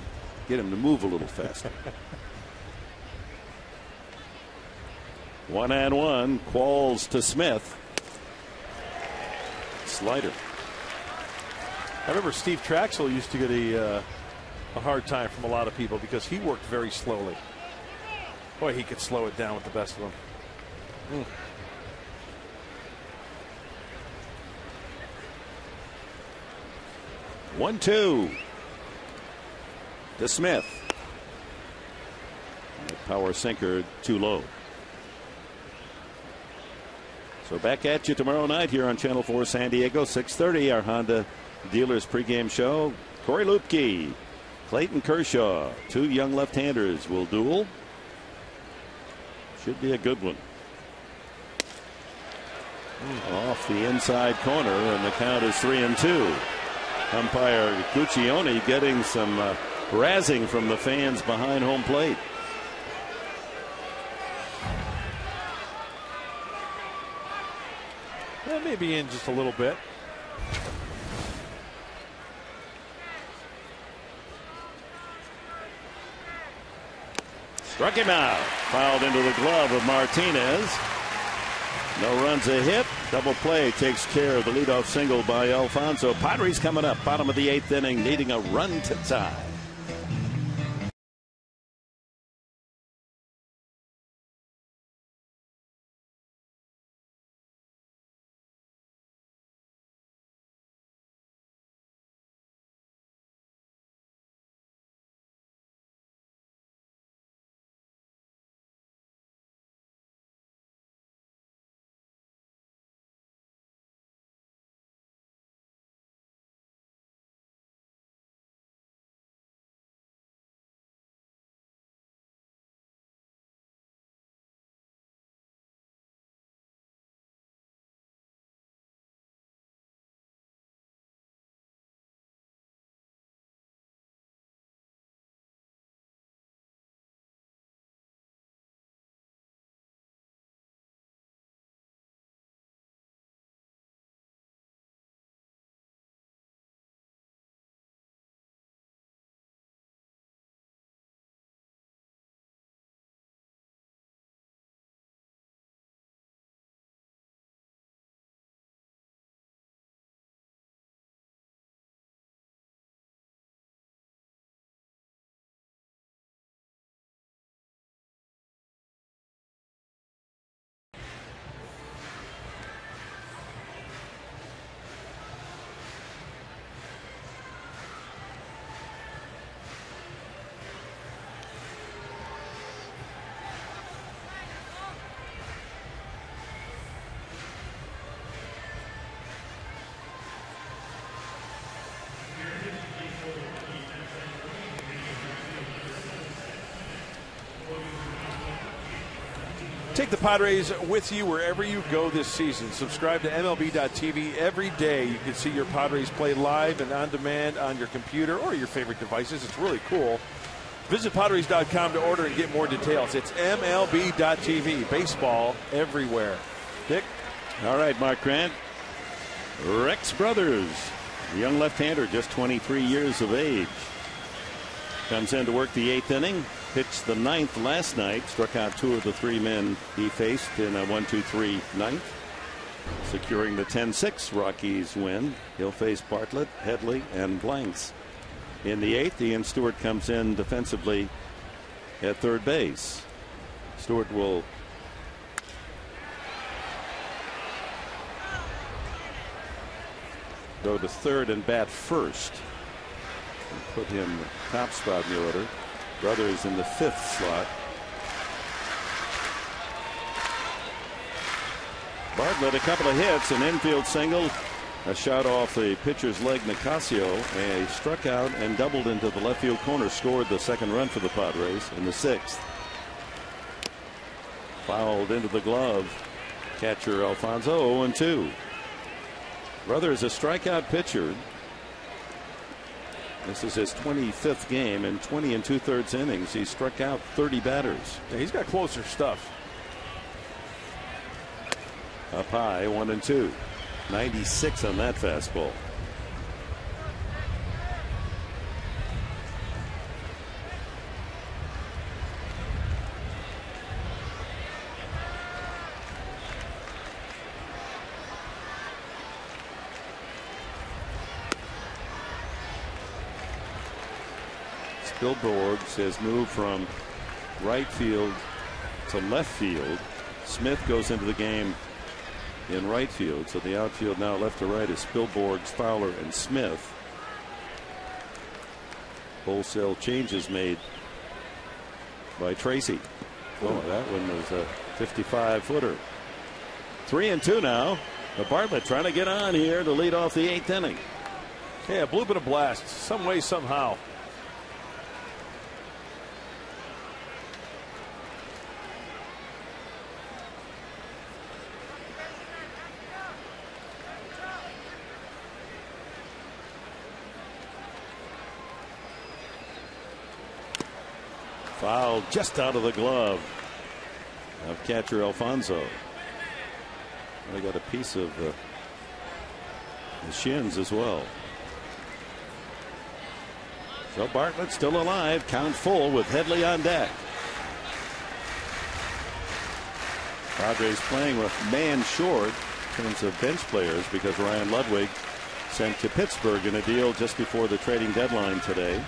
S5: Get him to move a little faster. 1-1. Qualls to Smith. Slider.
S3: I remember Steve Traxel used to get a hard time from a lot of people because he worked very slowly. Boy, he could slow it down with the best of them.
S5: 1-2 to Smith. The power sinker too low. So back at you tomorrow night here on Channel 4 San Diego, 6:30. Our Honda Dealers pregame show. Corey Lupke, Clayton Kershaw, 2 young left-handers will duel. Should be a good one. Off the inside corner, and the count is 3-2. Umpire Guccione getting some razzing from the fans behind home plate.
S3: That may be in just a little bit.
S5: Struck him out. Fouled into the glove of Martinez. No runs, a hit. Double play takes care of the leadoff single by Alfonso. Padres coming up, bottom of the 8th inning, needing a run to tie.
S3: Take the Padres with you wherever you go this season. Subscribe to MLB.tv every day. You can see your Padres play live and on demand on your computer or your favorite devices. It's really cool. Visit Padres.com to order and get more details. It's MLB.tv. Baseball everywhere. Dick?
S5: All right, Mark Grant. Rex Brothers, a young left-hander, just 23 years of age. Comes in to work the 8th inning. Pitched the 9th last night. Struck out 2 of the 3 men he faced in a 1-2-3 9th. Securing the 10-6 Rockies win. He'll face Bartlett, Headley, and Blanks. In the 8th, Ian Stewart comes in defensively at third base. Stewart will go to third and bat first. And put him top spot in the order. Brothers in the 5th slot. Bartlett, a couple of hits, an infield single A shot off the pitcher's leg, Nicasio, and he struck out and doubled into the left field corner, scored the second run for the Padres in the 6th. Fouled into the glove. Catcher Alfonso 0-2. Brother is a strikeout pitcher. This is his 25th game. In 20 2/3 innings, he struck out 30 batters.
S3: Yeah, he's got closer stuff.
S5: Up high, 1-2. 96 on that fastball. Spilborghs has moved from right field to left field. Smith goes into the game in right field, so the outfield now left to right is Spilborghs, Fowler, and Smith. Wholesale changes made by Tracy. Oh, that one was a 55-footer. 3-2 now. Bartlett trying to get on here to lead off the 8th inning.
S3: Yeah, a blue bit of blast, some way, somehow.
S5: Fouled just out of the glove of catcher Alfonso. They got a piece of the shins as well. So Bartlett still alive. Count full with Headley on deck. Padres playing with man short in terms of bench players because Ryan Ludwig sent to Pittsburgh in a deal just before the trading deadline today.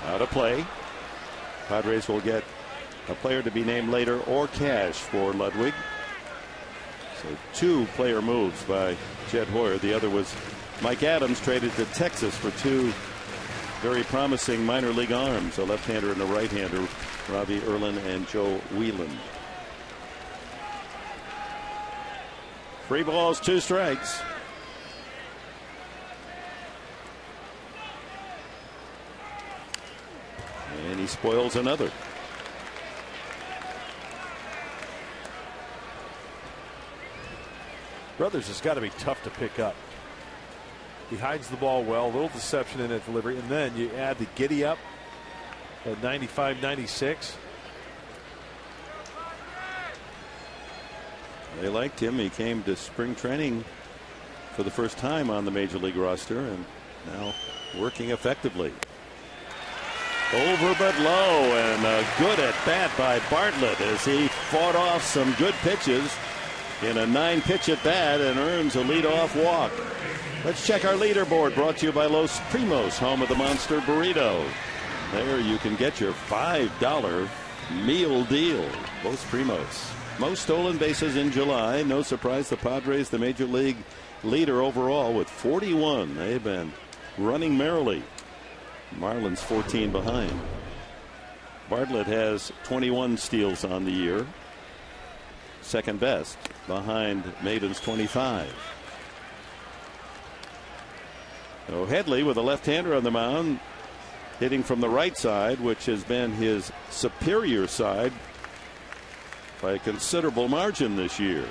S5: Out of play. Padres will get a player to be named later or cash for Ludwig. So 2 player moves by Jed Hoyer. The other was Mike Adams, traded to Texas for 2 very promising minor league arms, a left-hander and a right-hander, Robbie Erlin and Joe Whelan. 3 balls, 2 strikes. And he spoils another.
S3: Brothers has got to be tough to pick up. He hides the ball well, a little deception in that delivery, and then you add the giddy up at 95, 96.
S5: They liked him. He came to spring training for the first time on the major league roster and now working effectively. Over but low, and a good at bat by Bartlett as he fought off some good pitches in a 9-pitch at bat and earns a leadoff walk. Let's check our leaderboard, brought to you by Los Primos, home of the Monster Burrito. There you can get your $5 meal deal. Los Primos. Most stolen bases in July. No surprise, the Padres, the major league leader overall with 41. They've been running merrily. Marlins 14 behind. Bartlett has 21 steals on the year. Second best behind Maiden's 25. So Headley with a left-hander on the mound, hitting from the right side, which has been his superior side by a considerable margin this year.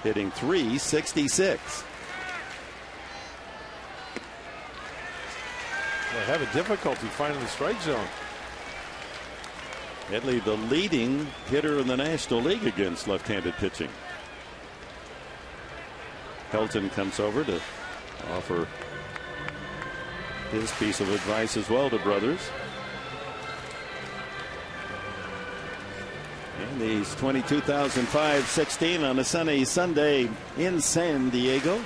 S5: Hitting .366.
S3: They're having difficulty finding the strike zone.
S5: Headley, the leading hitter in the National League against left-handed pitching. Helton comes over to offer his piece of advice as well to brothers. And these 22,516 on a sunny Sunday in San Diego.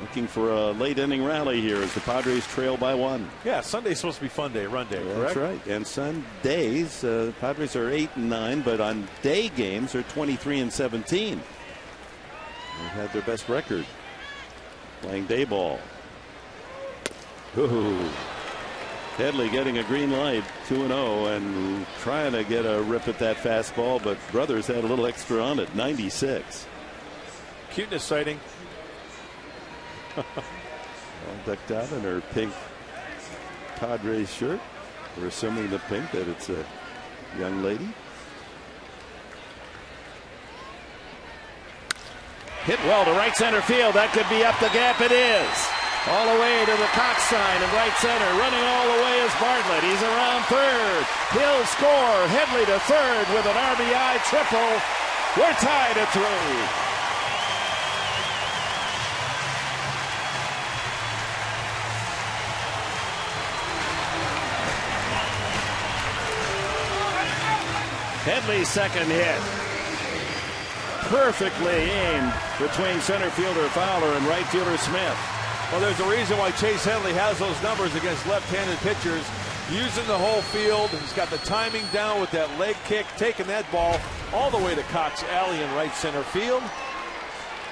S5: Looking for a late inning rally here as the Padres trail by 1.
S3: Yeah, Sunday's supposed to be fun day, run day, correct?
S5: That's right. And Sundays, Padres are 8-9, but on day games are 23-17. They had their best record playing day ball. Ooh. Headley getting a green light, 2-0, and trying to get a rip at that fastball, but Brothers had a little extra on it, 96.
S3: Cuteness sighting.
S5: All decked out in her pink Padres shirt. We're assuming the pink that it's a young lady. Hit well to right center field. That could be up the gap. It is. All the way to the Cox sign in right center. Running all the way is Bartlett. He's around third. He'll score. Headley to third with an RBI triple. We're tied at 3. Headley's second hit. Perfectly aimed between center fielder Fowler and right fielder Smith.
S3: Well, there's a reason why Chase Headley has those numbers against left-handed pitchers. Using the whole field. He's got the timing down with that leg kick, taking that ball all the way to Cox Alley in right center field.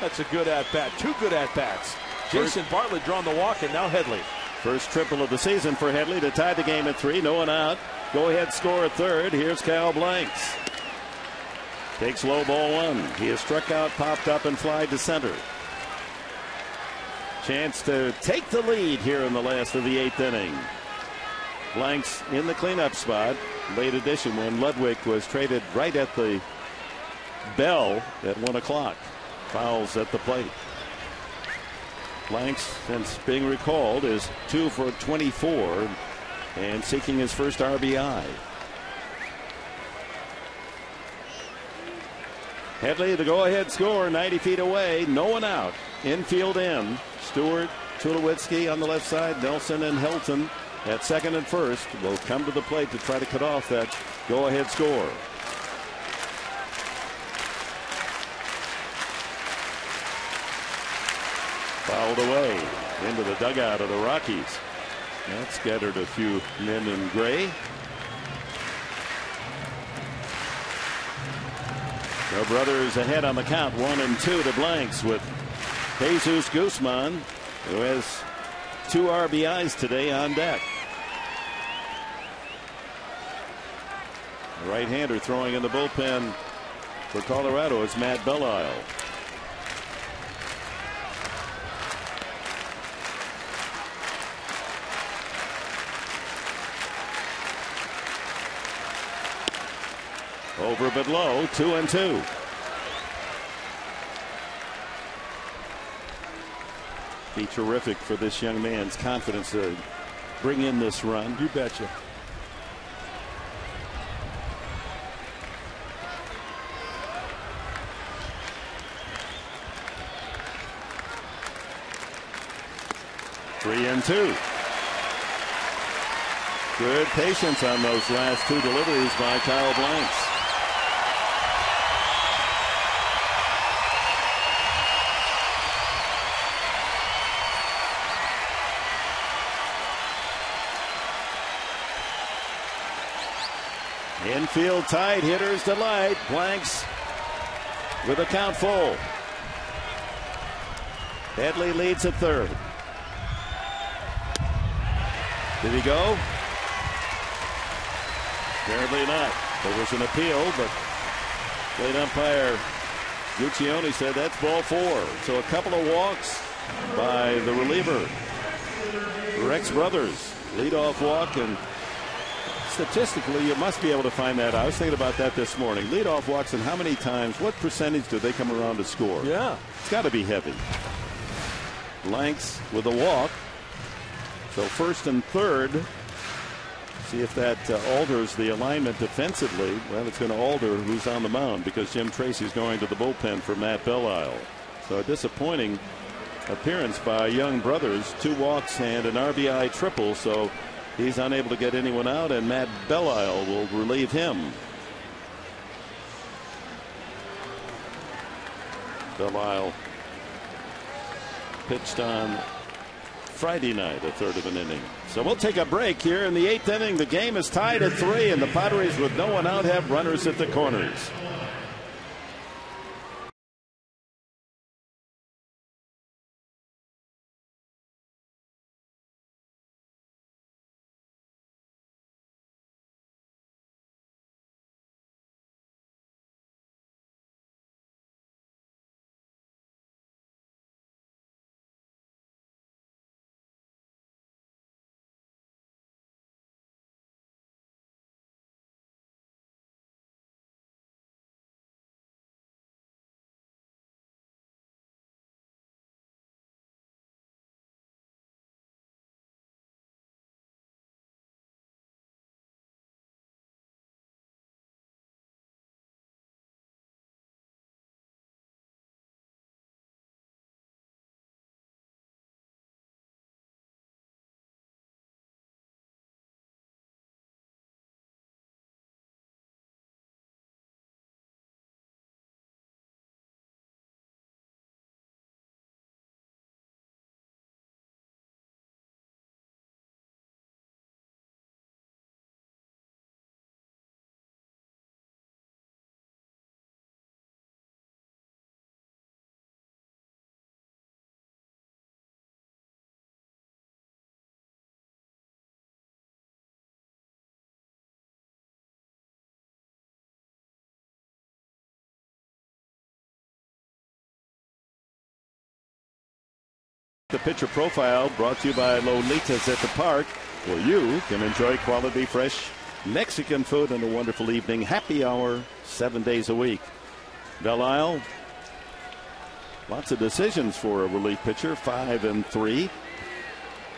S3: That's a good at-bat. 2 good at-bats. Jason Bartlett drawing the walk, and now Headley.
S5: First triple of the season for Headley to tie the game at 3. No one out. Go ahead score at third. Here's Cal Blanks. Takes low ball 1. He has struck out, popped up, and flied to center. Chance to take the lead here in the last of the 8th inning. Blanks in the cleanup spot. Late addition when Ludwig was traded right at the bell at 1 o'clock. Fouls at the plate. Blanks, since being recalled, is 2 for 24 and seeking his first RBI. Headley the go-ahead score, 90 feet away, no one out. Infield in. Stewart, Tulowitzki on the left side, Nelson and Hilton at second and first will come to the plate to try to cut off that go-ahead score. Fouled away into the dugout of the Rockies. That scattered a few men in gray. The Brothers ahead on the count, 1-2 to Blanks with Jesus Guzman, who has 2 RBIs today on deck. The right-hander throwing in the bullpen for Colorado is Matt Belisle. Over but low, 2-2. Be terrific for this young man's confidence to bring in this run.
S3: You betcha.
S5: Three and 2. Good patience on those last 2 deliveries by Kyle Blanks. Infield tied, hitters delight. Blanks with a count full. Headley leads at third. Did he go? Apparently not. There was an appeal, but plate umpire Guccione said that's ball 4. So a couple of walks by the reliever. Rex Brothers, leadoff walk, and statistically you must be able to find that out. I was thinking about that this morning. Leadoff walks, and how many times, what percentage do they come around to score?
S3: Yeah.
S5: It's got to be heavy. Blanks with a walk. So first and third. See if that alters the alignment defensively. Well, it's going to alter who's on the mound because Jim Tracy's going to the bullpen for Matt Belisle. So a disappointing appearance by Young Brothers. 2 walks and an RBI triple. So he's unable to get anyone out, and Matt Belisle will relieve him. Belisle pitched on Friday night, a third of an inning. So we'll take a break here in the 8th inning. The game is tied at 3, and the Padres, with no one out, have runners at the corners. The pitcher profile brought to you by Lolitas at the Park, where you can enjoy quality, fresh Mexican food and a wonderful evening. Happy hour 7 days a week. Belle Isle, lots of decisions for a relief pitcher, 5-3.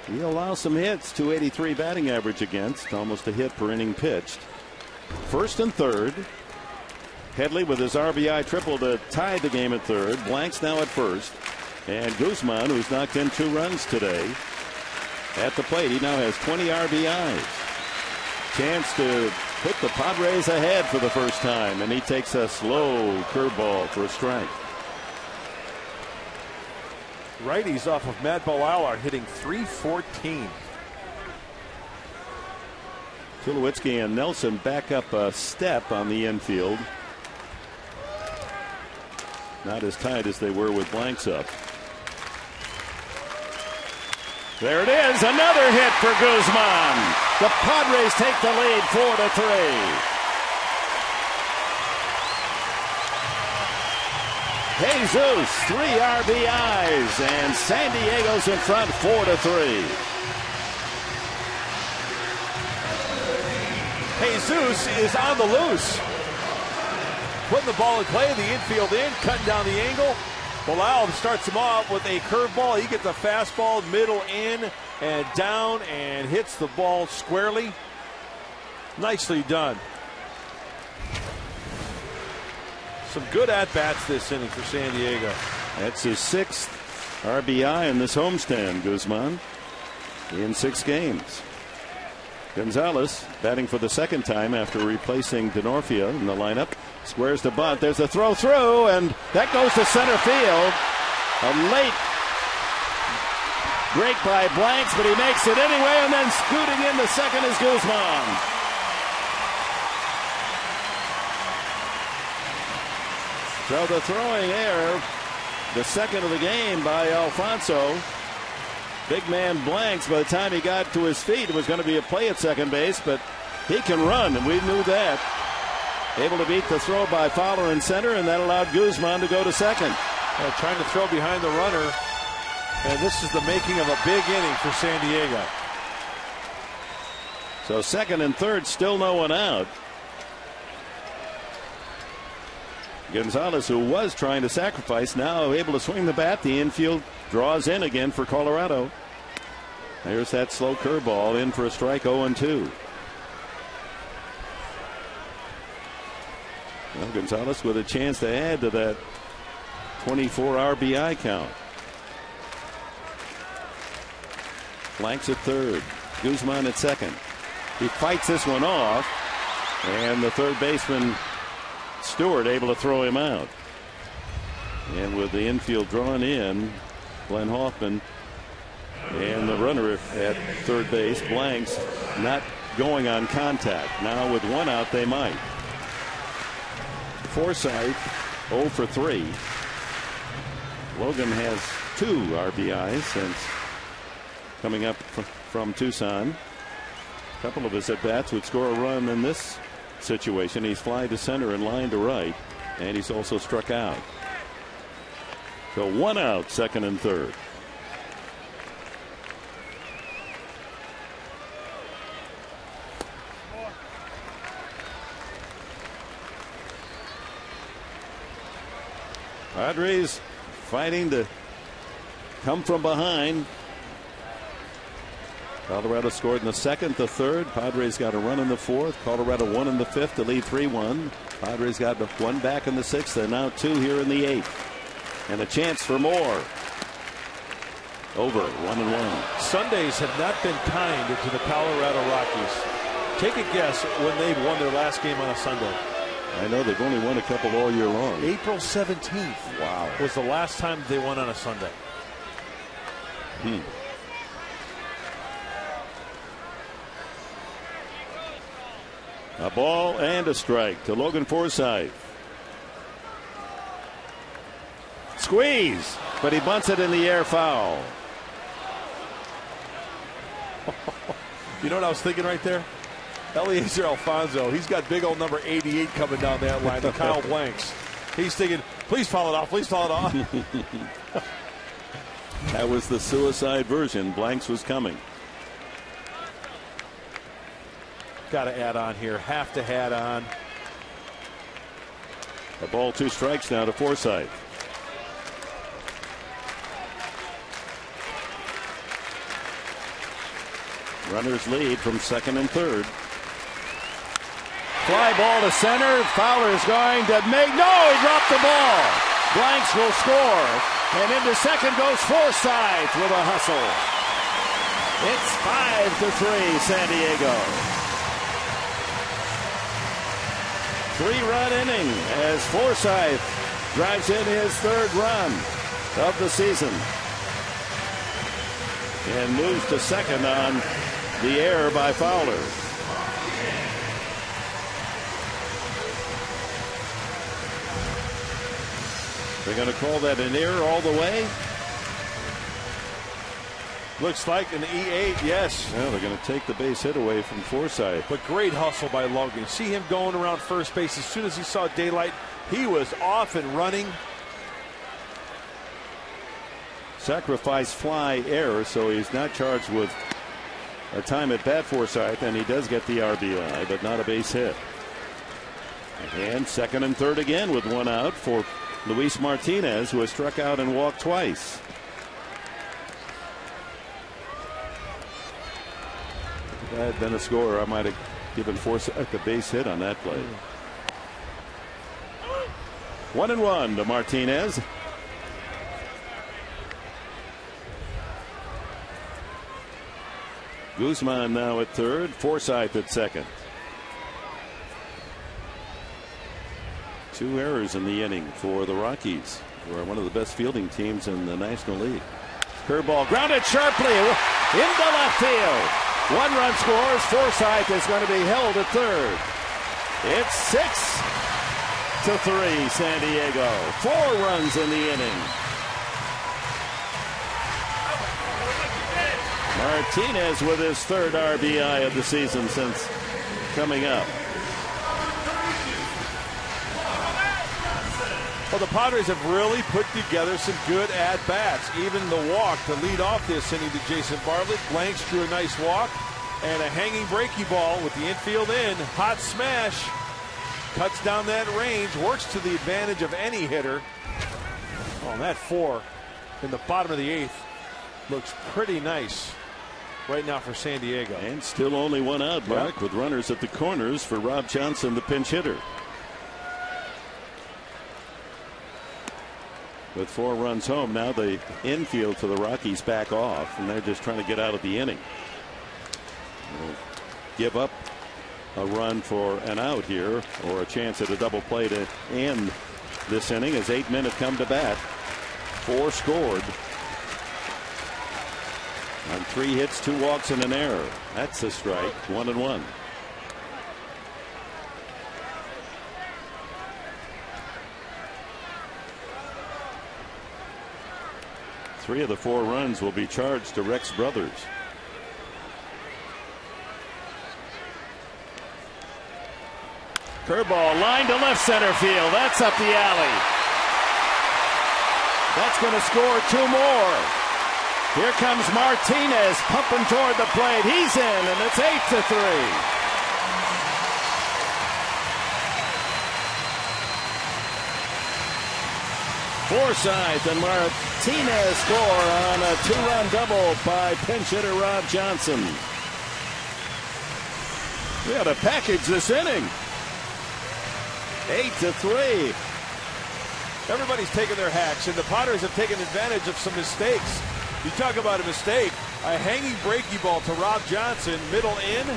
S5: He allows some hits, 283 batting average against, almost a hit per inning pitched. First and third. Headley with his RBI triple to tie the game at third. Blanks now at first. And Guzman, who's knocked in 2 runs today, at the plate. He now has 20 RBIs. Chance to put the Padres ahead for the first time, and he takes a slow curveball for a strike.
S3: Righties off of Matt Belisle are hitting .314.
S5: Tulowitzki and Nelson back up a step on the infield. Not as tight as they were with Blanks up. There it is, another hit for Guzman. The Padres take the lead 4-3. Jesus, 3 RBIs, and San Diego's in front 4-3.
S3: Jesus is on the loose. Putting the ball in play, the infield in, cutting down the angle. Belisle starts him off with a curveball. He gets a fastball, middle in and down, and hits the ball squarely. Nicely done. Some good at-bats this inning for San Diego.
S5: That's his 6th RBI in this homestand, Guzman, in 6 games. Gonzalez batting for the 2nd time after replacing Denorfia in the lineup. Squares the bunt. There's a throw through, and that goes to center field. A late break by Blanks, but he makes it anyway, and then scooting in the second is Guzman. So the throwing error, the second of the game by Alfonso. Big man Blanks, by the time he got to his feet, it was going to be a play at second base, but he can run, and we knew that. Able to beat the throw by Fowler in center, and that allowed Guzman to go to second.
S3: Trying to throw behind the runner, and this is the making of a big inning for San Diego.
S5: So second and third, still no one out. Gonzalez, who was trying to sacrifice, now able to swing the bat. The infield draws in again for Colorado. There's that slow curveball in for a strike, 0-2. Well, Gonzalez with a chance to add to that 24 RBI count. Blanks at third. Guzman at second. He fights this one off, and the third baseman Stewart able to throw him out. And with the infield drawn in, Glenn Hoffman and the runner at third base, Blanks, not going on contact. Now with 1 out, they might. Forsythe 0 for 3. Logan has 2 RBIs since coming up from Tucson. A couple of his at-bats would score a run in this situation. He's fly to center and line to right, and he's also struck out. So 1 out, second and third. Padres fighting to come from behind. Colorado scored in the 2nd, the 3rd. Padres got a run in the 4th. Colorado won in the 5th to lead 3-1. Padres got 1 back in the 6th, and now 2 here in the 8th. And a chance for more. Over 1-1.
S3: Sundays have not been kind to the Colorado Rockies. Take a guess when they've won their last game on a Sunday.
S5: I know they've only won a couple all year long.
S3: April 17th.
S5: Wow.
S3: Was the last time they won on a Sunday.
S5: A ball and a strike to Logan Forsythe. Squeeze, but he bunts it in the air, foul.
S3: You know what I was thinking right there? Eliezer Alfonso, he's got big old number 88 coming down that line to Kyle Blanks. He's thinking, please foul it off, please foul it off.
S5: That was the suicide version. Blanks was coming.
S3: Got to add on here. Have to add on.
S5: A ball, 2 strikes now to Forsythe. Runners lead from second and third. Fly ball to center. Fowler's going to make. No, he dropped the ball. Blanks will score. And into second goes Forsythe with a hustle. It's 5-3 San Diego. 3-run inning as Forsythe drives in his 3rd run of the season. And moves to second on the error by Fowler. They're going to call that an error all the way.
S3: Looks like an E8, yes.
S5: Well, they're going to take the base hit away from Forsythe.
S3: But great hustle by Logan. See him going around first base. As soon as he saw daylight, he was off and running.
S5: Sacrifice fly error, so he's not charged with a time at bat Forsythe, and he does get the RBI, but not a base hit. And second and third again with 1 out for Luis Martinez, who has struck out and walked twice. If I had been a scorer, I might have given Forsythe the base hit on that play. 1-1 to Martinez. Guzman now at third, Forsythe at second. 2 errors in the inning for the Rockies, who are one of the best fielding teams in the National League. Curveball grounded sharply into left field. 1 run scores. Forsythe is going to be held at third. It's 6-3 San Diego. 4 runs in the inning. Martinez with his 3rd RBI of the season since coming up.
S3: Well, the Padres have really put together some good at-bats. Even the walk to lead off this inning to Jason Bartlett. Blanks drew a nice walk. And a hanging breaky ball with the infield in. Hot smash. Cuts down that range. Works to the advantage of any hitter. Oh, and that 4 in the bottom of the 8th looks pretty nice right now for San Diego.
S5: And still only 1 out, Mark, with runners at the corners for Rob Johnson, the pinch hitter. With 4 runs home, now the infield for the Rockies back off, and they're just trying to get out of the inning. They'll give up a run for an out here, or a chance at a double play to end this inning as 8 men have come to bat. 4 scored on 3 hits, 2 walks, and an error. That's a strike. 1-1. Three of the 4 runs will be charged to Rex Brothers. Curveball line to left center field. That's up the alley. That's going to score 2 more. Here comes Martinez pumping toward the plate. He's in, and it's 8-3. Forsythe and Martinez score on a 2-run double by pinch hitter Rob Johnson. We had to package this inning. 8-3.
S3: Everybody's taking their hacks, and the Padres have taken advantage of some mistakes. You talk about a mistake. A hanging breaky ball to Rob Johnson, middle in.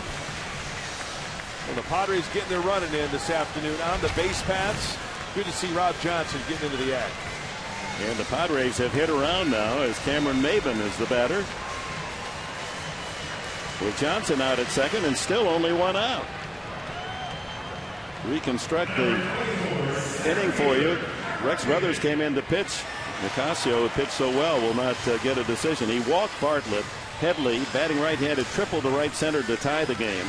S3: Well, the Padres getting their running in this afternoon on the base paths. Good to see Rob Johnson getting into the act.
S5: And the Padres have hit around now as Cameron Maben is the batter. With Johnson out at second and still only 1 out. Reconstruct the inning for you. Rex Brothers came in to pitch. Nicasio, who pitched so well, will not get a decision. He walked Bartlett. Headley, batting right-handed, tripled to right center to tie the game.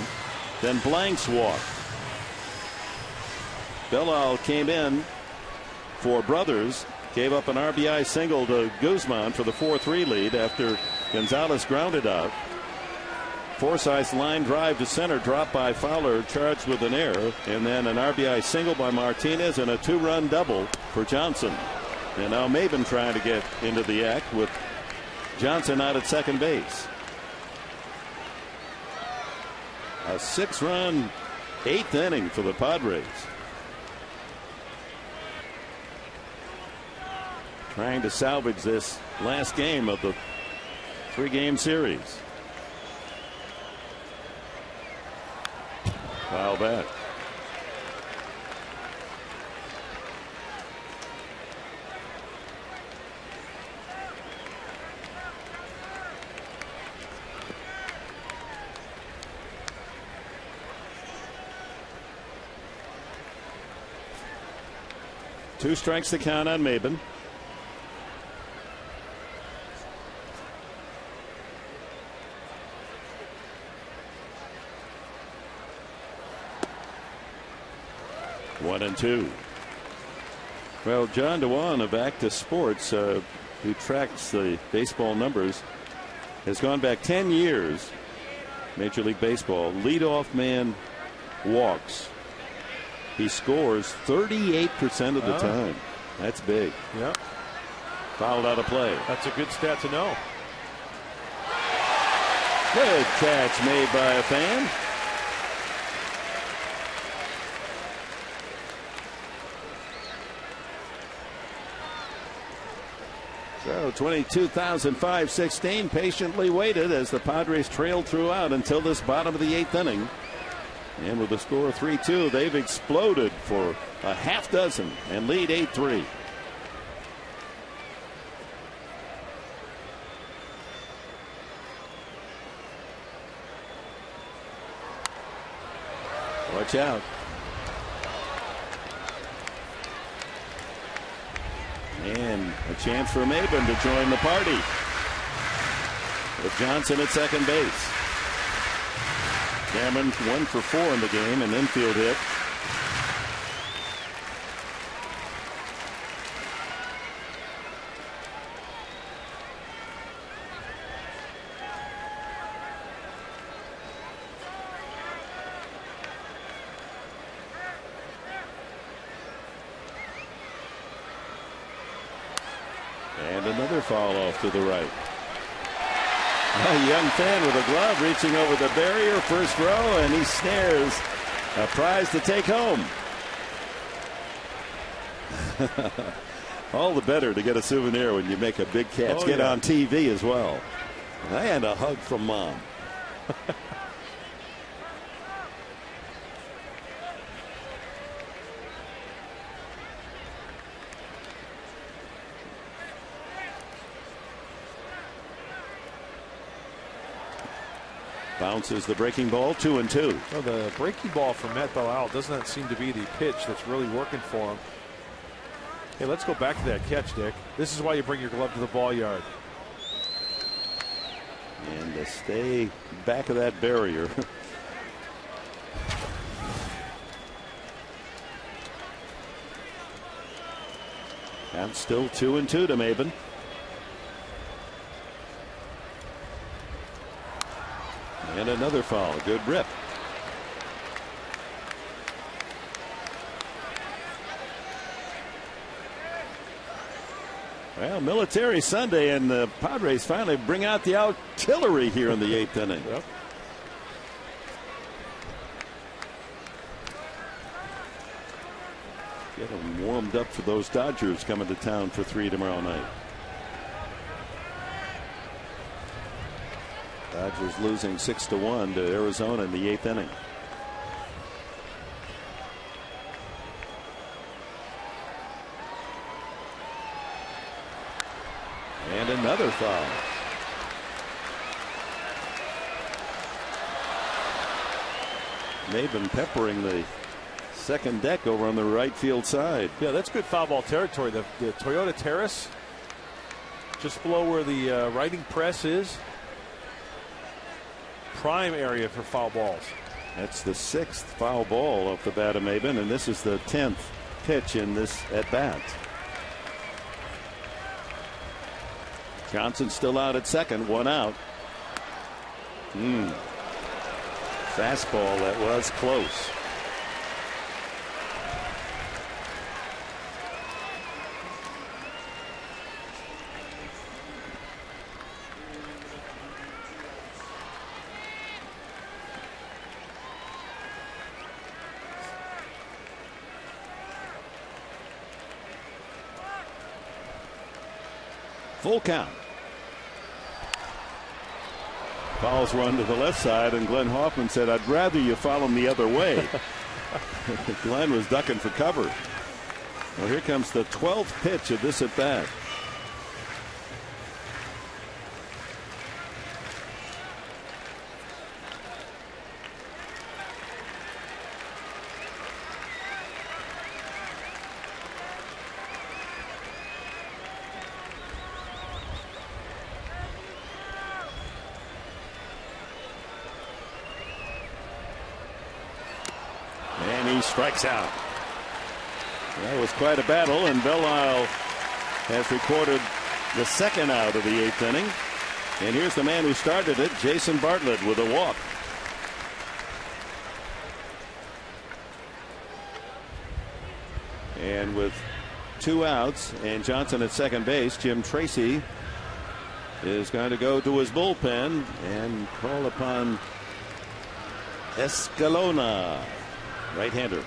S5: Then Blanks walked. Bellal came in for Brothers. gave up an RBI single to Guzman for the 4-3 lead after Gonzalez grounded out. Forsythe's line drive to center dropped by Fowler, charged with an error, and then an RBI single by Martinez and a 2-run double for Johnson. And now Maben trying to get into the act with Johnson out at second base. A 6-run 8th inning for the Padres. Trying to salvage this last game of the 3-game series. Foul back. Two strikes to count on Maben. One and two. Well, John Dewan of Acta Sports, who tracks the baseball numbers, has gone back 10 years. Major League Baseball leadoff man walks. He scores 38% of the time. That's big.
S3: Yep.
S5: Fouled out of play.
S3: That's a good stat to know.
S5: Good catch made by a fan. So 22,516 patiently waited as the Padres trailed throughout until this bottom of the 8th inning. And with the score 3-2, they've exploded for a half dozen and lead 8-3. Watch out. And a chance for Maben to join the party with Johnson at second base. Cameron 1 for 4 in the game, an infield hit. And another foul off to the right. A young fan with a glove reaching over the barrier, first row, and he snares a prize to take home. All the better to get a souvenir when you make a big catch. Get on TV as well. And a hug from Mom. Bounces the breaking ball, 2-2.
S3: Well, the breaking ball for Matt Bellal doesn't seem to be the pitch that's really working for him. Hey, let's go back to that catch, Dick. This is why you bring your glove to the ball yard.
S5: And to stay back of that barrier. And still 2-2 to Maben. And another foul. Good rip. Well, Military Sunday, and the Padres finally bring out the artillery here in the 8th inning.
S3: Yep.
S5: Get them warmed up for those Dodgers coming to town for 3 tomorrow night. Dodgers losing 6-1 to Arizona in the 8th inning. And another foul. Maben peppering the second deck over on the right field side.
S3: Yeah, that's good foul ball territory. The Toyota Terrace, just below where the writing press is. Prime area for foul balls.
S5: That's the 6th foul ball off the bat of Maben, and this is the 10th pitch in this at bat. Johnson still out at second, one out. Fastball that was close. Full count. Fouls run to the left side, and Glenn Hoffman said, "I'd rather you follow him the other way." Glenn was ducking for cover. Well, here comes the 12th pitch of this at bat. Strikes out. That was quite a battle, and Belle has recorded the second out of the 8th inning. And here's the man who started it, Jason Bartlett, with a walk. And with 2 outs and Johnson at second base, Jim Tracy is going to go to his bullpen and call upon Escalona, right-hander.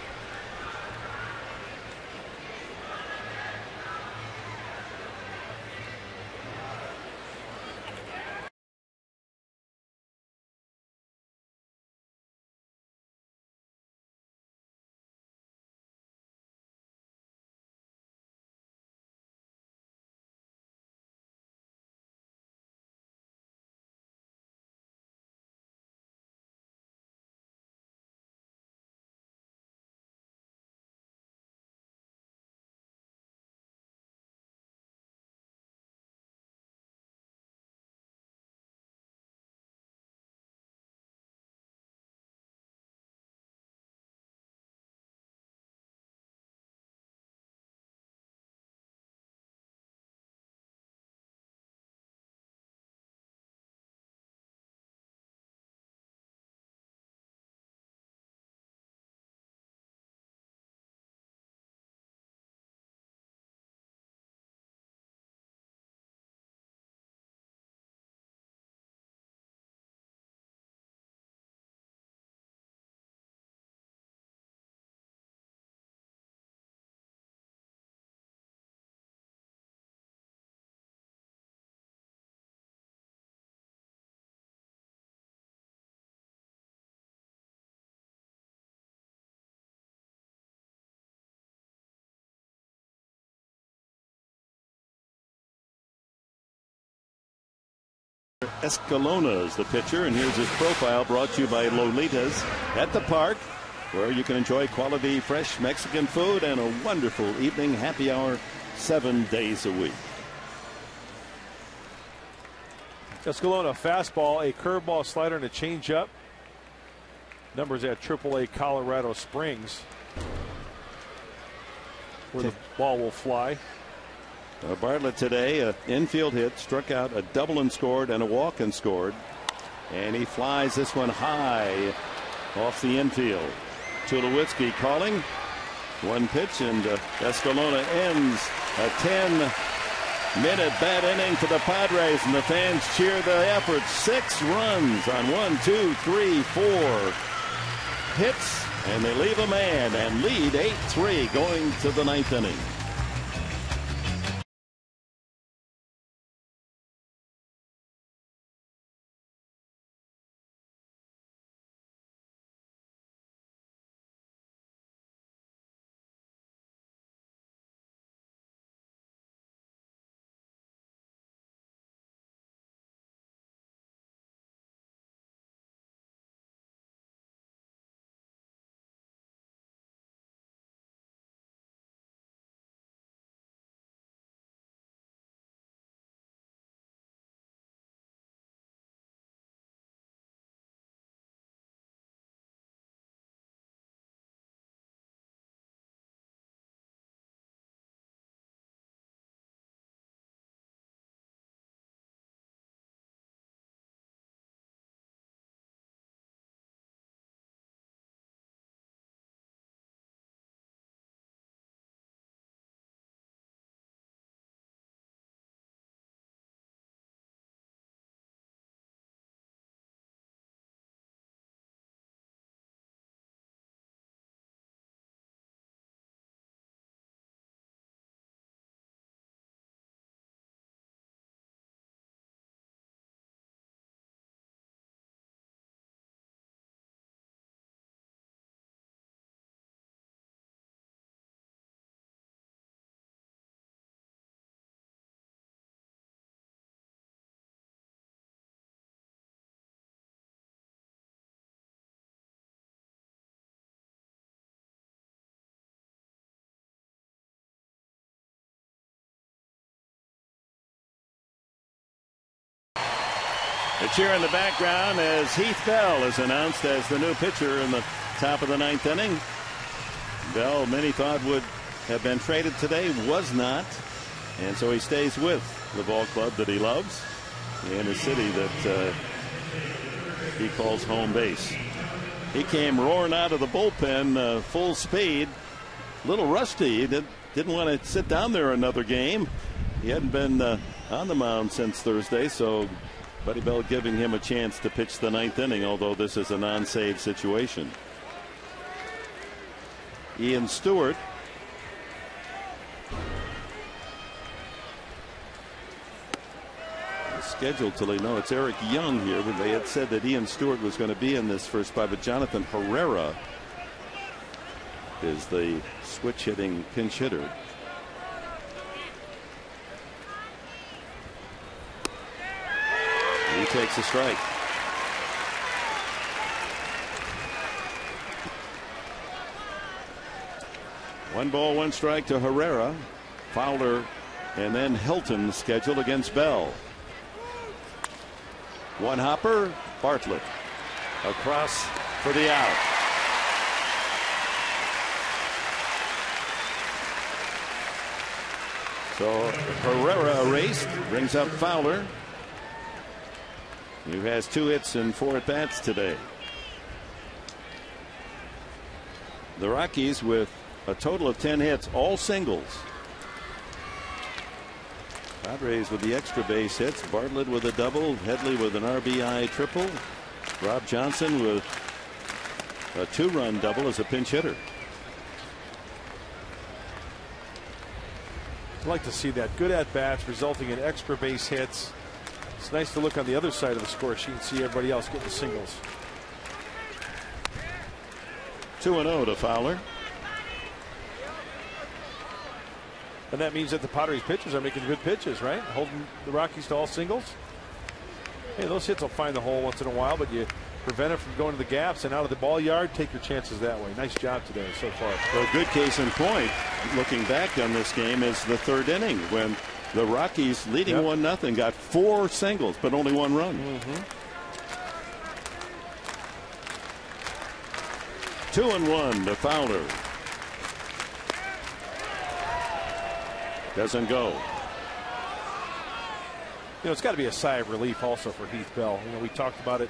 S5: Escalona is the pitcher, and here's his profile, brought to you by Lolitas at the Park, where you can enjoy quality fresh Mexican food and a wonderful evening happy hour 7 days a week.
S3: Escalona, fastball, a curveball, slider, and a changeup. Numbers at AAA Colorado Springs, where the ball will fly.
S5: Bartlett today, an infield hit, struck out, a double and scored, and a walk and scored. And he flies this one high off the infield. Tulowitzki calling. One pitch, and Escalona ends a 10-minute bad inning for the Padres, and the fans cheer the effort. 6 runs on 1, 2, 3, 4 hits, and they leave a man and lead 8-3 going to the 9th inning. The cheer in the background as Heath Bell is announced as the new pitcher in the top of the 9th inning. Bell, many thought would have been traded today, was not. And so he stays with the ball club that he loves in a city that he calls home base. He came roaring out of the bullpen full speed, a little rusty. He didn't want to sit down there another game. He hadn't been on the mound since Thursday, so Buddy Bell giving him a chance to pitch the 9th inning, although this is a non-save situation. Ian Stewart scheduled till they know it's Eric Young here, but they had said that Ian Stewart was going to be in this first spot, but Jonathan Herrera is the switch hitting pinch hitter. He takes a strike. One ball, one strike to Herrera. Fowler and then Hilton scheduled against Bell. One hopper, Bartlett across for the out. So Herrera erased, brings up Fowler, who has 2 hits and 4 at-bats today. The Rockies with a total of 10 hits, all singles. Padres with the extra base hits. Bartlett with a double. Headley with an RBI triple. Rob Johnson with a 2-run double as a pinch hitter.
S3: I'd like to see that. Good at-bats resulting in extra base hits. It's nice to look on the other side of the score sheet and see everybody else getting the singles.
S5: 2-0 to Fowler.
S3: And that means that the Padres pitchers are making good pitches, right? Holding the Rockies to all singles. Hey, those hits will find the hole once in a while, but you prevent it from going to the gaps and out of the ball yard. Take your chances that way. Nice job today so far.
S5: Well, a good case in point, looking back on this game, is the 3rd inning when the Rockies, leading 1-0, got 4 singles, but only 1 run. 2-1 to Fowler. Doesn't go.
S3: You know, it's got to be a sigh of relief also for Heath Bell. You know, we talked about it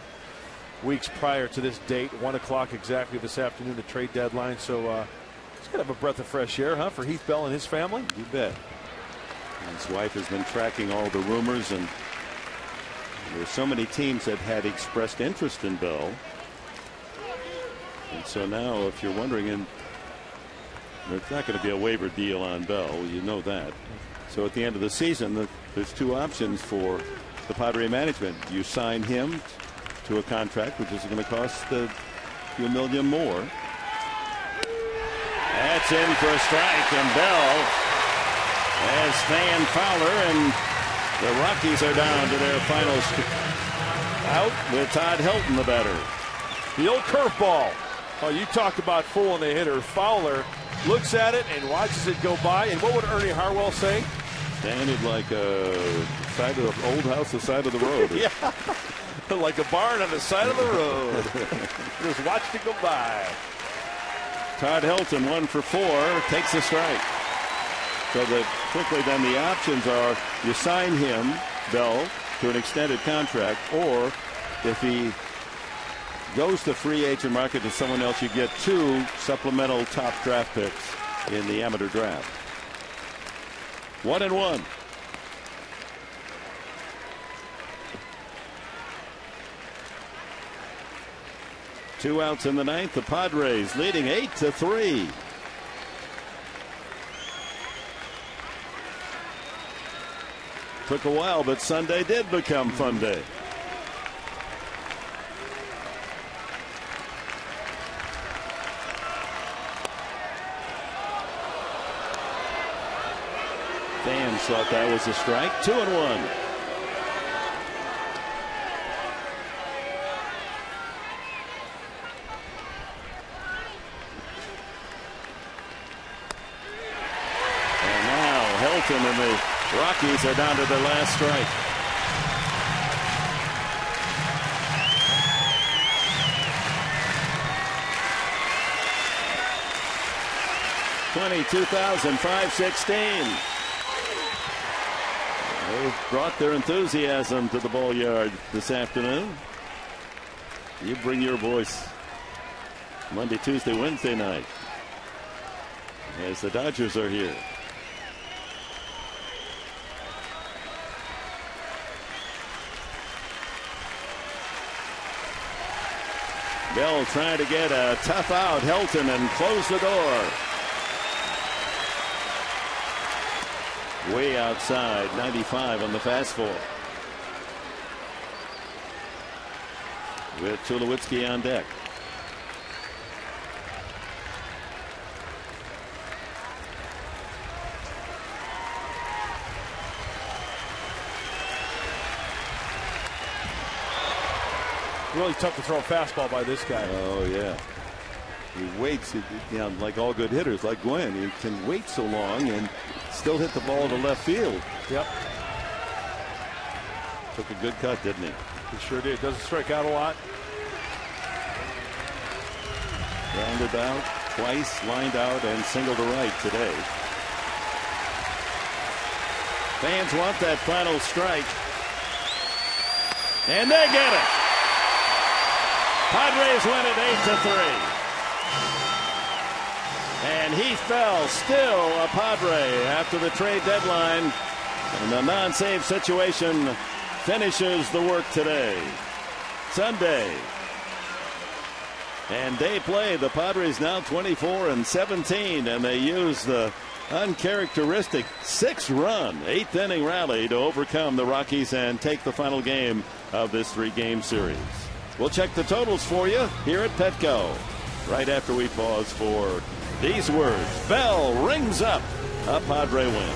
S3: weeks prior to this date, 1 o'clock exactly this afternoon, the trade deadline. So it's got to have a breath of fresh air, huh, for Heath Bell and his family?
S5: You bet. His wife has been tracking all the rumors, and there's so many teams that had expressed interest in Bell. And so now, if you're wondering, and there's not going to be a waiver deal on Bell, you know that. So at the end of the season, there's 2 options for the Padre management. You sign him to a contract, which is going to cost a few million more. That's in for a strike, and Bell has fanned Fowler, and the Rockies are down to their final out with Todd Hilton, the batter.
S3: The old curveball. Oh, you talked about fooling the hitter. Fowler looks at it and watches it go by. And what would Ernie Harwell say?
S5: Standing like a side of the old house, the side of the road.
S3: Yeah, like a barn on the side of the road. Just watched it go by.
S5: Todd Hilton, 1 for 4, takes a strike. So that quickly then the options are you sign him, Bell, to an extended contract, or if he goes to free agent market to someone else, you get 2 supplemental top draft picks in the amateur draft. 1-1. Two outs in the 9th. The Padres leading 8-3. Took a while, but Sunday did become fun day. Fans thought that was a strike. 2-1. And now Hilton and the Rockies are down to their last strike. 520-2000, 516. They've brought their enthusiasm to the ball yard this afternoon. You bring your voice Monday, Tuesday, Wednesday night as the Dodgers are here. Bell trying to get a tough out. Helton and close the door. Way outside, 95 on the fastball. With Tulowitzki on deck.
S3: Really tough to throw a fastball by this guy.
S5: Oh, yeah. He waits, like all good hitters, like Gwen. He can wait so long and still hit the ball to left field.
S3: Yep.
S5: Took a good cut, didn't he?
S3: He sure did. Doesn't strike out a lot.
S5: Rounded out twice, lined out, and single to right today. Fans want that final strike. And they get it. Padres win it 8-3. And Heath Bell still a Padre after the trade deadline. And the non-save situation finishes the work today. Sunday. And day play. The Padres now 24-17. And they use the uncharacteristic 6-run 8th inning rally to overcome the Rockies and take the final game of this 3-game series. We'll check the totals for you here at Petco right after we pause for these words. Bell rings up a Padre win.